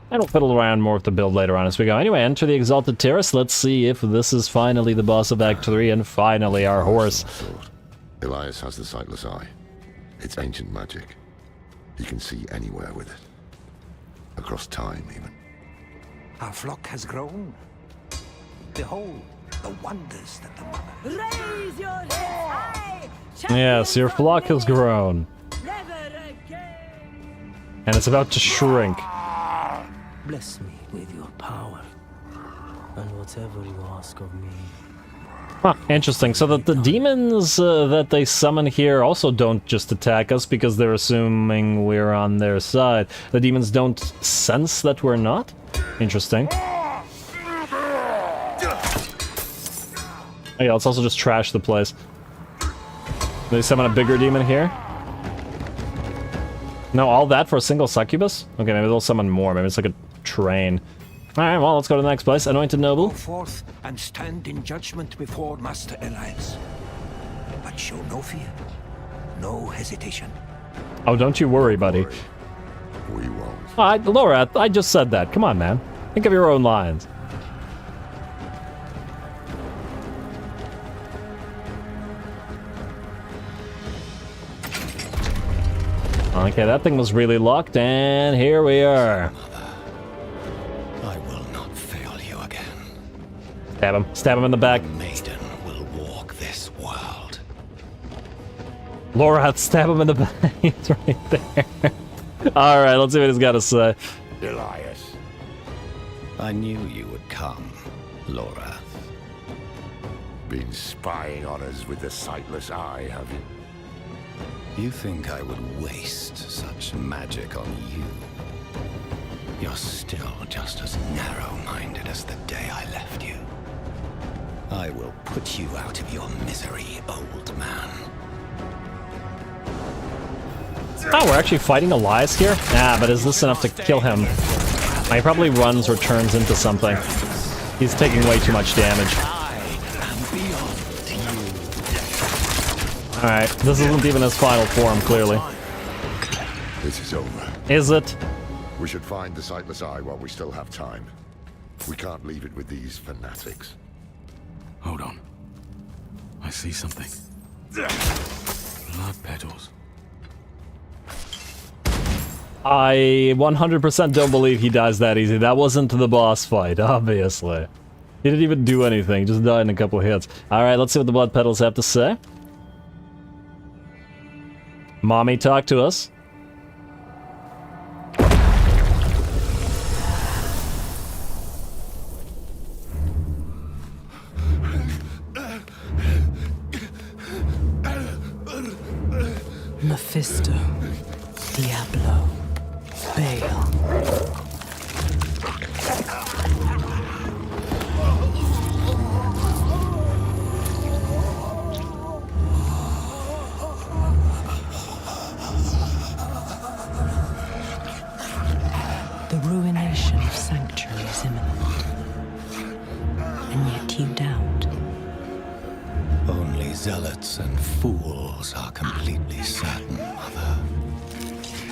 And we'll fiddle around more with the build later on as we go. Anyway, enter the Exalted Terrace. Let's see if this is finally the boss of Act 3 and finally our horse. Elias has the Sightless Eye. It's ancient magic. He can see anywhere with it. Across time, even. Our flock has grown. Behold the wonders that the mother... Raise your head high! Yes, your flock has grown. And it's about to shrink. Bless me with your power, and whatever you ask of me. Huh, interesting. So that the demons that they summon here also don't just attack us because they're assuming we're on their side. The demons don't sense that we're not? Interesting. Oh yeah, let's also just trash the place. They summon a bigger demon here? No, all that for a single succubus? Okay, maybe they'll summon more. Maybe it's like a train. Alright, well, let's go to the next place. Anointed Noble. Go forth and stand in judgment before Master Elias. But show no fear, no hesitation. Oh, don't you worry, buddy. We won't. Laura, I just said that. Come on, man. Think of your own lines. Okay, that thing was really locked, and here we are. I will not fail you again. Stab him. Stab him in the back. The maiden will walk this world. Laura, stab him in the back. He's right there. Alright, let's see what he's got to say. Elias. I knew you would come, Laura. Been spying on us with the Sightless Eye, have you? You think I would waste such magic on you? You're still just as narrow-minded as the day I left you. I will put you out of your misery, old man. Oh, we're actually fighting Elias here? Ah, but is this enough to kill him? He probably runs or turns into something. He's taking way too much damage. Alright, this isn't even his final form, clearly. This is over. Is it? We should find the Sightless Eye while we still have time. We can't leave it with these fanatics. Hold on. I see something. Blood petals. I 100% don't believe he dies that easy. That wasn't the boss fight, obviously. He didn't even do anything, just died in a couple hits. Alright, let's see what the blood petals have to say. Mommy, talk to us. Mephisto, Diablo, Baal. The ruination of Sanctuary is imminent. And yet you doubt. Only zealots and fools are completely certain, Mother.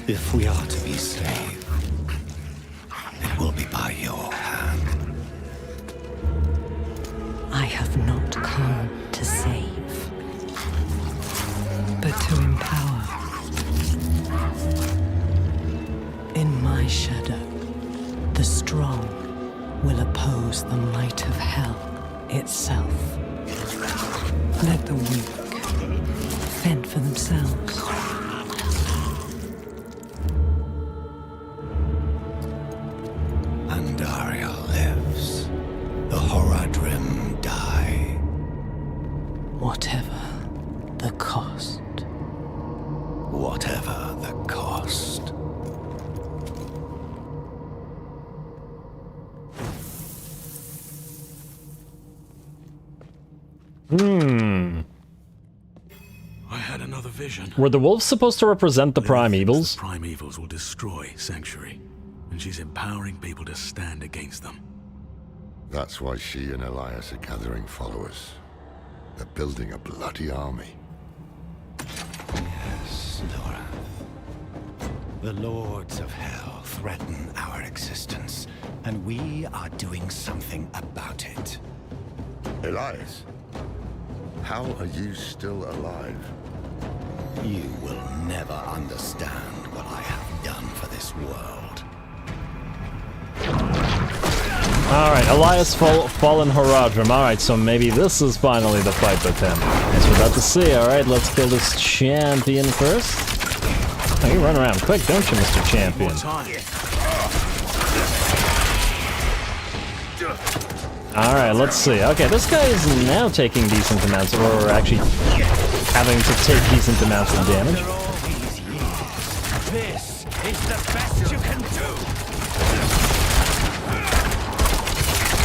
If we are to be saved, it will be by your hand. I have not come to save, but to empower. In my shadow, the strong will oppose the might of hell itself. Let the weak fend for themselves. Andaria lives. The Horadrim die. Whatever the cost. Whatever the cost. I had another vision. Were the wolves supposed to represent the primevals? The primevals will destroy Sanctuary, and she's empowering people to stand against them. That's why she and Elias are gathering followers. They're building a bloody army. Yes, Laura. The lords of hell threaten our existence, and we are doing something about it. Elias, how are you still alive? You will never understand what I have done for this world. Alright, Elias fallen Horadrim. Alright, so maybe this is finally the fight with him. As we're about to see. Alright, let's kill this champion first. Oh, you run around quick, don't you, Mr. Champion? Alright, let's see. Okay, this guy is now taking decent amounts of, or actually having to take decent amounts of damage. This is the best you can do.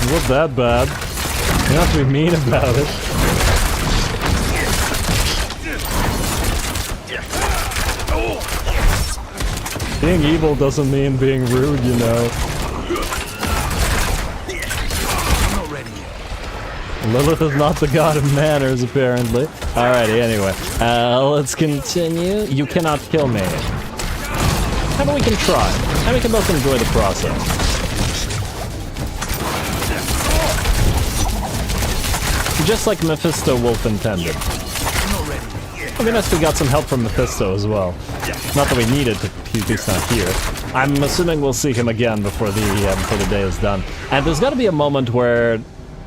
It wasn't that bad. You don't have to be mean about it. Being evil doesn't mean being rude, you know. Lilith is not the god of manners, apparently. Alrighty, anyway. Let's continue. You cannot kill me. How about we can try? And we can both enjoy the process. Just like Mephisto Wolf intended. I mean, we got some help from Mephisto as well. Not that we needed to, he's not here. I'm assuming we'll see him again before the day is done. And there's got to be a moment where,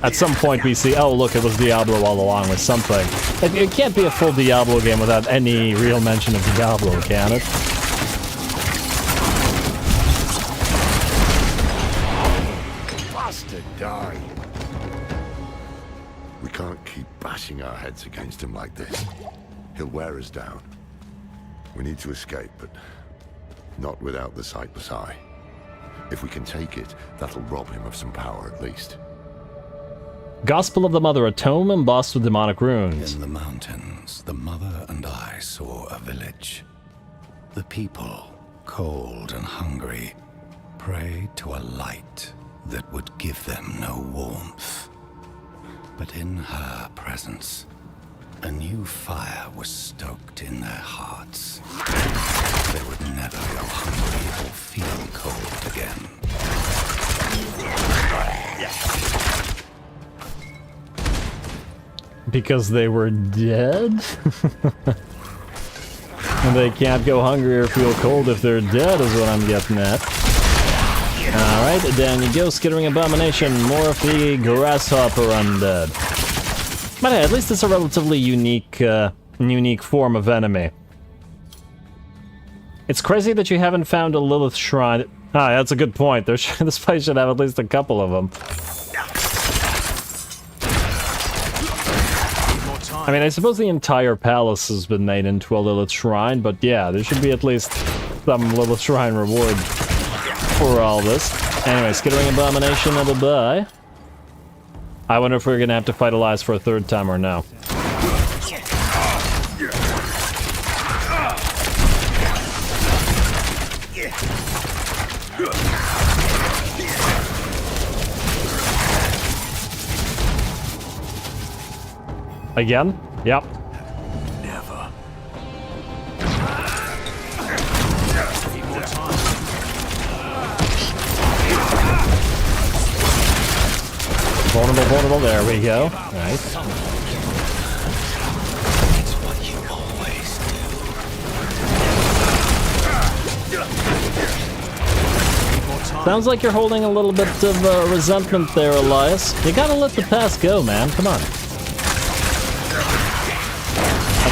at some point, we see, oh look, it was Diablo all along with something. It can't be a full Diablo game without any real mention of Diablo, can it? Bastard die! We can't keep bashing our heads against him like this. He'll wear us down. We need to escape, but not without the Sightless Eye. If we can take it, that'll rob him of some power at least. Gospel of the Mother, a tome embossed with demonic runes. In the mountains, the mother and I saw a village. The people, cold and hungry, prayed to a light that would give them no warmth. But in her presence, a new fire was stoked in their hearts. They would never go hungry or feel cold again. Because they were dead? And they can't go hungry or feel cold if they're dead, is what I'm getting at. Alright, down you go, Skittering Abomination, more of the Grasshopper Undead. But hey, at least it's a relatively unique form of enemy. It's crazy that you haven't found a Lilith Shrine. Ah, that's a good point. This place should have at least a couple of them. I mean, I suppose the entire palace has been made into a Lilith Shrine, but yeah, there should be at least some Lilith Shrine reward for all this. Anyway, Skittering Abomination, bye-bye. I wonder if we're gonna have to fight Elias for a third time or no. Again? Yep. Never. Vulnerable, vulnerable, there we go. Nice. It's what you always do. Sounds like you're holding a little bit of resentment there, Elias. You gotta let the past go, man. Come on.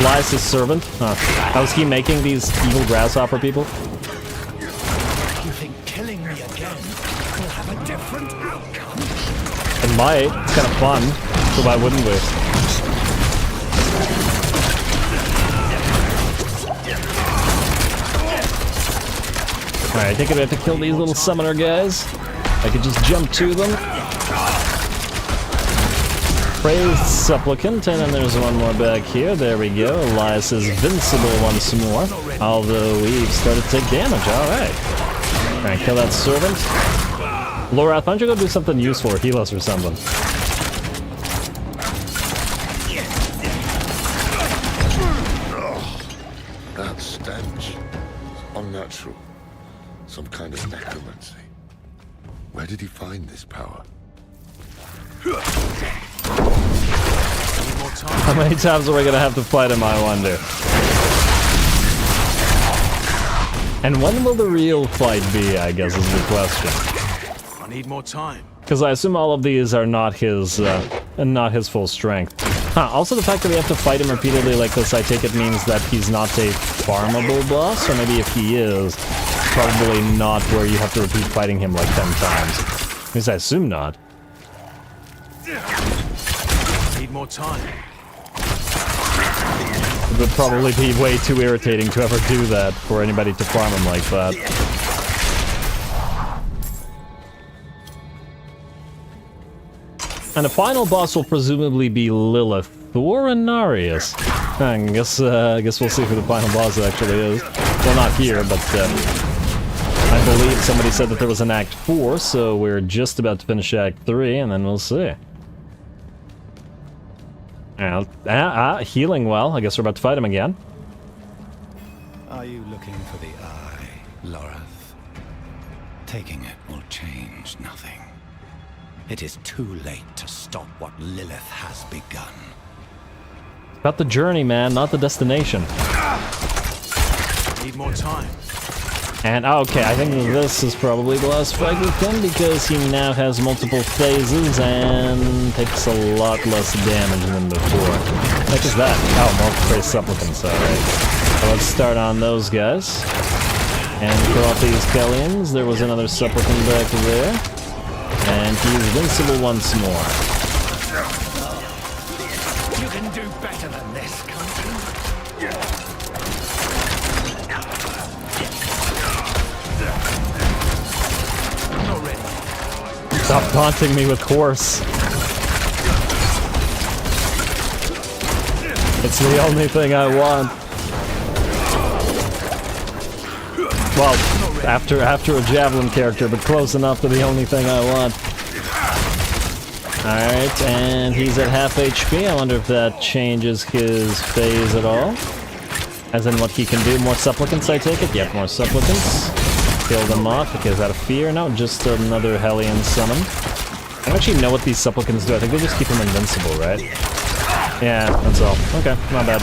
Elias' servant? Huh. How is he making these evil grasshopper people? You think killing me again will have a different outcome? It might. It's kind of fun. So why wouldn't we? Alright, I think we have to kill these little summoner guys. I could just jump to them. Praise Supplicant, and then there's one more back here. There we go. Elias is invincible once more. Although we've started to take damage. Alright. Alright, kill that servant. Lorath, why don't you go do something useful or heal us or something? That stench. It's unnatural. Some kind of necromancy. Where did he find this power? How many times are we gonna have to fight him, I wonder? And when will the real fight be, I guess, is the question. I need more time. Because I assume all of these are not his full strength. Huh, also the fact that we have to fight him repeatedly like this, I take it means that he's not a farmable boss, or maybe if he is, probably not where you have to repeat fighting him like 10 times. At least I assume not. Need more time. It would probably be way too irritating to ever do that for anybody to farm him like that. And the final boss will presumably be Lilith or Inarius. I guess we'll see who the final boss actually is. Well, not here, but I believe somebody said that there was an Act 4, so we're just about to finish Act 3, and then we'll see. Healing well. I guess we're about to fight him again. Are you looking for the eye, Lorath? Taking it will change nothing. It is too late to stop what Lilith has begun. About the journey, man, not the destination. Need more time. And okay, I think this is probably the last fight with him because he now has multiple phases and takes a lot less damage than before. What is that? Oh, multiple supplicants, alright. So let's start on those guys. And kill off these Kellians. There was another supplicant back there. And he's invincible once more. You can do better than this, country. Stop taunting me with horse. It's the only thing I want. Well, after a javelin character, but close enough to the only thing I want. Alright, and he's at half HP. I wonder if that changes his phase at all. As in what he can do. More supplicants, I take it? Yep, more supplicants. Kill them off because out of fear. No, just another Hellion summon. I don't actually know what these supplicants do. I think they just keep him invincible, right? Yeah, that's all. Okay, not bad.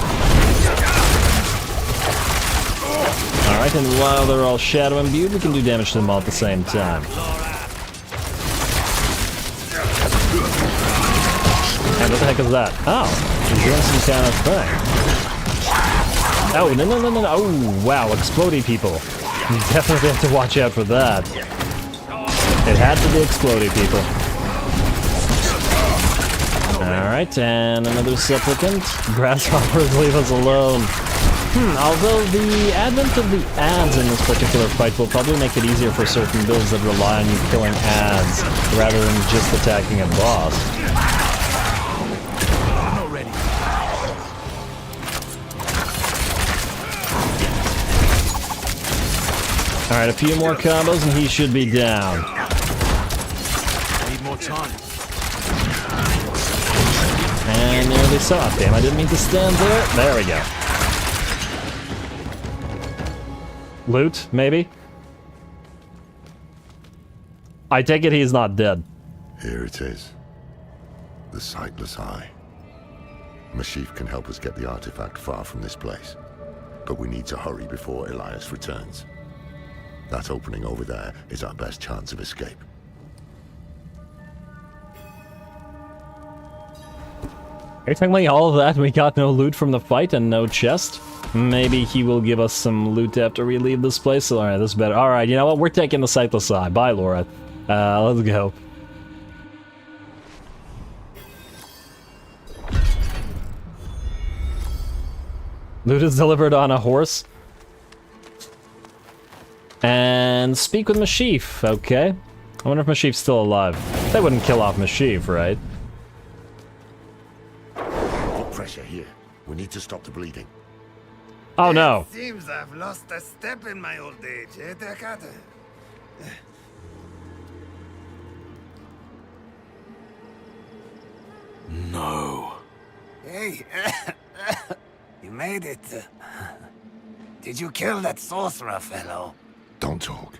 Alright, and while they're all shadow imbued, we can do damage to them all at the same time. And what the heck is that? Oh, he's doing some kind of thing. Oh, no. Oh, wow, explodey people. You definitely have to watch out for that. It had to be explodey people. Alright, and another supplicant. Grasshoppers, leave us alone. Although the advent of the ads in this particular fight will probably make it easier for certain builds that rely on you killing ads rather than just attacking a boss. Alright, a few more combos and he should be down. Need more time. And nearly saw it. Damn, I didn't mean to stand there. There we go. Loot, maybe? I take it he's not dead. Here it is. The Sightless Eye. Mashif can help us get the artifact far from this place. But we need to hurry before Elias returns. That opening over there is our best chance of escape. Are you telling me all of that and we got no loot from the fight and no chest? Maybe he will give us some loot after we leave this place. Alright, this is better. Alright, you know what? We're taking the Sightless Eye. Bye, Laura. Let's go. Loot is delivered on a horse. And speak with Mashif. Okay. I wonder if Mashif's still alive. They wouldn't kill off Mashif, right? Put pressure here. We need to stop the bleeding. Oh no. It seems I've lost a step in my old age, eh, Qara? No. Hey, you made it. Did you kill that sorcerer fellow? Don't talk.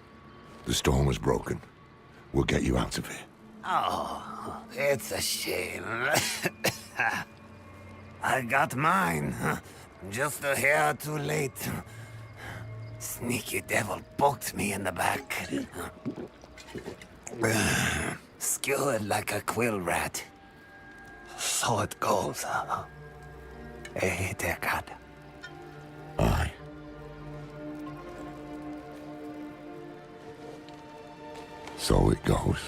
The storm was broken. We'll get you out of here. Oh, it's a shame. I got mine. Just a hair too late. Sneaky devil poked me in the back. Skewered like a quill rat. So it goes. Eh, Deckard? Aye. So it goes.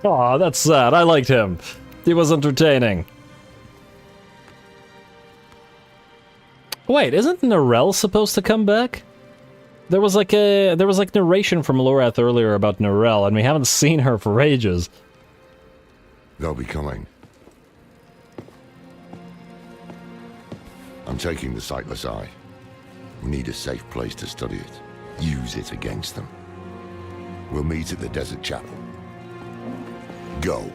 Aw, that's sad. I liked him. He was entertaining. Wait, isn't Narelle supposed to come back? There was like narration from Lorath earlier about Narelle, and we haven't seen her for ages. They'll be coming. I'm taking the Sightless Eye. We need a safe place to study it. Use it against them. We'll meet at the Desert Chapel. Go.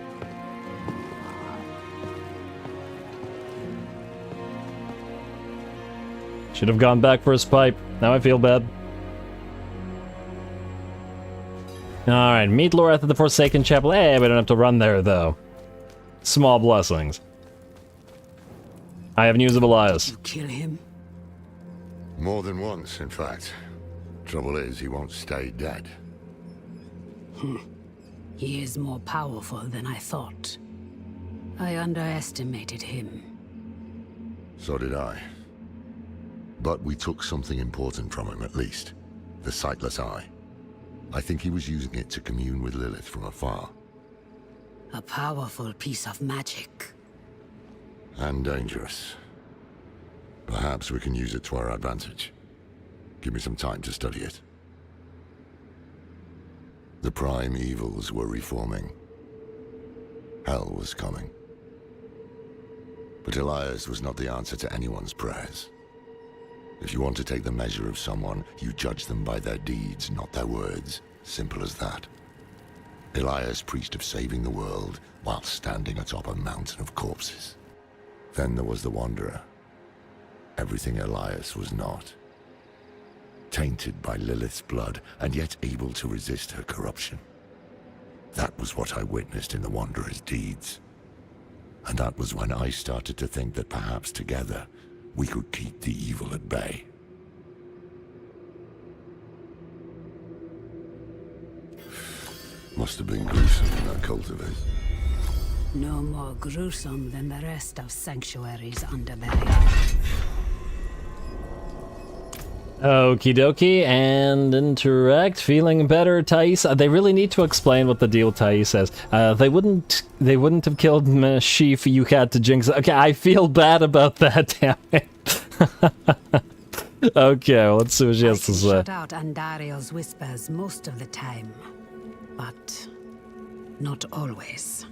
Should have gone back for his pipe. Now I feel bad. Alright, meet Lorath at the Forsaken Chapel. Hey, we don't have to run there, though. Small blessings. I have news of Elias. You kill him? More than once, in fact. Trouble is, he won't stay dead. He is more powerful than I thought. I underestimated him. So did I. But we took something important from him, at least. The Sightless Eye. I think he was using it to commune with Lilith from afar. A powerful piece of magic. And dangerous. Perhaps we can use it to our advantage. Give me some time to study it. The prime evils were reforming. Hell was coming. But Elias was not the answer to anyone's prayers. If you want to take the measure of someone, you judge them by their deeds, not their words. Simple as that. Elias preached of saving the world while standing atop a mountain of corpses. Then there was the Wanderer. Everything Elias was not. Tainted by Lilith's blood, and yet able to resist her corruption. That was what I witnessed in the Wanderer's deeds. And that was when I started to think that perhaps together, we could keep the evil at bay. Must have been gruesome in that cult of his. No more gruesome than the rest of Sanctuary's underbelly. Okie dokie, and interact. Feeling better, Thais? They really need to explain what the deal with Thais is. They wouldn't have killed Sheaf. You had to jinx it. Okay, I feel bad about that. Damn it. Okay, well, let's see what she has to say. Shut out Andario's whispers most of the time, but not always.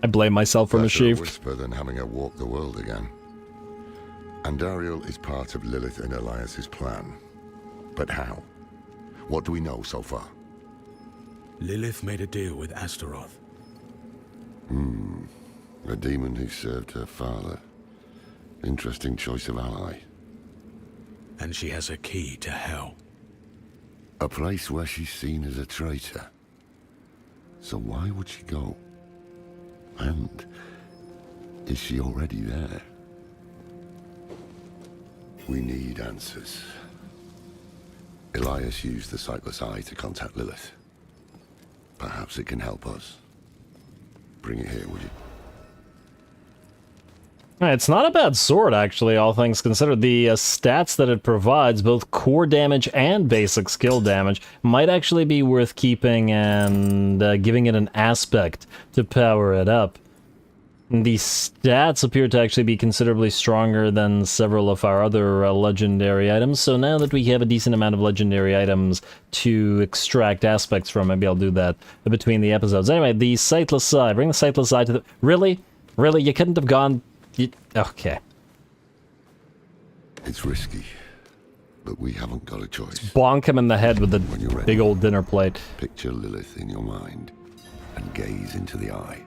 I blame myself for Better a Sheaf. whisper than having her walk the world again. Andariel is part of Lilith and Elias's plan. But how? What do we know so far? Lilith made a deal with Astaroth. A demon who served her father. Interesting choice of ally. And she has a key to hell. A place where she's seen as a traitor. So why would she go? And is she already there? We need answers. Elias used the Sightless Eye to contact Lilith. Perhaps it can help us. Bring it here, would you? It's not a bad sword, actually, all things considered. The stats that it provides, both core damage and basic skill damage, might actually be worth keeping and giving it an aspect to power it up. The stats appear to actually be considerably stronger than several of our other legendary items, so now that we have a decent amount of legendary items to extract aspects from, maybe I'll do that between the episodes. Anyway, the Sightless Eye. Bring the Sightless Eye to the... Really? Really? You couldn't have gone... Okay. It's risky, but we haven't got a choice. Bonk him in the head with the big old dinner plate. Picture Lilith in your mind, and gaze into the eye.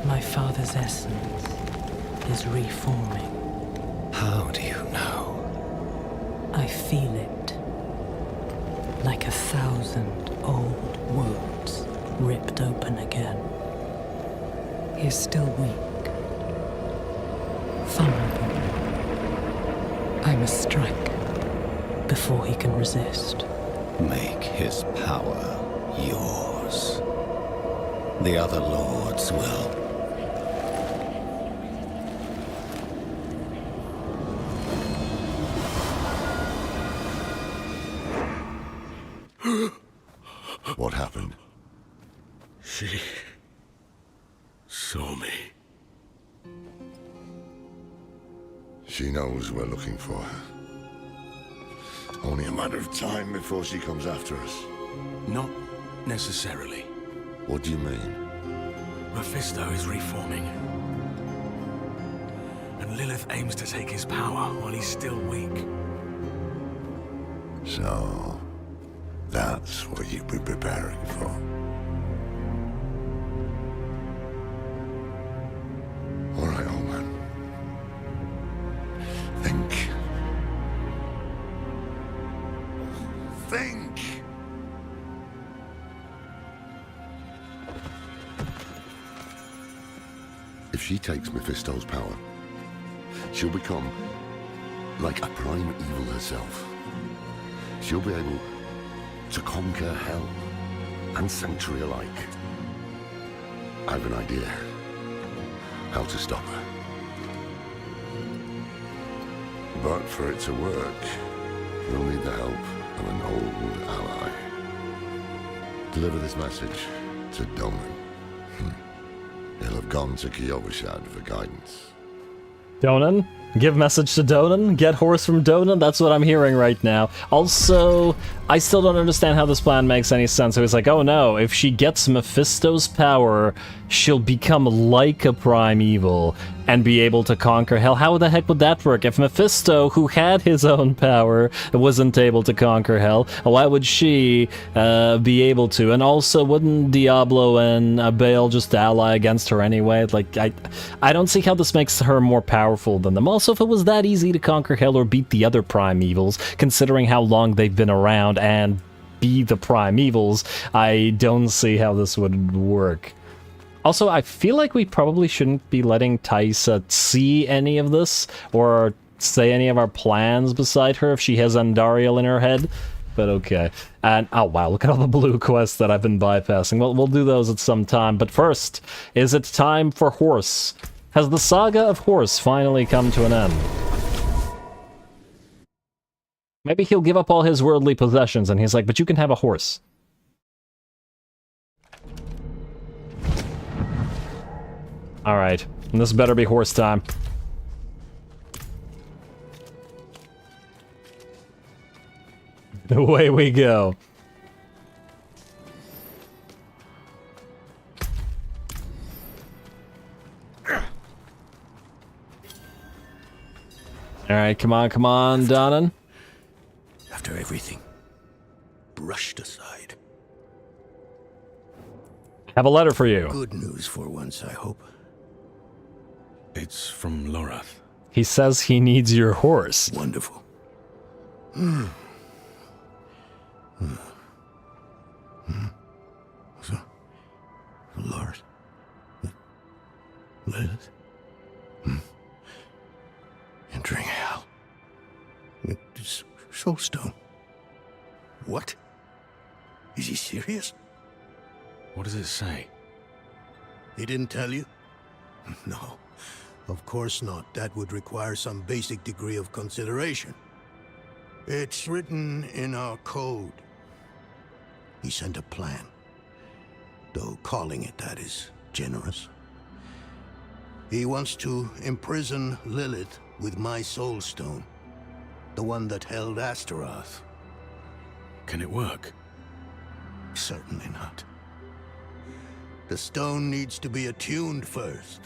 My father's essence is reforming. How do you know? I feel it. Like 1,000 old wounds ripped open again. He is still weak. Vulnerable. I must strike before he can resist. Make his power yours. The other lords will. What happened? She saw me. She knows we're looking for her. Only a matter of time before she comes after us. Not necessarily. What do you mean? Mephisto is reforming. And Lilith aims to take his power while he's still weak. So, that's what you've been preparing for. All right, old man. Think. Think! If she takes Mephisto's power, she'll become like a prime evil herself. She'll be able to conquer hell and sanctuary alike. I have an idea how to stop her. But for it to work, we'll need the help of an old ally. Deliver this message to Donan. He'll have gone to Kyovashad for guidance. Donan? Give message to Donan? Get horse from Donan? That's what I'm hearing right now. Also, I still don't understand how this plan makes any sense. So he's like, oh no, if she gets Mephisto's power, she'll become like a prime evil and be able to conquer hell. How the heck would that work? If Mephisto, who had his own power, wasn't able to conquer hell, why would she be able to? And also, wouldn't Diablo and Baal just ally against her anyway? Like, I don't see how this makes her more powerful than them. Also, if it was that easy to conquer hell or beat the other prime evils, considering how long they've been around and be the prime evils, I don't see how this would work. Also, I feel like we probably shouldn't be letting Taisa see any of this or say any of our plans beside her if she has Andariel in her head. But okay. And, oh wow, look at all the blue quests that I've been bypassing. Well, we'll do those at some time. But first, is it time for Horse? Has the saga of Horse finally come to an end? Maybe he'll give up all his worldly possessions and he's like, but you can have a horse. Alright, and this better be horse time. Away we go. Alright, come on, Donan. After everything brushed aside. Have a letter for you. Good news for once, I hope. It's from Lorath. He says he needs your horse. Wonderful. So, Lorath. Lilith. Entering hell. It's Soulstone. What? Is he serious? What does it say? He didn't tell you? No, of course not. That would require some basic degree of consideration. It's written in our code. He sent a plan. Though calling it that is generous. He wants to imprison Lilith with my Soulstone. The one that held Astaroth. Can it work? Certainly not. The stone needs to be attuned first.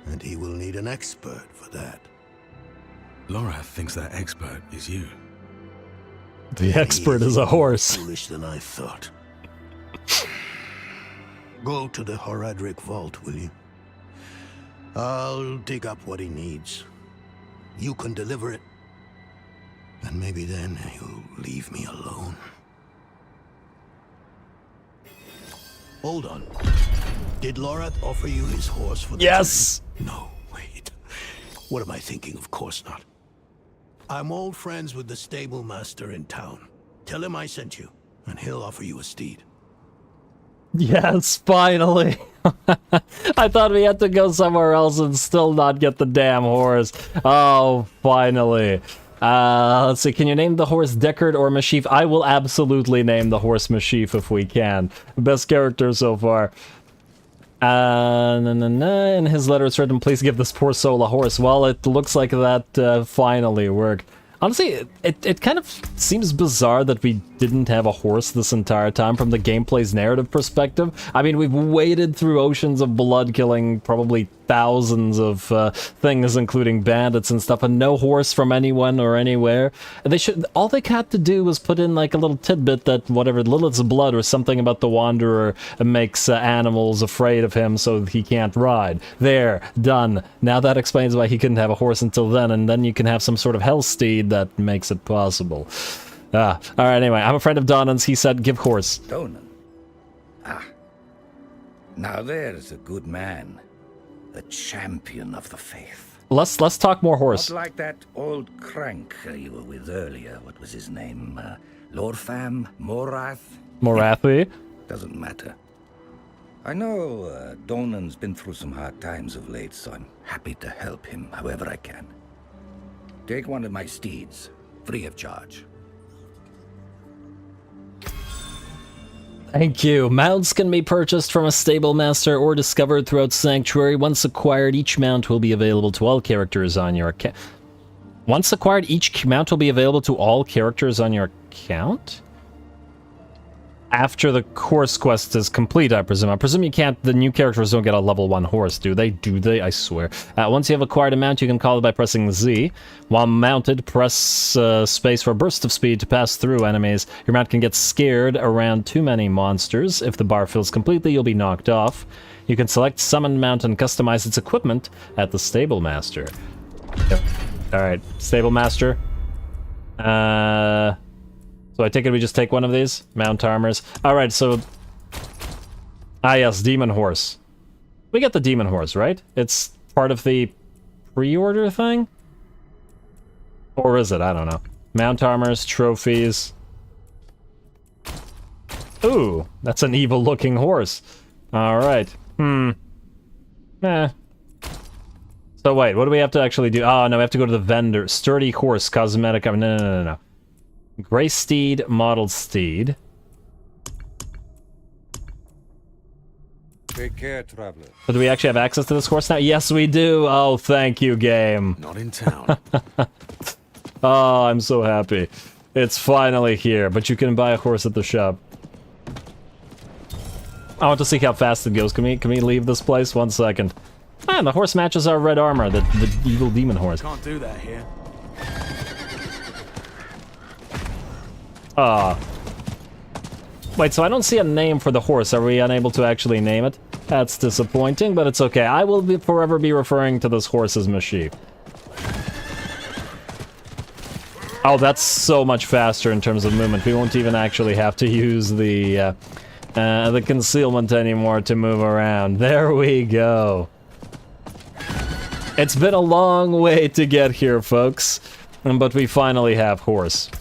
And he will need an expert for that. Lorath thinks that expert is you. The expert is a horse. Foolish than I thought. Go to the Horadric vault, will you? I'll dig up what he needs. You can deliver it. And maybe then you'll leave me alone. Hold on. Did Lorath offer you his horse for the Yes! journey? No, wait. What am I thinking? Of course not. I'm old friends with the stable master in town. Tell him I sent you, and he'll offer you a steed. Yes, finally. I thought we had to go somewhere else and still not get the damn horse. Oh, finally. Let's see, can you name the horse Deckard or Mashif? I will absolutely name the horse Mashif if we can. Best character so far. In his letter it's written, please give this poor soul a horse. Well, it looks like that finally worked. Honestly, it kind of seems bizarre that we didn't have a horse this entire time from the gameplay's narrative perspective. I mean, we've waded through oceans of blood, killing probably thousands of things, including bandits and stuff, and no horse from anyone or anywhere. All they had to do was put in like a little tidbit that whatever, Lilith's blood or something about the Wanderer makes animals afraid of him so he can't ride. There, done. Now that explains why he couldn't have a horse until then, and then you can have some sort of hell steed that makes it possible. Alright, anyway, I'm a friend of Donan's. He said, give horse. Donan? Ah. Now there's a good man. A champion of the faith. Let's talk more horse. Not like that old crank you were with earlier. What was his name? Lord Fam? Morath? Morathi? Doesn't matter. I know Donan's been through some hard times of late, so I'm happy to help him however I can. Take one of my steeds, free of charge. Thank you. Mounts can be purchased from a stable master or discovered throughout Sanctuary. Once acquired, each mount will be available to all characters on your account. Once acquired, each mount will be available to all characters on your account? After the course quest is complete, I presume. I presume you can't, the new characters don't get a level 1 horse, do they? Do they? I swear. Once you have acquired a mount, you can call it by pressing Z. While mounted, press space for a burst of speed to pass through enemies. Your mount can get scared around too many monsters. If the bar fills completely, you'll be knocked off. You can select summon mount and customize its equipment at the stable master. Yep. Alright, stable master. So I take it we just take one of these? Mount armors. Alright, so... Ah yes, demon horse. We get the demon horse, right? It's part of the pre-order thing? Or is it? I don't know. Mount armors, trophies. Ooh, that's an evil-looking horse. Alright. Eh. So wait, what do we have to actually do? Oh, no, we have to go to the vendor. Sturdy horse, cosmetic... No. Gray steed, model steed. Take care, traveler. So do we actually have access to this horse now? Yes, we do. Oh, thank you, game. Not in town. Oh, I'm so happy. It's finally here, but you can buy a horse at the shop. I want to see how fast it goes. Can we leave this place? 1 second. Man, the horse matches our red armor, the evil demon horse. Can't do that here. Wait, so I don't see a name for the horse. Are we unable to actually name it? That's disappointing, but it's okay. I will forever be referring to this horse as Mashif. Oh, that's so much faster in terms of movement. We won't even actually have to use the concealment anymore to move around. There we go. It's been a long way to get here, folks, but we finally have horse.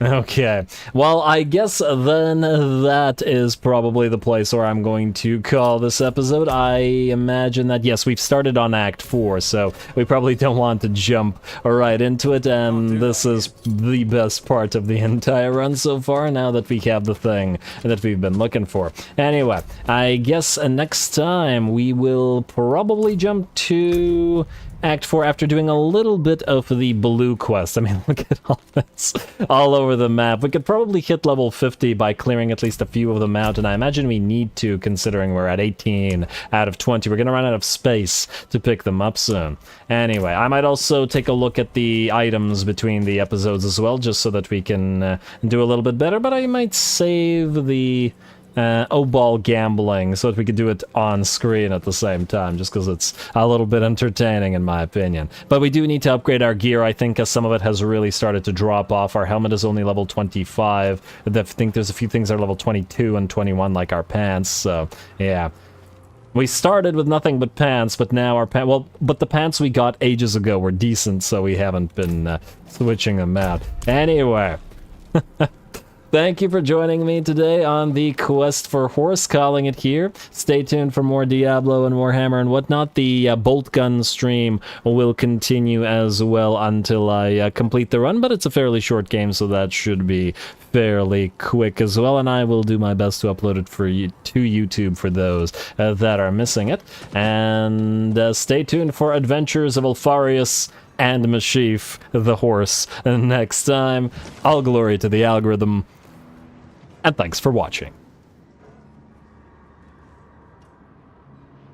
Okay, well, I guess then that is probably the place where I'm going to call this episode. I imagine that, yes, we've started on Act 4, so we probably don't want to jump right into it, and this is the best part of the entire run so far, now that we have the thing that we've been looking for. Anyway, I guess next time we will probably jump to... Act 4 after doing a little bit of the blue quest. I mean, look at all this all over the map. We could probably hit level 50 by clearing at least a few of them out, and I imagine we need to, considering we're at 18 out of 20. We're going to run out of space to pick them up soon. Anyway, I might also take a look at the items between the episodes as well, just so that we can do a little bit better, but I might save the O-ball gambling so that we could do it on screen at the same time, just because it's a little bit entertaining in my opinion. But we do need to upgrade our gear, I think, as some of it has really started to drop off. Our helmet is only level 25. I think there's a few things that are level 22 and 21, like our pants, so yeah. We started with nothing but pants, but now our pants... Well, but the pants we got ages ago were decent, so we haven't been switching them out. Anyway... Thank you for joining me today on the quest for horse, calling it here. Stay tuned for more Diablo and Warhammer and whatnot. The bolt gun stream will continue as well until I complete the run, but it's a fairly short game, so that should be fairly quick as well, and I will do my best to upload it for you to YouTube for those that are missing it. And stay tuned for Adventures of Alfarius and Mashif, the horse. And next time, all glory to the algorithm. And thanks for watching.